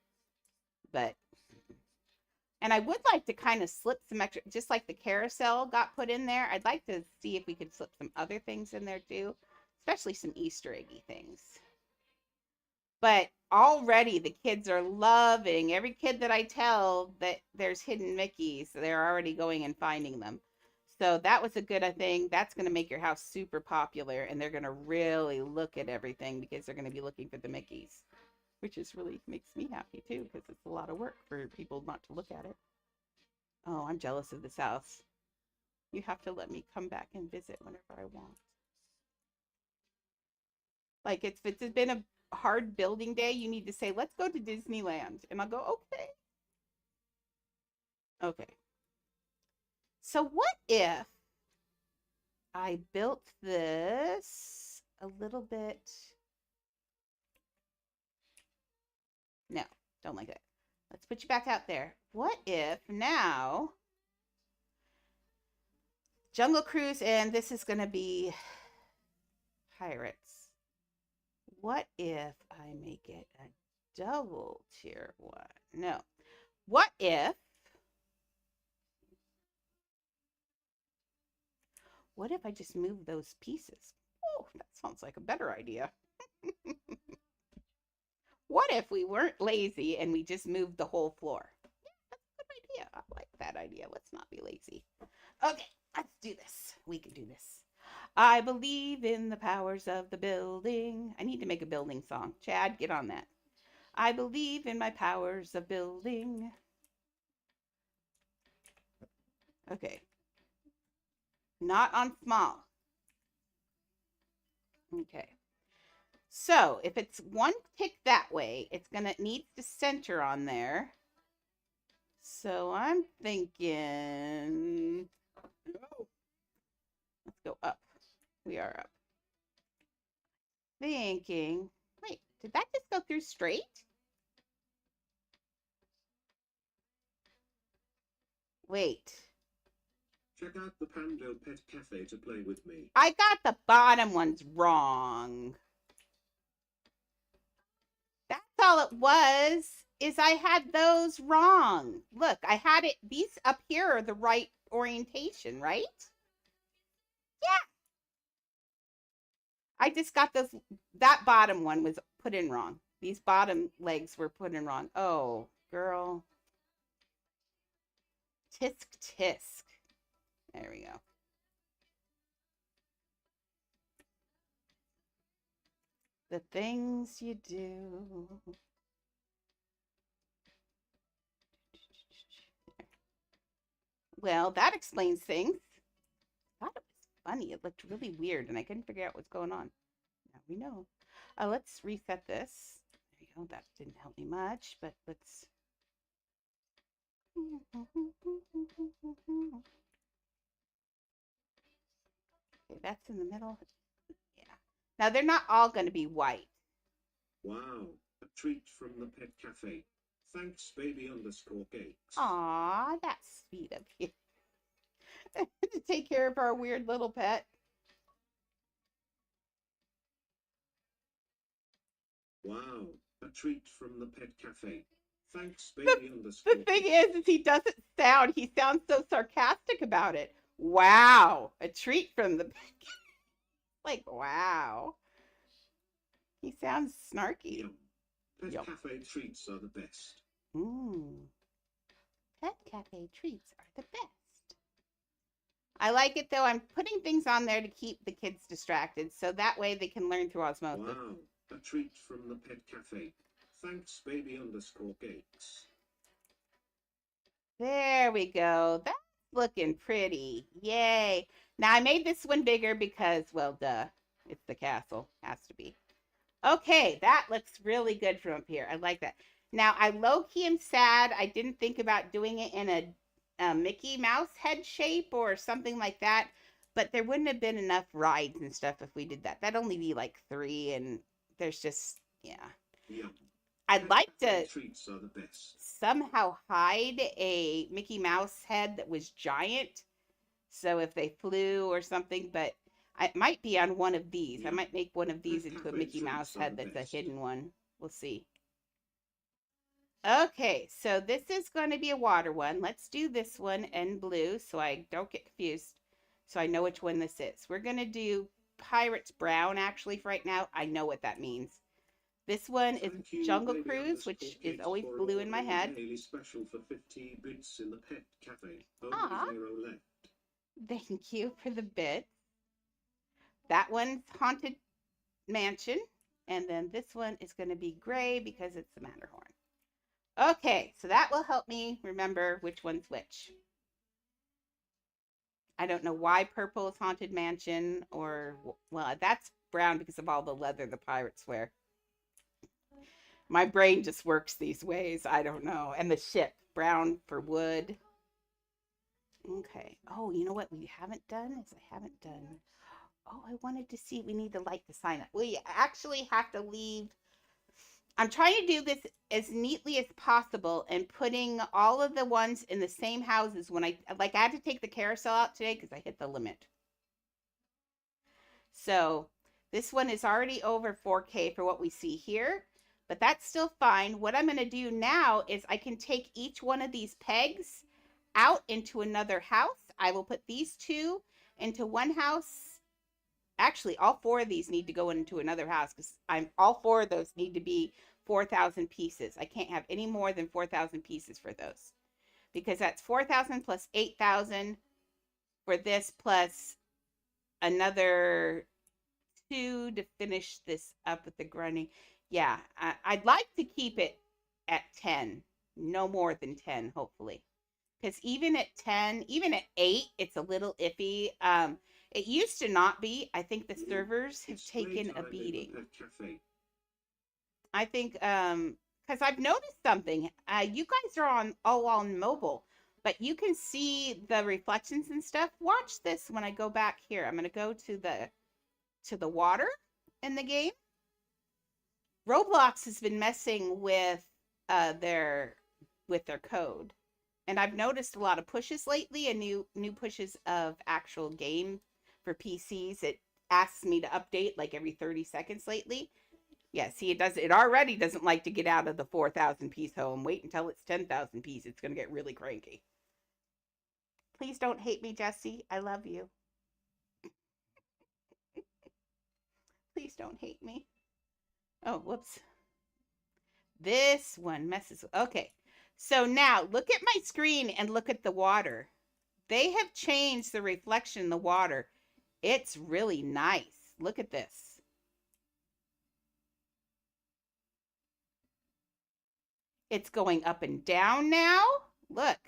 And I would like to kind of slip some extra, just like the carousel got put in there. I'd like to see if we could slip some other things in there too, especially some Easter eggy things. But already the kids are loving, every kid that I tell that there's hidden Mickeys, they're already going and finding them. So that was a good thing. That's going to make your house super popular and they're going to really look at everything because they're going to be looking for the Mickeys, which is really makes me happy too because it's a lot of work for people not to look at it. Oh, I'm jealous of this house. You have to let me come back and visit whenever I want. Like, if it's been a hard building day, you need to say, let's go to Disneyland. And I'll go, okay. Okay. So what if I built this a little bit? No, don't like that. Let's put you back out there. What if now Jungle Cruise, and this is going to be Pirates. What if I make it a double tier one? No. What if I just move those pieces? Oh, that sounds like a better idea. What if we weren't lazy and we just moved the whole floor? Yeah, that's a good idea. I like that idea. Let's not be lazy. Okay, let's do this. We can do this. I believe in the powers of the building. I need to make a building song. Chad, get on that. I believe in my powers of building. Okay. Not on small. Okay. So if it's one tick that way, it's going to need to center on there. So I'm thinking, let's go up. We are up. thinking, wait, did that just go through straight? Wait, Check out the Pando Pet Cafe to play with me. I got the bottom ones wrong. That's all it was, is I had those wrong. Look, I had it, these up here are the right orientation, right? Yeah. I just got those, that bottom one was put in wrong. These bottom legs were put in wrong. Oh, girl. Tisk tisk. There we go. The things you do. Well, that explains things. I thought it was funny. It looked really weird, and I couldn't figure out what's going on. Now we know. Let's reset this. There you go. That didn't help me much, but let's. Okay, that's in the middle. Yeah. Now they're not all going to be white. Wow, a treat from the Pet Cafe. Thanks, baby_cakes. Aw, that's sweet of you. To take care of our weird little pet. Wow, a treat from the Pet Cafe. Thanks, baby_cakes. The thing is he doesn't sound, he sounds so sarcastic about it. Wow, a treat from the pet cafe. Like, wow. He sounds snarky. Yum. Pet Cafe treats are the best. Pet Cafe treats are the best. I like it though. I'm putting things on there to keep the kids distracted, so that way they can learn through osmosis. Wow, a treat from the Pet Cafe. Thanks, baby_cakes. There we go. That's looking pretty. Yay. Now I made this one bigger because, well, duh. It's the castle. Has to be. Okay, that looks really good from up here. I like that. Now, I low-key am sad I didn't think about doing it in a Mickey Mouse head shape or something like that, but there wouldn't have been enough rides and stuff if we did that. That'd only be like 3, and there's just, yeah. Yum. I'd like to treats are the best. somehow hide a Mickey Mouse head that was giant, so if they flew or something, but it might be on one of these. I might make one of these into a Mickey Mouse head that's a hidden one. We'll see. Okay, so this is going to be a water one. Let's do this one in blue so I don't get confused, so I know which one this is. We're going to do Pirates Brown, actually, for right now. I know what that means. This one is Jungle Cruise, which is always blue in my head. Daily special for 50 bits in the Pet Cafe. Aww. Only 0 left. Thank you for the bit. That one's Haunted Mansion. And then this one is going to be gray because it's the Matterhorn. Okay, so that will help me remember which one's which. I don't know why purple is Haunted Mansion or, well, that's brown because of all the leather the pirates wear. My brain just works these ways. I don't know. And the ship, brown for wood. Okay. Oh, you know what we haven't done is I haven't done. Oh, I wanted to see. We need to light the sign up. We actually have to leave. I'm trying to do this as neatly as possible and putting all of the ones in the same houses. When I had to take the carousel out today because I hit the limit. So this one is already over 4K for what we see here, but that's still fine. What I'm going to do now is I can take each one of these pegs out into another house. I will put these 2 into one house. Actually, all 4 of these need to go into another house because all 4 of those need to be 4,000 pieces. I can't have any more than 4,000 pieces for those because that's 4,000 plus 8,000 for this plus another 2 to finish this up with the grinding. Yeah, I'd like to keep it at 10, no more than 10, hopefully. Because even at 10, even at 8, it's a little iffy. It used to not be. I think the servers have taken a beating. I think, because I've noticed something. You guys are all on mobile, but you can see the reflections and stuff. Watch this when I go back here. I'm going to go to the water in the game. Roblox has been messing with their code, and I've noticed a lot of pushes lately, and new pushes of actual game for PCs. It asks me to update like every 30 seconds lately. Yeah, see, it already doesn't like to get out of the 4,000 piece home. Wait until it's 10,000 piece. It's going to get really cranky. Please don't hate me, Jesse. I love you. Please don't hate me. Oh, whoops. This one messes. Okay. So now look at my screen and look at the water. They have changed the reflection in the water. It's really nice. Look at this. It's going up and down now. Look.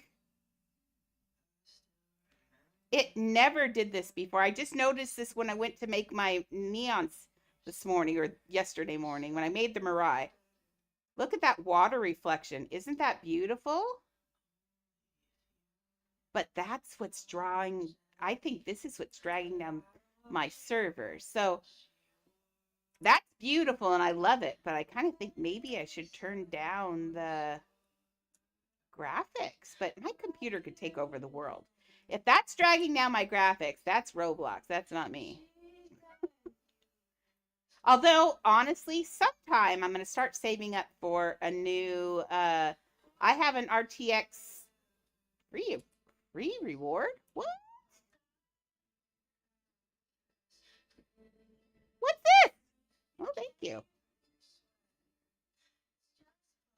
It never did this before. I just noticed this when I went to make my neons this morning or yesterday morning when I made the Mirai. Look at that water reflection. Isn't that beautiful? But that's what's drawing. I think this is what's dragging down my server. So that's beautiful and I love it. But I kind of think maybe I should turn down the graphics. But my computer could take over the world. If that's dragging down my graphics, that's Roblox. That's not me. Although, honestly, sometime I'm going to start saving up for a new, I have an RTX free reward? What? What's this? Oh, thank you.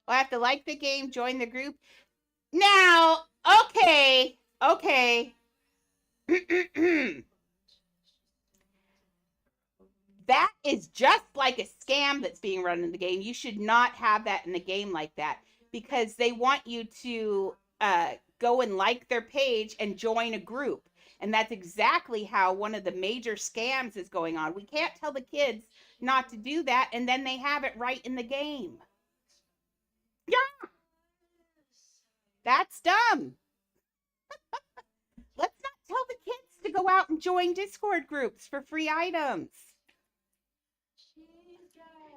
I have to like the game, join the group. Now, okay. That is just like a scam that's being run in the game. You should not have that in a game like that because they want you to go and like their page and join a group. And that's exactly how one of the major scams is going on. We can't tell the kids not to do that, and then they have it right in the game. Yeah, that's dumb. Let's not tell the kids to go out and join Discord groups for free items.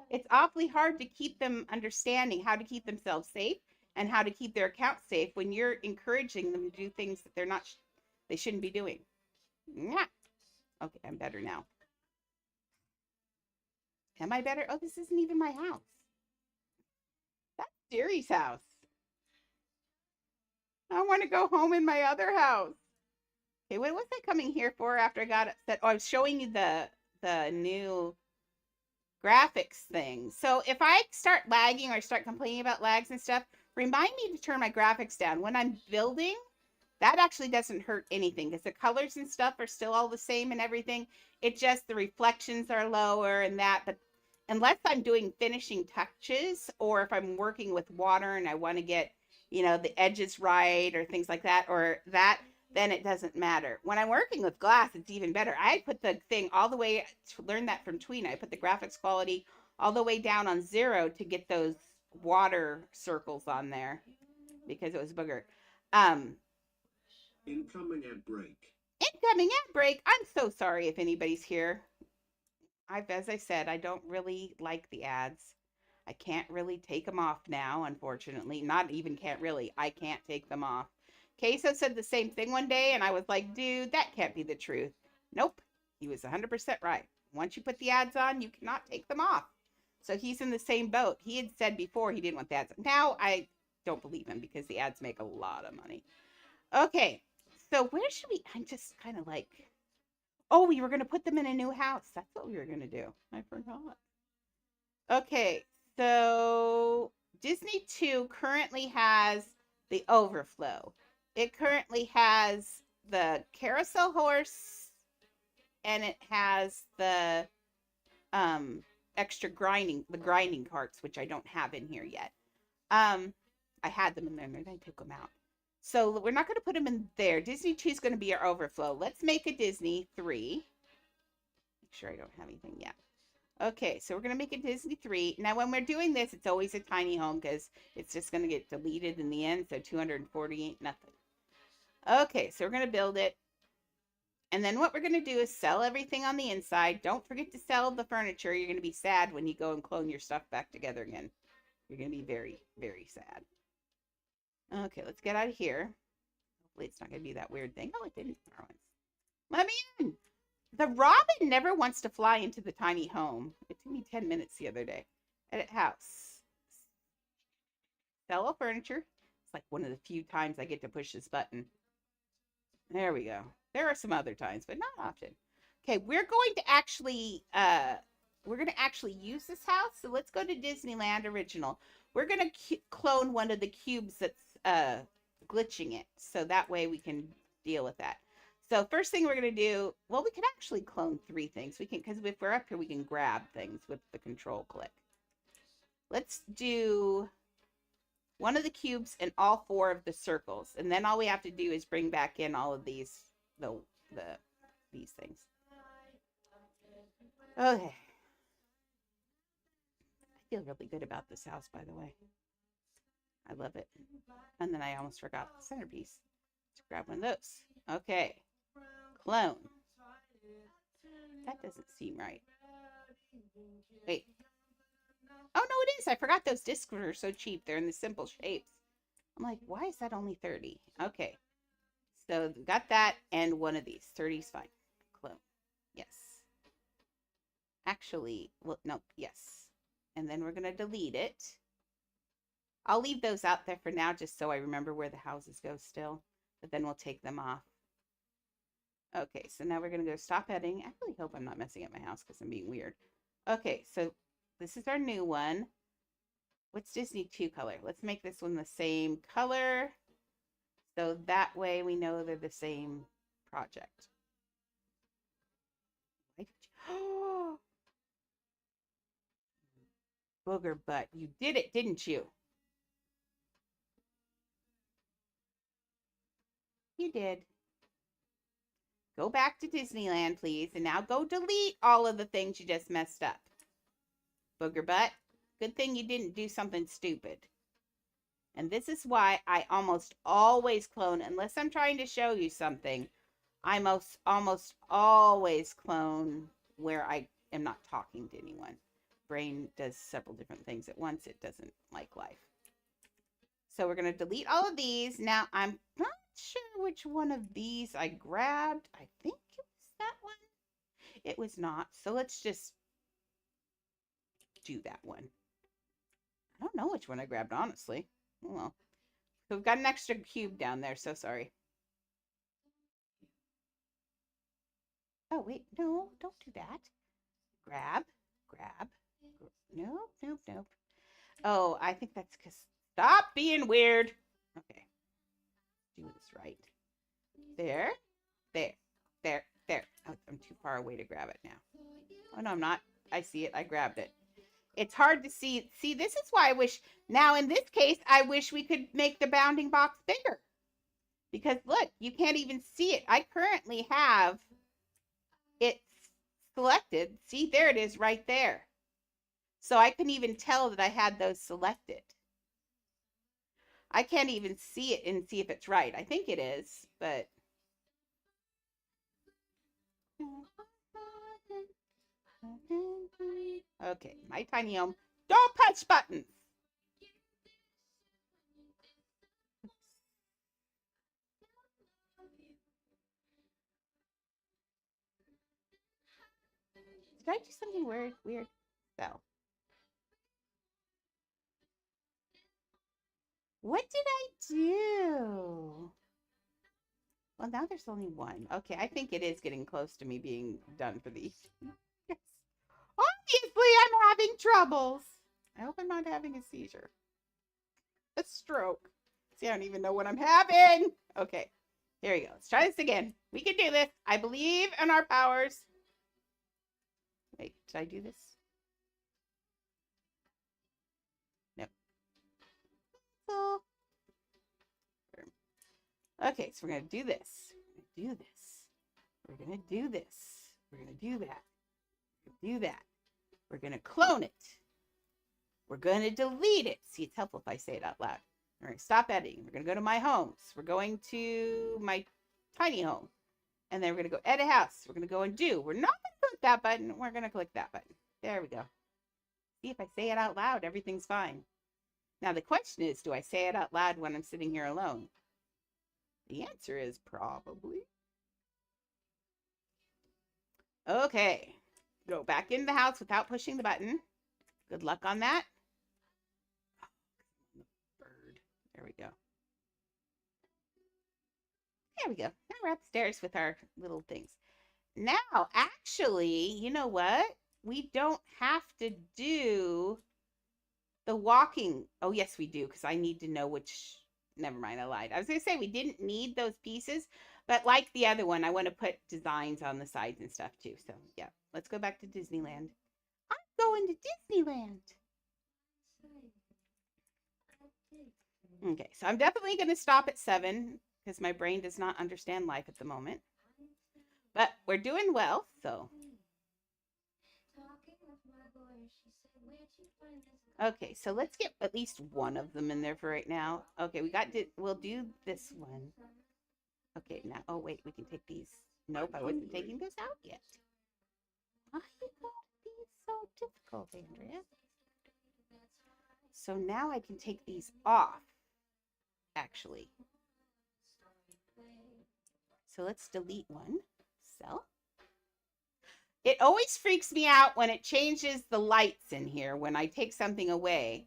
It's awfully hard to keep them understanding how to keep themselves safe and how to keep their account safe when you're encouraging them to do things that they shouldn't be doing. Yeah. Okay, I'm better now. Am I better? Oh, this isn't even my house. That's Siri's house. I want to go home in my other house. Okay, what was I coming here for after I got upset? Oh, I was showing you the new graphics thing. So if I start lagging or start complaining about lags and stuff, remind me to turn my graphics down. When I'm building, that actually doesn't hurt anything because the colors and stuff are still all the same and everything. It just, the reflections are lower and that, but unless I'm doing finishing touches or if I'm working with water and I want to get, the edges right or things like that or that, then it doesn't matter. When I'm working with glass, it's even better. I put the thing all the way, to learn that from Tweena. I put the graphics quality all the way down on 0 to get those water circles on there because it was booger. Incoming ad break. Incoming ad break. I'm so sorry if anybody's here. As I said, I don't really like the ads. I can't really take them off now, unfortunately. Not even can't really. I can't take them off. Queso said the same thing one day, and I was like, dude, that can't be the truth. Nope. He was 100% right. Once you put the ads on, you cannot take them off. So he's in the same boat. He had said before he didn't want the ads. Now I don't believe him because the ads make a lot of money. Okay. So where should we? I'm just kind of like, oh, we were going to put them in a new house. That's what we were going to do. I forgot. Okay. So Disney 2 currently has the overflow. It currently has the carousel horse and it has the extra grinding carts, which I don't have in here yet. I had them in there and then I took them out. So we're not going to put them in there. Disney 2 is going to be our overflow. Let's make a Disney 3. Make sure I don't have anything yet. Okay, so we're going to make a Disney 3. Now, when we're doing this, it's always a tiny home because it's just going to get deleted in the end. So 240 ain't nothing. Okay, so we're going to build it. And then what we're going to do is sell everything on the inside. Don't forget to sell the furniture. You're going to be sad when you go and clone your stuff back together again. You're going to be very, very sad. Okay, let's get out of here. Hopefully it's not going to be that weird thing. Oh, it didn't. Let me in. The robin never wants to fly into the tiny home. It took me 10 minutes the other day. Edit house. Sell all furniture. It's like one of the few times I get to push this button. There we go. There are some other times, but not often. Okay, we're going to actually use this house. So let's go to Disneyland Original. We're going to clone one of the cubes that's glitching it. So that way we can deal with that. So first thing we're going to do, well, we can actually clone 3 things. We can, because if we're up here, we can grab things with the control click. Let's do one of the cubes and all 4 of the circles. And then all we have to do is bring back in all of these, these things. Okay. I feel really good about this house, by the way. I love it. And then I almost forgot the centerpiece. Let's grab one of those. Okay. Clone. That doesn't seem right. Wait. Oh, no, it is. I forgot those discs are so cheap. They're in the simple shapes. I'm like, why is that only 30? Okay. So got that and one of these. 30 is fine. Clone. Yes. Actually, well, no, yes. And then we're going to delete it. I'll leave those out there for now just so I remember where the houses go still. But then we'll take them off. Okay, so now we're going to go stop editing. I really hope I'm not messing up my house because I'm being weird. Okay, so this is our new one. What's Disney 2 color? Let's make this one the same color. So that way we know they're the same project. Booger butt. You did it, didn't you? You did. Go back to Disneyland, please. And now go delete all of the things you just messed up. Booger butt. Good thing you didn't do something stupid. And this is why I almost always clone, unless I'm trying to show you something. I almost always clone where I am not talking to anyone. Brain does several different things at once. It doesn't like life. So we're going to delete all of these. Now, I'm not sure which one of these I grabbed. I think it was that one. It was not. So let's just do that one. I don't know which one I grabbed, honestly. Oh, well. So we've got an extra cube down there. So sorry. Oh, wait. No, don't do that. Grab. Nope, nope, nope. Oh, I think that's because... Stop being weird. Okay. Do this right. There. Oh, I'm too far away to grab it now. Oh, no, I'm not. I see it. I grabbed it. It's hard to see. See, this is why I wish... Now, in this case, I wish we could make the bounding box bigger. Because, look, you can't even see it. I currently have it selected. See, there it is right there. So I couldn't even tell that I had those selected. I can't even see it and see if it's right. I think it is, but... Okay, my tiny home. Don't touch buttons! Did I do something weird? So. What did I do? Well, now there's only one. Okay, I think it is getting close to me being done for these. Yes. Obviously, I'm having troubles. I hope I'm not having a seizure. A stroke. See, I don't even know what I'm having. Okay, here we go. Let's try this again. We can do this. I believe in our powers. Wait, did I do this? Okay, so we're going to do this. We're going to do this. We're going to do this. We're going to do that. We're going to do that. We're going to clone it. We're going to delete it. See, it's helpful if I say it out loud. We're going to stop editing. We're going to go to my homes. We're going to my tiny home. And then we're going to go edit house. We're going to go and do. We're not going to click that button. We're going to click that button. There we go. See, if I say it out loud, everything's fine. Now the question is, do I say it out loud when I'm sitting here alone? The answer is probably. Okay. Go back in the house without pushing the button. Good luck on that. Bird. There we go. There we go. Now we're upstairs with our little things. Now, actually, you know what? We don't have to do the walking. Oh, yes, we do, because I need to know which. Never mind, I lied. I was going to say we didn't need those pieces, but like the other one, I want to put designs on the sides and stuff too. So, yeah, let's go back to Disneyland. I'm going to Disneyland. Okay, so I'm definitely going to stop at 7 because my brain does not understand life at the moment. But we're doing well, so. Okay, so let's get at least one of them in there for right now. Okay, we'll do this one. Okay, now, oh wait, we can take these. Nope, I wasn't taking this out yet. Why you gotta be so difficult, Andrea? So now I can take these off, actually. So let's delete one. So. It always freaks me out when it changes the lights in here when I take something away.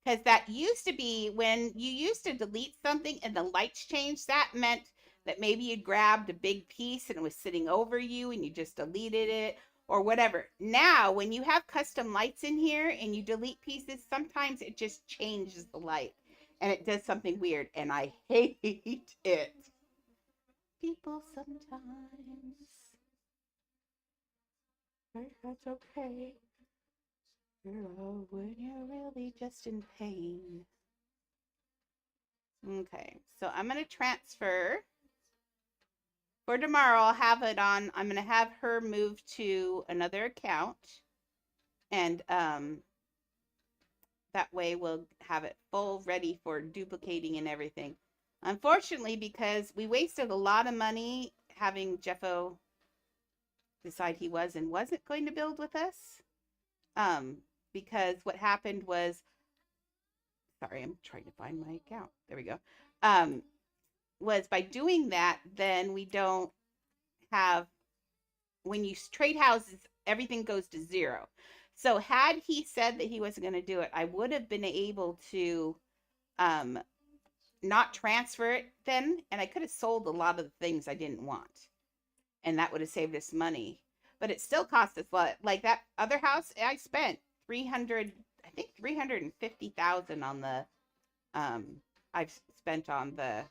Because that used to be when you used to delete something and the lights changed, that meant that maybe you grabbed a big piece and it was sitting over you and you just deleted it or whatever. Now, when you have custom lights in here and you delete pieces, sometimes it just changes the light and it does something weird and I hate it. People sometimes. That's okay. Girl, when you're really just in pain. Okay, so I'm going to transfer. For tomorrow, I'll have it on. I'm going to have her move to another account. And that way we'll have it full ready for duplicating and everything. Unfortunately, because we wasted a lot of money having Jeffo decide he was and wasn't going to build with us. Because what happened was, sorry, I'm trying to find my account. There we go. Was by doing that, then we don't have, when you trade houses, everything goes to 0. So had he said that he wasn't going to do it, I would have been able to not transfer it then, and I could have sold a lot of the things I didn't want. And that would have saved us money. But it still cost us a lot. Like that other house, I spent $350,000 on the, I've spent on the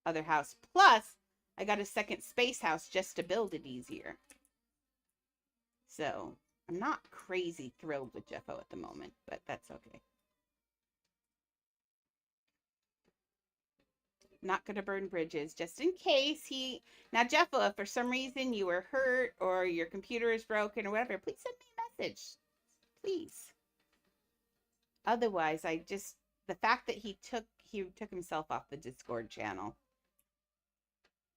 other house. Plus, I got a second space house just to build it easier. So, I'm not crazy thrilled with Jeffo at the moment, but that's okay. Not going to burn bridges just in case he. Now, Jeffo, if for some reason you were hurt or your computer is broken or whatever, please send me a message. Please. Otherwise, the fact that he took himself off the Discord channel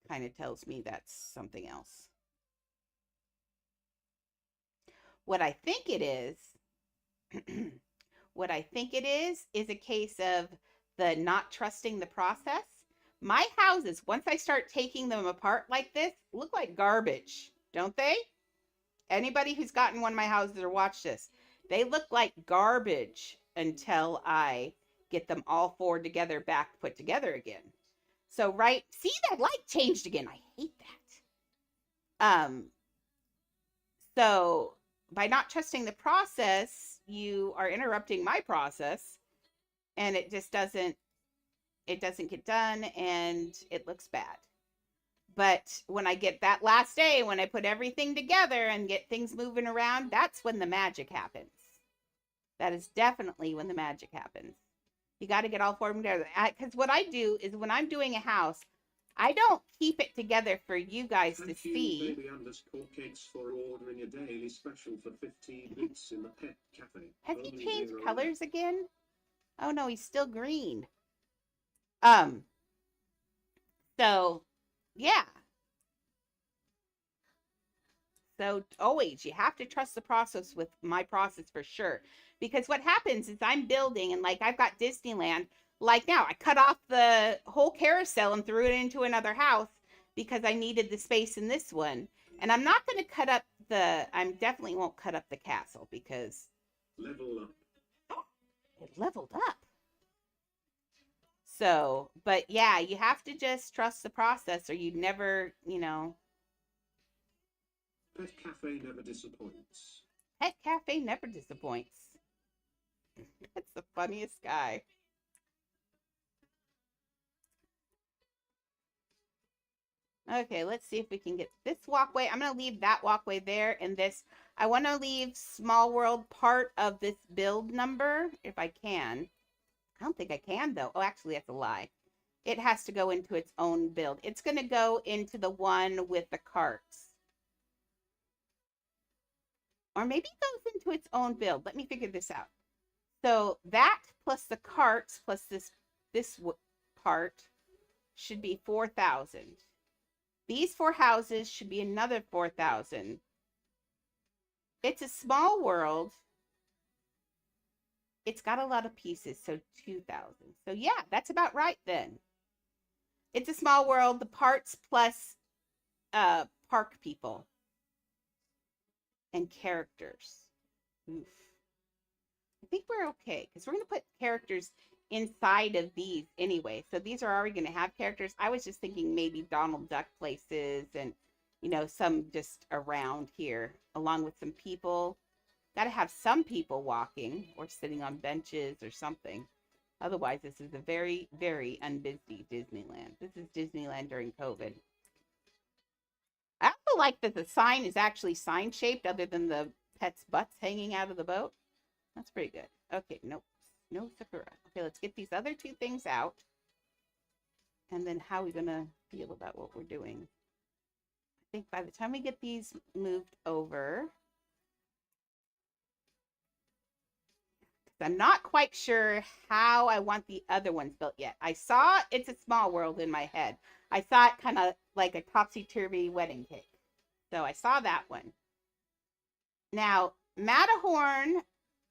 kind of tells me that's something else. What I think it is, is a case of the not trusting the process. My houses, once I start taking them apart like this, look like garbage, don't they? Anybody who's gotten one of my houses or watched this, they look like garbage until I get them all 4 together put together again. So, right, see, that light changed again. I hate that. So by not trusting the process, you are interrupting my process, and it just doesn't get done, and it looks bad. But when I get that last day, when I put everything together and get things moving around, that's when the magic happens. That is definitely when the magic happens. You got to get all 4 of them together. Because what I do is when I'm doing a house, I don't keep it together for you guys to see. Baby_cakes for ordering a daily special for 15 bits in the pet cafe. Has he changed colors again? Oh no, he's still green. So, yeah. So always, you have to trust the process with my process for sure. Because what happens is I'm building and like I've got Disneyland. Like now, I cut off the whole carousel and threw it into another house because I needed the space in this one. And I'm not going to cut up I definitely won't cut up the castle because Level up. it leveled up. So, but yeah, you have to just trust the process or you never, Pet Cafe never disappoints. Pet Cafe never disappoints. It's the funniest guy. Okay, let's see if we can get this walkway. I'm going to leave that walkway there and this. I want to leave Small World part of this build number if I can. I don't think I can though. Oh, actually, that's a lie. It has to go into its own build. It's going to go into the one with the carts. Or maybe it goes into its own build. Let me figure this out. So that plus the carts plus this part should be 4,000. These 4 houses should be another 4,000. It's a small world. It's got a lot of pieces, so 2,000. So yeah, that's about right then. It's a small world. The parts plus park people and characters. Oof. I think we're okay because we're going to put characters inside of these anyway. So these are already going to have characters. I was just thinking maybe Donald Duck places and, some just around here along with some people. Got to have some people walking or sitting on benches or something. Otherwise, this is a very, very unbusy Disneyland. This is Disneyland during COVID. I also like that the sign is actually sign shaped other than the pets' butts hanging out of the boat. That's pretty good. Okay, nope. No Sakura. Okay, let's get these other 2 things out. And then how are we going to feel about what we're doing? I think by the time we get these moved over, I'm not quite sure how I want the other ones built yet. I saw It's a Small World in my head. I saw it kind of like a topsy-turvy wedding cake. So I saw that one. Now, Matterhorn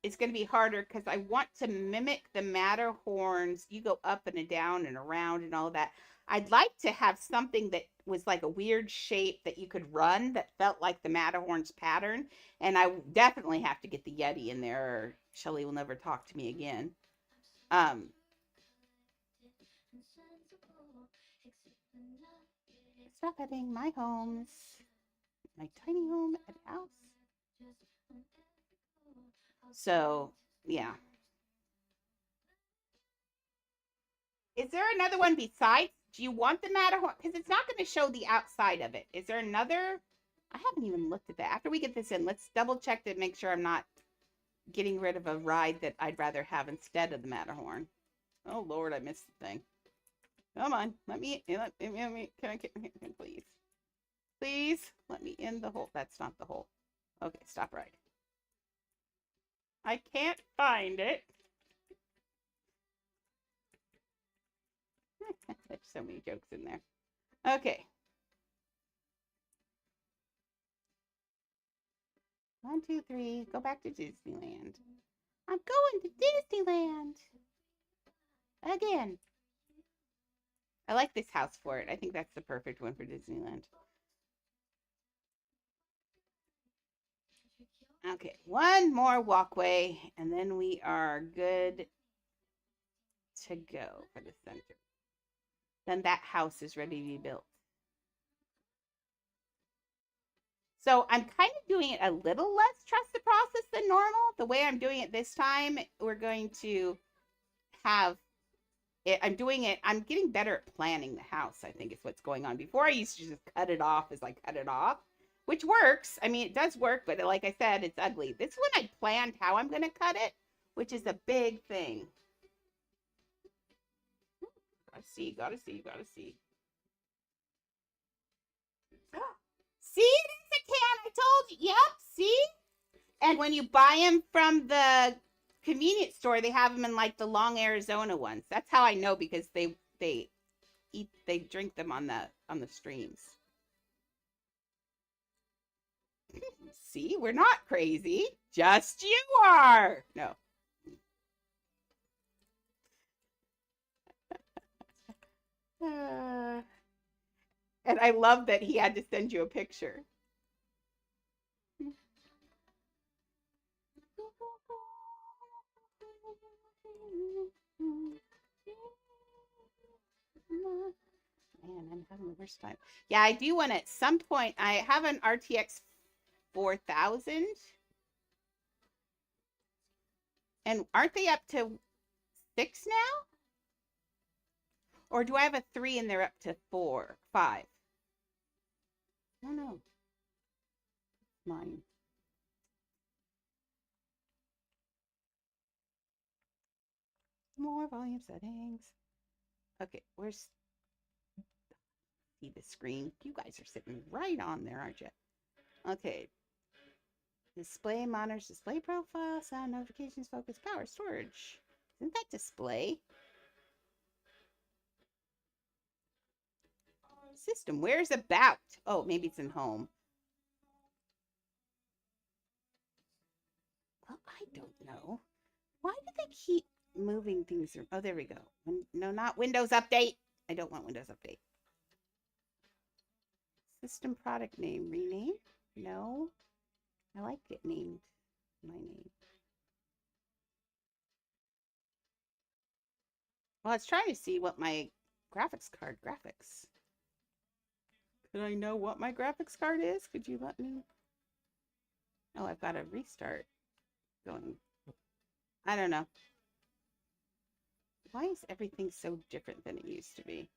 is going to be harder because I want to mimic the Matterhorns. You go up and down and around and all that. I'd like to have something that was like a weird shape that you could run that felt like the Matterhorn's pattern. And I definitely have to get the Yeti in there or Shelly will never talk to me again. Stop having my homes. My tiny home and house. So, yeah. Is there another one besides? Do you want the Matterhorn? Because it's not going to show the outside of it. Is there another? I haven't even looked at that. After we get this in, let's double check to make sure I'm not getting rid of a ride that I'd rather have instead of the Matterhorn. Oh, Lord, I missed the thing. Come on. Let me, can I please? Please, let me in the hole. That's not the hole. Okay, stop ride. I can't find it. There's so many jokes in there. Okay. 1, 2, 3. Go back to Disneyland. I'm going to Disneyland. Again. I like this house for it. I think that's the perfect one for Disneyland. Okay, one more walkway, and then we are good to go for the center. Then that house is ready to be built. So I'm kind of doing it a little less trust the process than normal. The way I'm doing it this time, we're going to have it. I'm getting better at planning the house, I think is what's going on. Before I used to just cut it off as I cut it off, which works. I mean, it does work, but like I said, it's ugly. This one I planned how I'm going to cut it, which is a big thing. Gotta see. See, it is a can. I told you. Yep, see? And when you buy them from the convenience store, they have them in like the long Arizona ones. That's how I know because they drink them on the streams. See, we're not crazy. Just you are. No. And I love that he had to send you a picture. Man, I'm having the worst time. Yeah, I do want at some point. I have an RTX 4000. And aren't they up to 6 now? Or do I have a 3 and they're up to 4, 5? I don't know. Mine. More volume settings. Okay, where's see the screen? You guys are sitting right on there, aren't you? Okay. Display monitors, display profile, sound notifications, focus, power, storage. Isn't that display? System, where's about? Oh, maybe it's in home. Well, I don't know. Why do they keep moving things? Oh, there we go. No, not Windows Update. I don't want Windows Update. System product name, rename? No. I like it named my name. Well, I was trying to see what my graphics card graphics. Could I know what my graphics card is? Could you let me? Oh, I've got to restart going. I don't know. Why is everything so different than it used to be?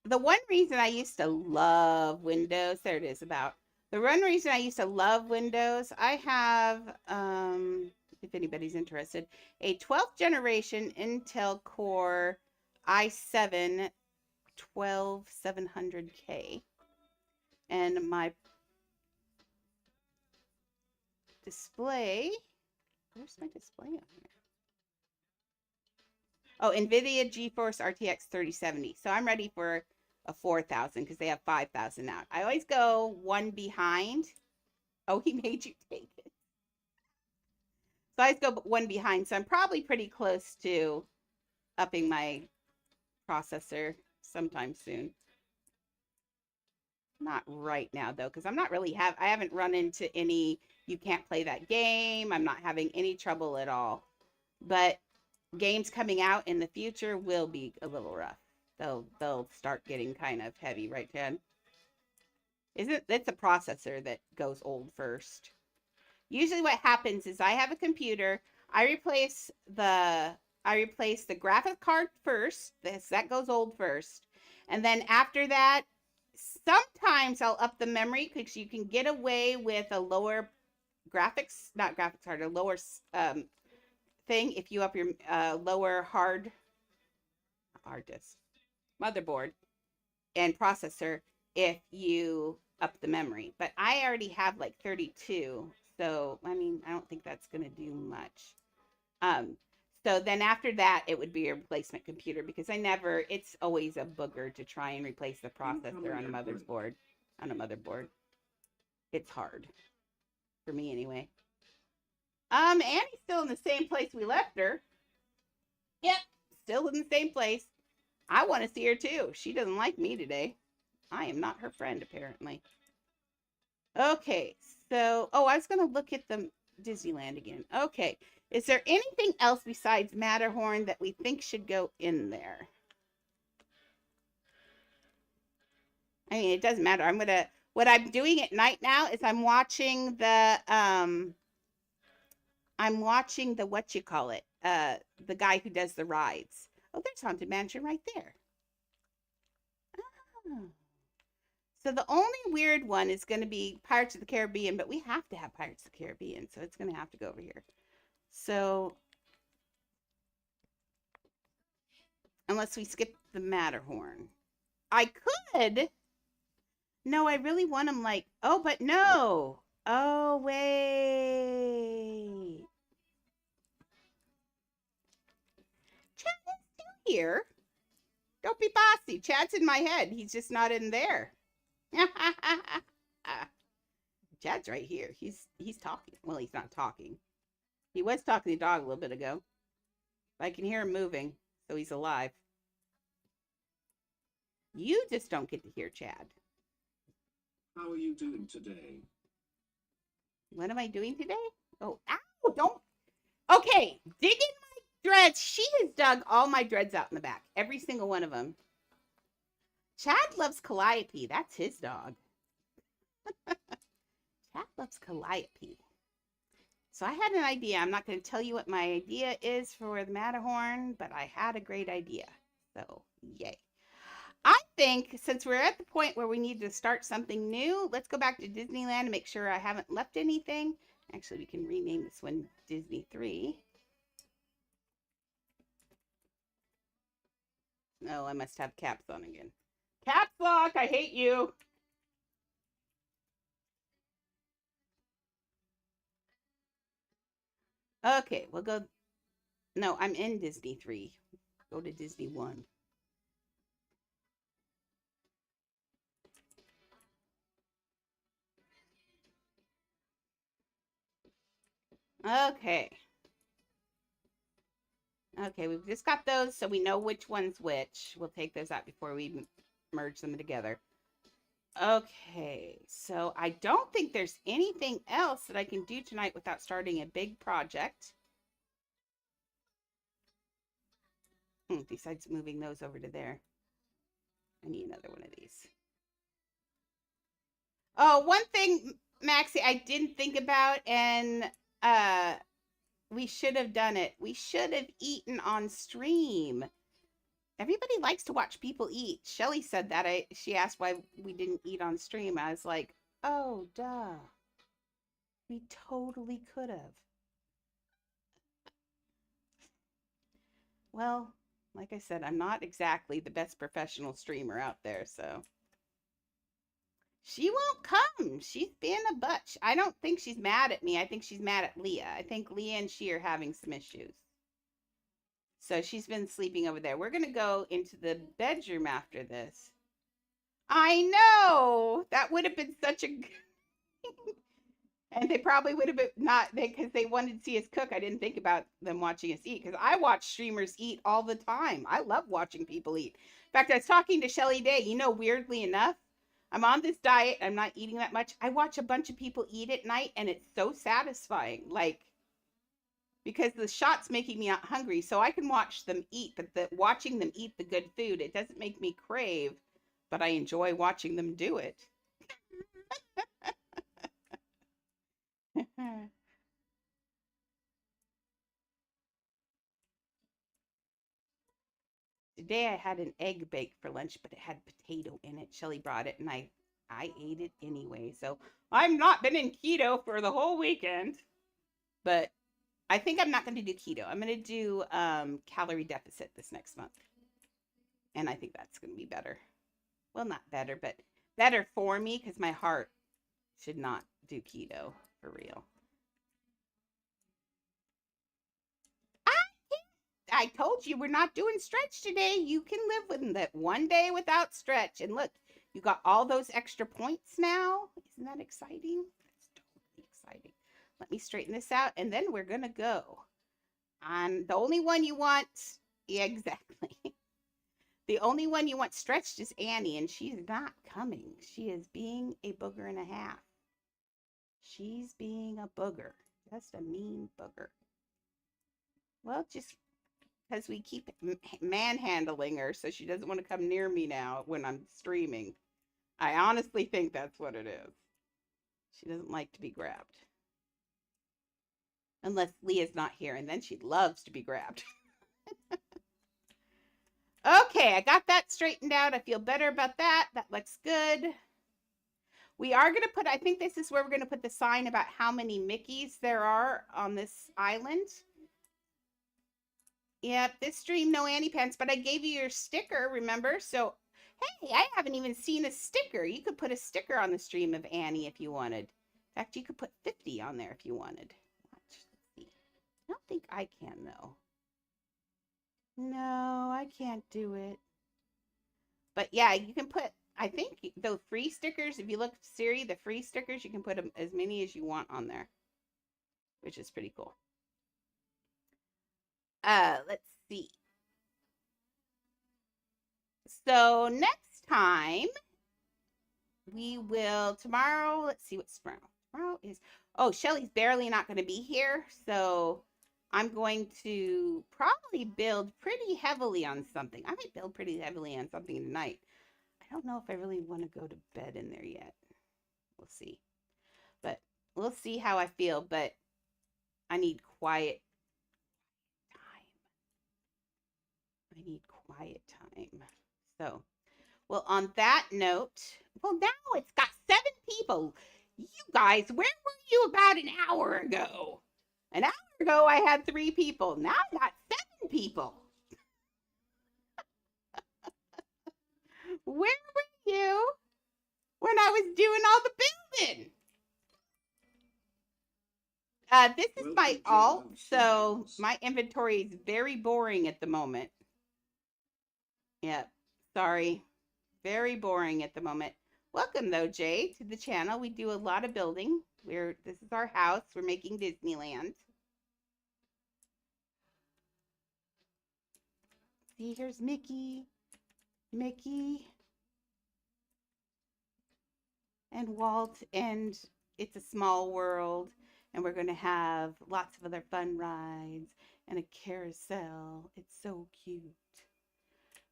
The one reason I used to love Windows, there it is about. The one reason I used to love Windows, I have, if anybody's interested, a 12th generation Intel Core i7 12700K. And my display, where's my display on here? Oh, NVIDIA GeForce RTX 3070. So I'm ready for a 4000 because they have 5000 out. I always go one behind. Oh, he made you take it. So I always go one behind. So I'm probably pretty close to upping my processor sometime soon. Not right now though, because I'm not really I haven't run into any, you can't play that game. I'm not having any trouble at all. But games coming out in the future will be a little rough. They'll start getting kind of heavy, right, Ted? It's a processor that goes old first. Usually what happens is I have a computer, I replace the graphic card first. That goes old first. And then after that, sometimes I'll up the memory because you can get away with a lower not graphics card, a lower thing if you up your lower hard disk, motherboard, and processor if you up the memory. But I already have like 32, so I mean I don't think that's going to do much. So then after that it would be a replacement computer because it's always a booger to try and replace the processor on a motherboard. It's hard for me anyway. Annie's still in the same place we left her. Yep, still in the same place. I want to see her too. She doesn't like me today. I am not her friend, apparently. Okay, so, I was going to look at the Disneyland again. Okay, is there anything else besides Matterhorn that we think should go in there? I mean, it doesn't matter. What I'm doing at night now is I'm watching the, what you call it, the guy who does the rides. Oh, there's Haunted Mansion right there. Oh. So the only weird one is going to be Pirates of the Caribbean, but we have to have Pirates of the Caribbean, so it's going to have to go over here. So, unless we skip the Matterhorn. I could. No, I really want them like, oh, but no. Oh, wait. Chad is still here. Don't be bossy. Chad's in my head. He's just not in there. Chad's right here. He's talking. Well, he's not talking. He was talking to the dog a little bit ago. I can hear him moving, so he's alive. You just don't get to hear Chad. How are you doing today? What am I doing today? Oh, ow, don't. Okay, digging my dreads. She has dug all my dreads out in the back. Every single one of them. Chad loves Calliope. That's his dog. Chad loves Calliope. So I had an idea. I'm not going to tell you what my idea is for the Matterhorn, but I had a great idea. So, yay. I think since we're at the point where we need to start something new, let's go back to Disneyland and make sure I haven't left anything. Actually, we can rename this one Disney 3. No, I must have caps on again. Caps lock, I hate you. Okay, we'll go. No, I'm in Disney 3. Go to Disney 1. Okay. Okay, we've just got those so we know which one's which. We'll take those out before we merge them together. Okay, so I don't think there's anything else that I can do tonight without starting a big project. Besides moving those over to there. I need another one of these. Oh, one thing, Maxie, I didn't think about, and we should have done it. We should have eaten on stream. Everybody likes to watch people eat. Shelly said that. She asked why we didn't eat on stream. I was like, oh, duh. We totally could have. Well, like I said, I'm not exactly the best professional streamer out there, so. She won't come. She's being a butch. I don't think she's mad at me. I think she's mad at Leah. I think Leah and she are having some issues. So she's been sleeping over there. We're going to go into the bedroom after this. I know. That would have been such a... And they probably would have been not, because they wanted to see us cook. I didn't think about them watching us eat, because I watch streamers eat all the time. I love watching people eat. In fact, I was talking to Shelly Day. You know, weirdly enough, I'm on this diet. I'm not eating that much. I watch a bunch of people eat at night, and it's so satisfying. Like, because the shot's making me hungry, so I can watch them eat. But watching them eat the good food, it doesn't make me crave, but I enjoy watching them do it. Today I had an egg bake for lunch, but it had potato in it. Shelly brought it, and I ate it anyway. So I've not been in keto for the whole weekend, but I think I'm not going to do keto. I'm going to do calorie deficit this next month, and I think that's going to be better. Well, not better, but better for me, because my heart should not do keto for real. I told you we're not doing stretch today. You can live with that one day without stretch. And look, you got all those extra points now. Isn't that exciting? That's totally exciting. Let me straighten this out, and then we're going to go. And the only one you want, yeah, exactly. The only one you want stretched is Annie, and she's not coming. She is being a booger and a half. She's being a booger. Just a mean booger. Well, just because we keep manhandling her, so she doesn't want to come near me now when I'm streaming. I honestly think that's what it is. She doesn't like to be grabbed. Unless Leah's not here, and then she loves to be grabbed. Okay, I got that straightened out. I feel better about that. That looks good. We are going to put, I think this is where we're going to put the sign about how many Mickeys there are on this island. Yep, this stream, no Annie pants, but I gave you your sticker, remember? So, hey, I haven't even seen a sticker. You could put a sticker on the stream of Annie if you wanted. In fact, you could put 50 on there if you wanted. Let's see. I don't think I can, though. No, I can't do it. But yeah, you can put, I think those free stickers, if you look, Siri, the free stickers, you can put them as many as you want on there, which is pretty cool. Let's see. So next time we will, tomorrow, let's see what's tomorrow. Tomorrow is, oh, Shelly's barely not going to be here. So I'm going to probably build pretty heavily on something. I might build pretty heavily on something tonight. I don't know if I really want to go to bed in there yet. We'll see. But we'll see how I feel. But I need quiet time. I need quiet time. So, well, on that note, well, now it's got 7 people. You guys, where were you about an hour ago? An hour ago, I had 3 people. Now I got 7 people. Where were you when I was doing all the building? This is my alt, so my inventory is very boring at the moment. Yep, sorry. Very boring at the moment. Welcome, though, Jay, to the channel. We do a lot of building. This is our house. We're making Disneyland. See, here's Mickey. Mickey. And Walt, and It's a Small World. And we're going to have lots of other fun rides and a carousel. It's so cute.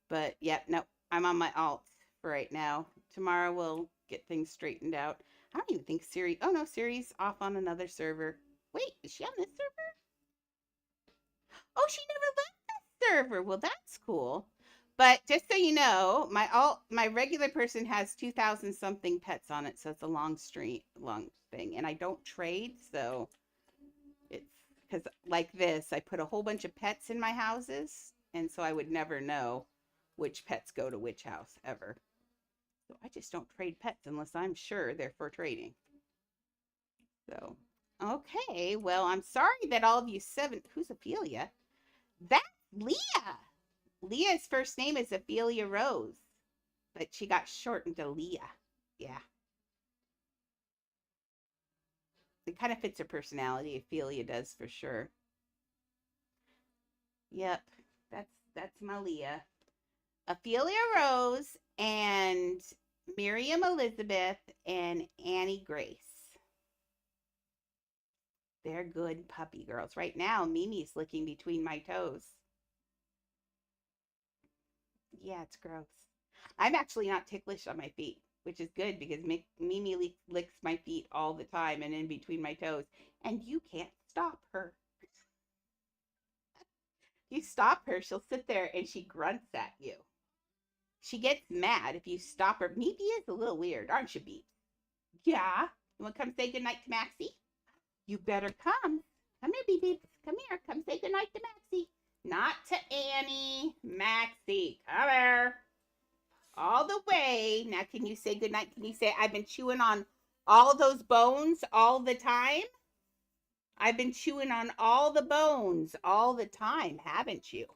But, yeah, no, I'm on my alt for right now. Tomorrow we'll get things straightened out. I don't even think Siri, oh no, Siri's off on another server. Wait, is she on this server? Oh, she never left this server. Well, that's cool. But just so you know, my regular person has 2,000 something pets on it, so it's a long thing. And I don't trade, so it's because like this, I put a whole bunch of pets in my houses, and so I would never know which pets go to which house ever. So I just don't trade pets unless I'm sure they're for trading. So, okay. Well, I'm sorry that all of you 7, who's Ophelia? That's Leah. Leah's first name is Ophelia Rose, but she got shortened to Leah. Yeah. It kind of fits her personality. Ophelia does for sure. Yep. That's my Leah. Ophelia Rose and Miriam Elizabeth and Annie Grace. They're good puppy girls. Right now, Mimi's licking between my toes. Yeah, it's gross. I'm actually not ticklish on my feet, which is good because Mimi licks my feet all the time and in between my toes. And you can't stop her. You stop her, she'll sit there and she grunts at you. She gets mad if you stop her. Mimi is a little weird, aren't you, Beep? Yeah. You want to come say goodnight to Maxie? You better come. Come here, Beep. Come here. Come say goodnight to Maxie. Not to Annie. Maxie. Come here. All the way. Now, can you say goodnight? Can you say, I've been chewing on all those bones all the time? I've been chewing on all the bones all the time, haven't you?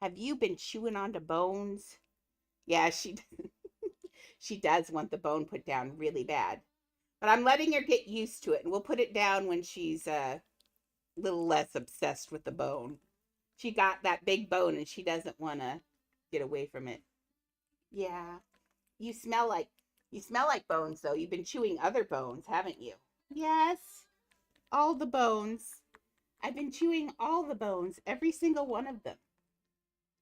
Have you been chewing on the bones? Yeah, she does want the bone put down really bad. But I'm letting her get used to it, and we'll put it down when she's a little less obsessed with the bone. She got that big bone, and she doesn't want to get away from it. Yeah. You smell like bones, though. You've been chewing other bones, haven't you? Yes. All the bones. I've been chewing all the bones, every single one of them.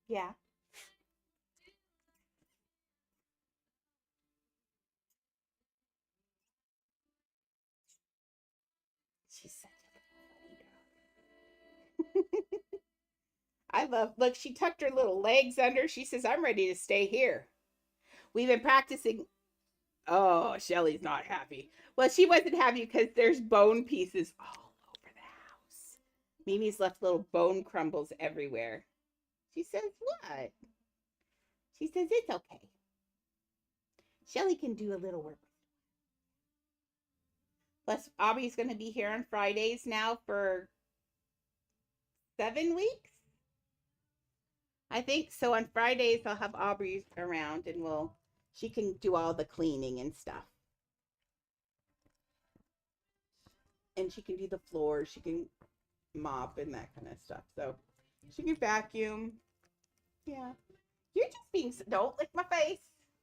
Yeah. She's such a funny girl. I love, look, she tucked her little legs under. She says, I'm ready to stay here. We've been practicing. Oh, Shelly's not happy. Well, she wasn't happy because there's bone pieces all over the house. Mimi's left little bone crumbles everywhere. She says, what? She says, it's okay. Shelly can do a little work. Plus, Aubrey's going to be here on Fridays now for 7 weeks. I think so. On Fridays, I'll have Aubrey around and we'll She can do all the cleaning and stuff. And she can do the floors. She can mop and that kind of stuff. So she can vacuum. Yeah. You're just being, don't lick my face.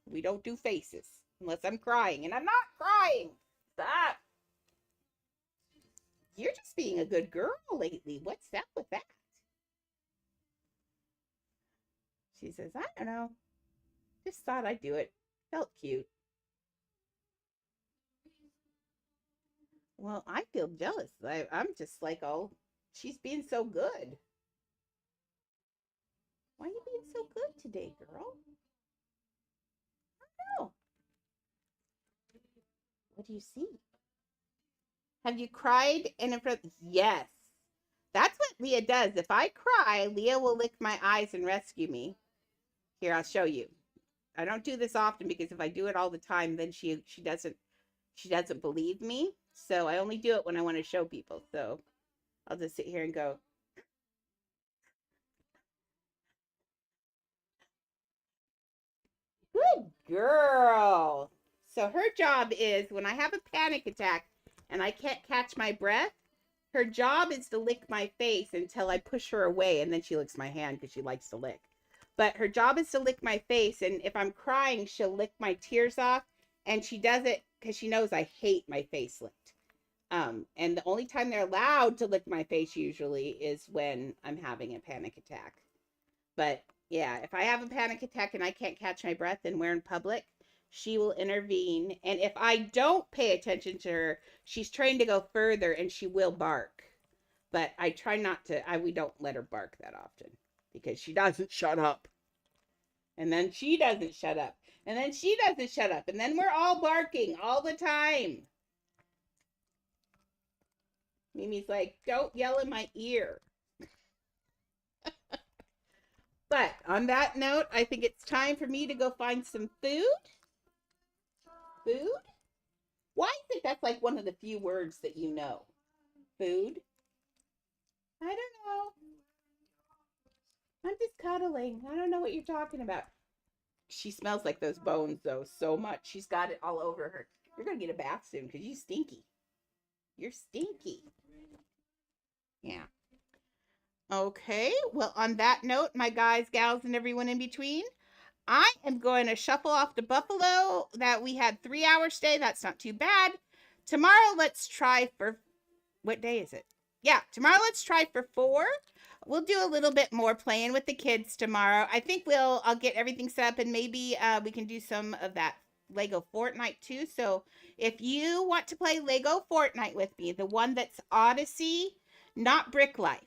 We don't do faces unless I'm crying, and I'm not crying. Stop. You're just being a good girl lately. What's up with that? She says, I don't know. Just thought I'd do it. Felt cute. Well, I feel jealous. I'm just like, oh, she's being so good. Why are you being so good today, girl? I don't know. What do you see? Have you cried in front? Yes. That's what Leah does. If I cry, Leah will lick my eyes and rescue me. Here, I'll show you. I don't do this often because if I do it all the time, then she doesn't believe me. So I only do it when I want to show people. So I'll just sit here and go. Good girl. So her job is when I have a panic attack and I can't catch my breath, her job is to lick my face until I push her away, and then she licks my hand because she likes to lick. But her job is to lick my face, and if I'm crying, she'll lick my tears off, and she does it because she knows I hate my face licked. And the only time they're allowed to lick my face usually is when I'm having a panic attack. But yeah, if I have a panic attack and I can't catch my breath and we're in public, she will intervene. And if I don't pay attention to her, she's trained to go further and she will bark. But I try not to, we don't let her bark that often because she doesn't shut up. And then she doesn't shut up. And then she doesn't shut up. And then we're all barking all the time. Mimi's like, don't yell in my ear. But on that note, I think it's time for me to go find some food. Food? Why is it that's like one of the few words that you know? Food? I don't know. I'm just cuddling. I don't know what you're talking about. She smells like those bones, though, so much. She's got it all over her. You're going to get a bath soon because you're stinky. You're stinky. Yeah. Okay. Well, on that note, my guys, gals, and everyone in between, I am going to shuffle off to Buffalo. That we had 3-hour stay. That's not too bad. Tomorrow, let's try for, what day is it? Yeah, tomorrow let's try for 4. We'll do a little bit more playing with the kids tomorrow. I think I'll get everything set up and maybe we can do some of that Lego Fortnite too. So if you want to play Lego Fortnite with me, the one that's Odyssey, not Brick Life,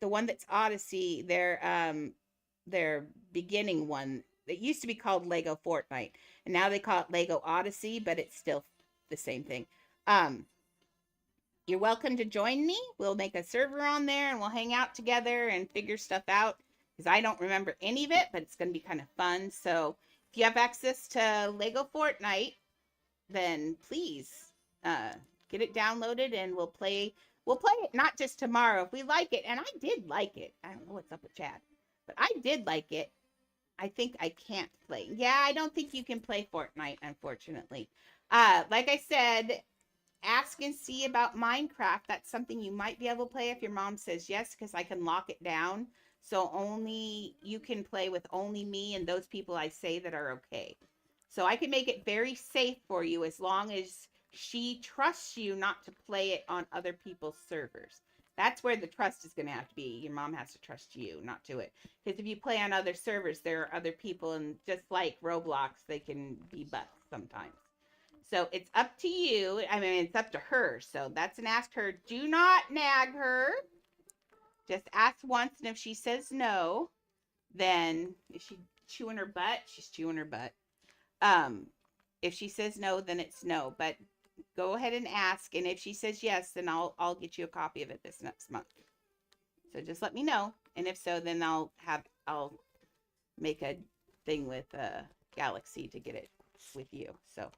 the one that's Odyssey, their beginning one. It used to be called Lego Fortnite, and now they call it Lego Odyssey, but it's still the same thing. You're welcome to join me. We'll make a server on there and we'll hang out together and figure stuff out because I don't remember any of it, but it's going to be kind of fun. So if you have access to Lego Fortnite, then please get it downloaded and we'll play it not just tomorrow. If we like it, and I did like it. I don't know what's up with Chad, but I did like it. I think I can't play. Yeah, I don't think you can play Fortnite, unfortunately. Like I said, ask and see about Minecraft. That's something you might be able to play if your mom says yes, because I can lock it down. So only you can play with only me and those people I say that are okay. So I can make it very safe for you as long as she trusts you not to play it on other people's servers. That's where the trust is going to have to be. Your mom has to trust you, not to it. Because if you play on other servers, there are other people, and just like Roblox, they can be butts sometimes. So it's up to you. I mean, it's up to her. So that's an ask her. Do not nag her. Just ask once, and if she says no, then is she chewing her butt? She's chewing her butt. If she says no, then it's no. But go ahead and ask, and if she says yes, then I'll get you a copy of it this next month. So just let me know, and if so, then I'll make a thing with Galaxy to get it with you. So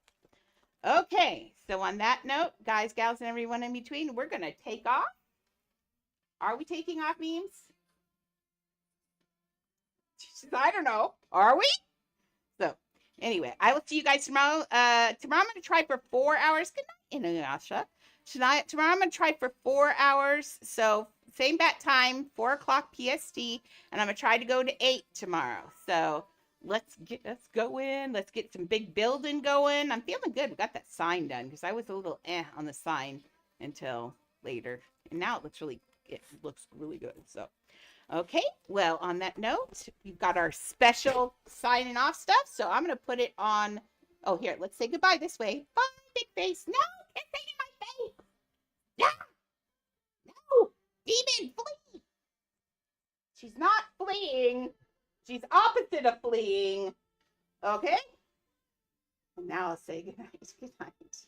okay, so on that note, guys, gals, and everyone in between, we're gonna take off. Are we taking off, memes? She says, I don't know. Are we? So Anyway, I will see you guys tomorrow. Tomorrow I'm going to try for 4 hours. Good night, Inuyasha. Tomorrow I'm going to try for 4 hours. So same bat time, 4 o'clock PST, and I'm going to try to go to 8 tomorrow. So let's go in. Let's get some big building going. I'm feeling good. We got that sign done because I was a little on the sign until later, and now it looks really good. So. Okay, well, on that note, we've got our special signing off stuff. So I'm going to put it on. Oh, here, let's say goodbye this way. Bye, big face. No, can't say it in my face. No, no, demon, flee. She's not fleeing. She's opposite of fleeing. Okay? And now I'll say goodnight. Good night.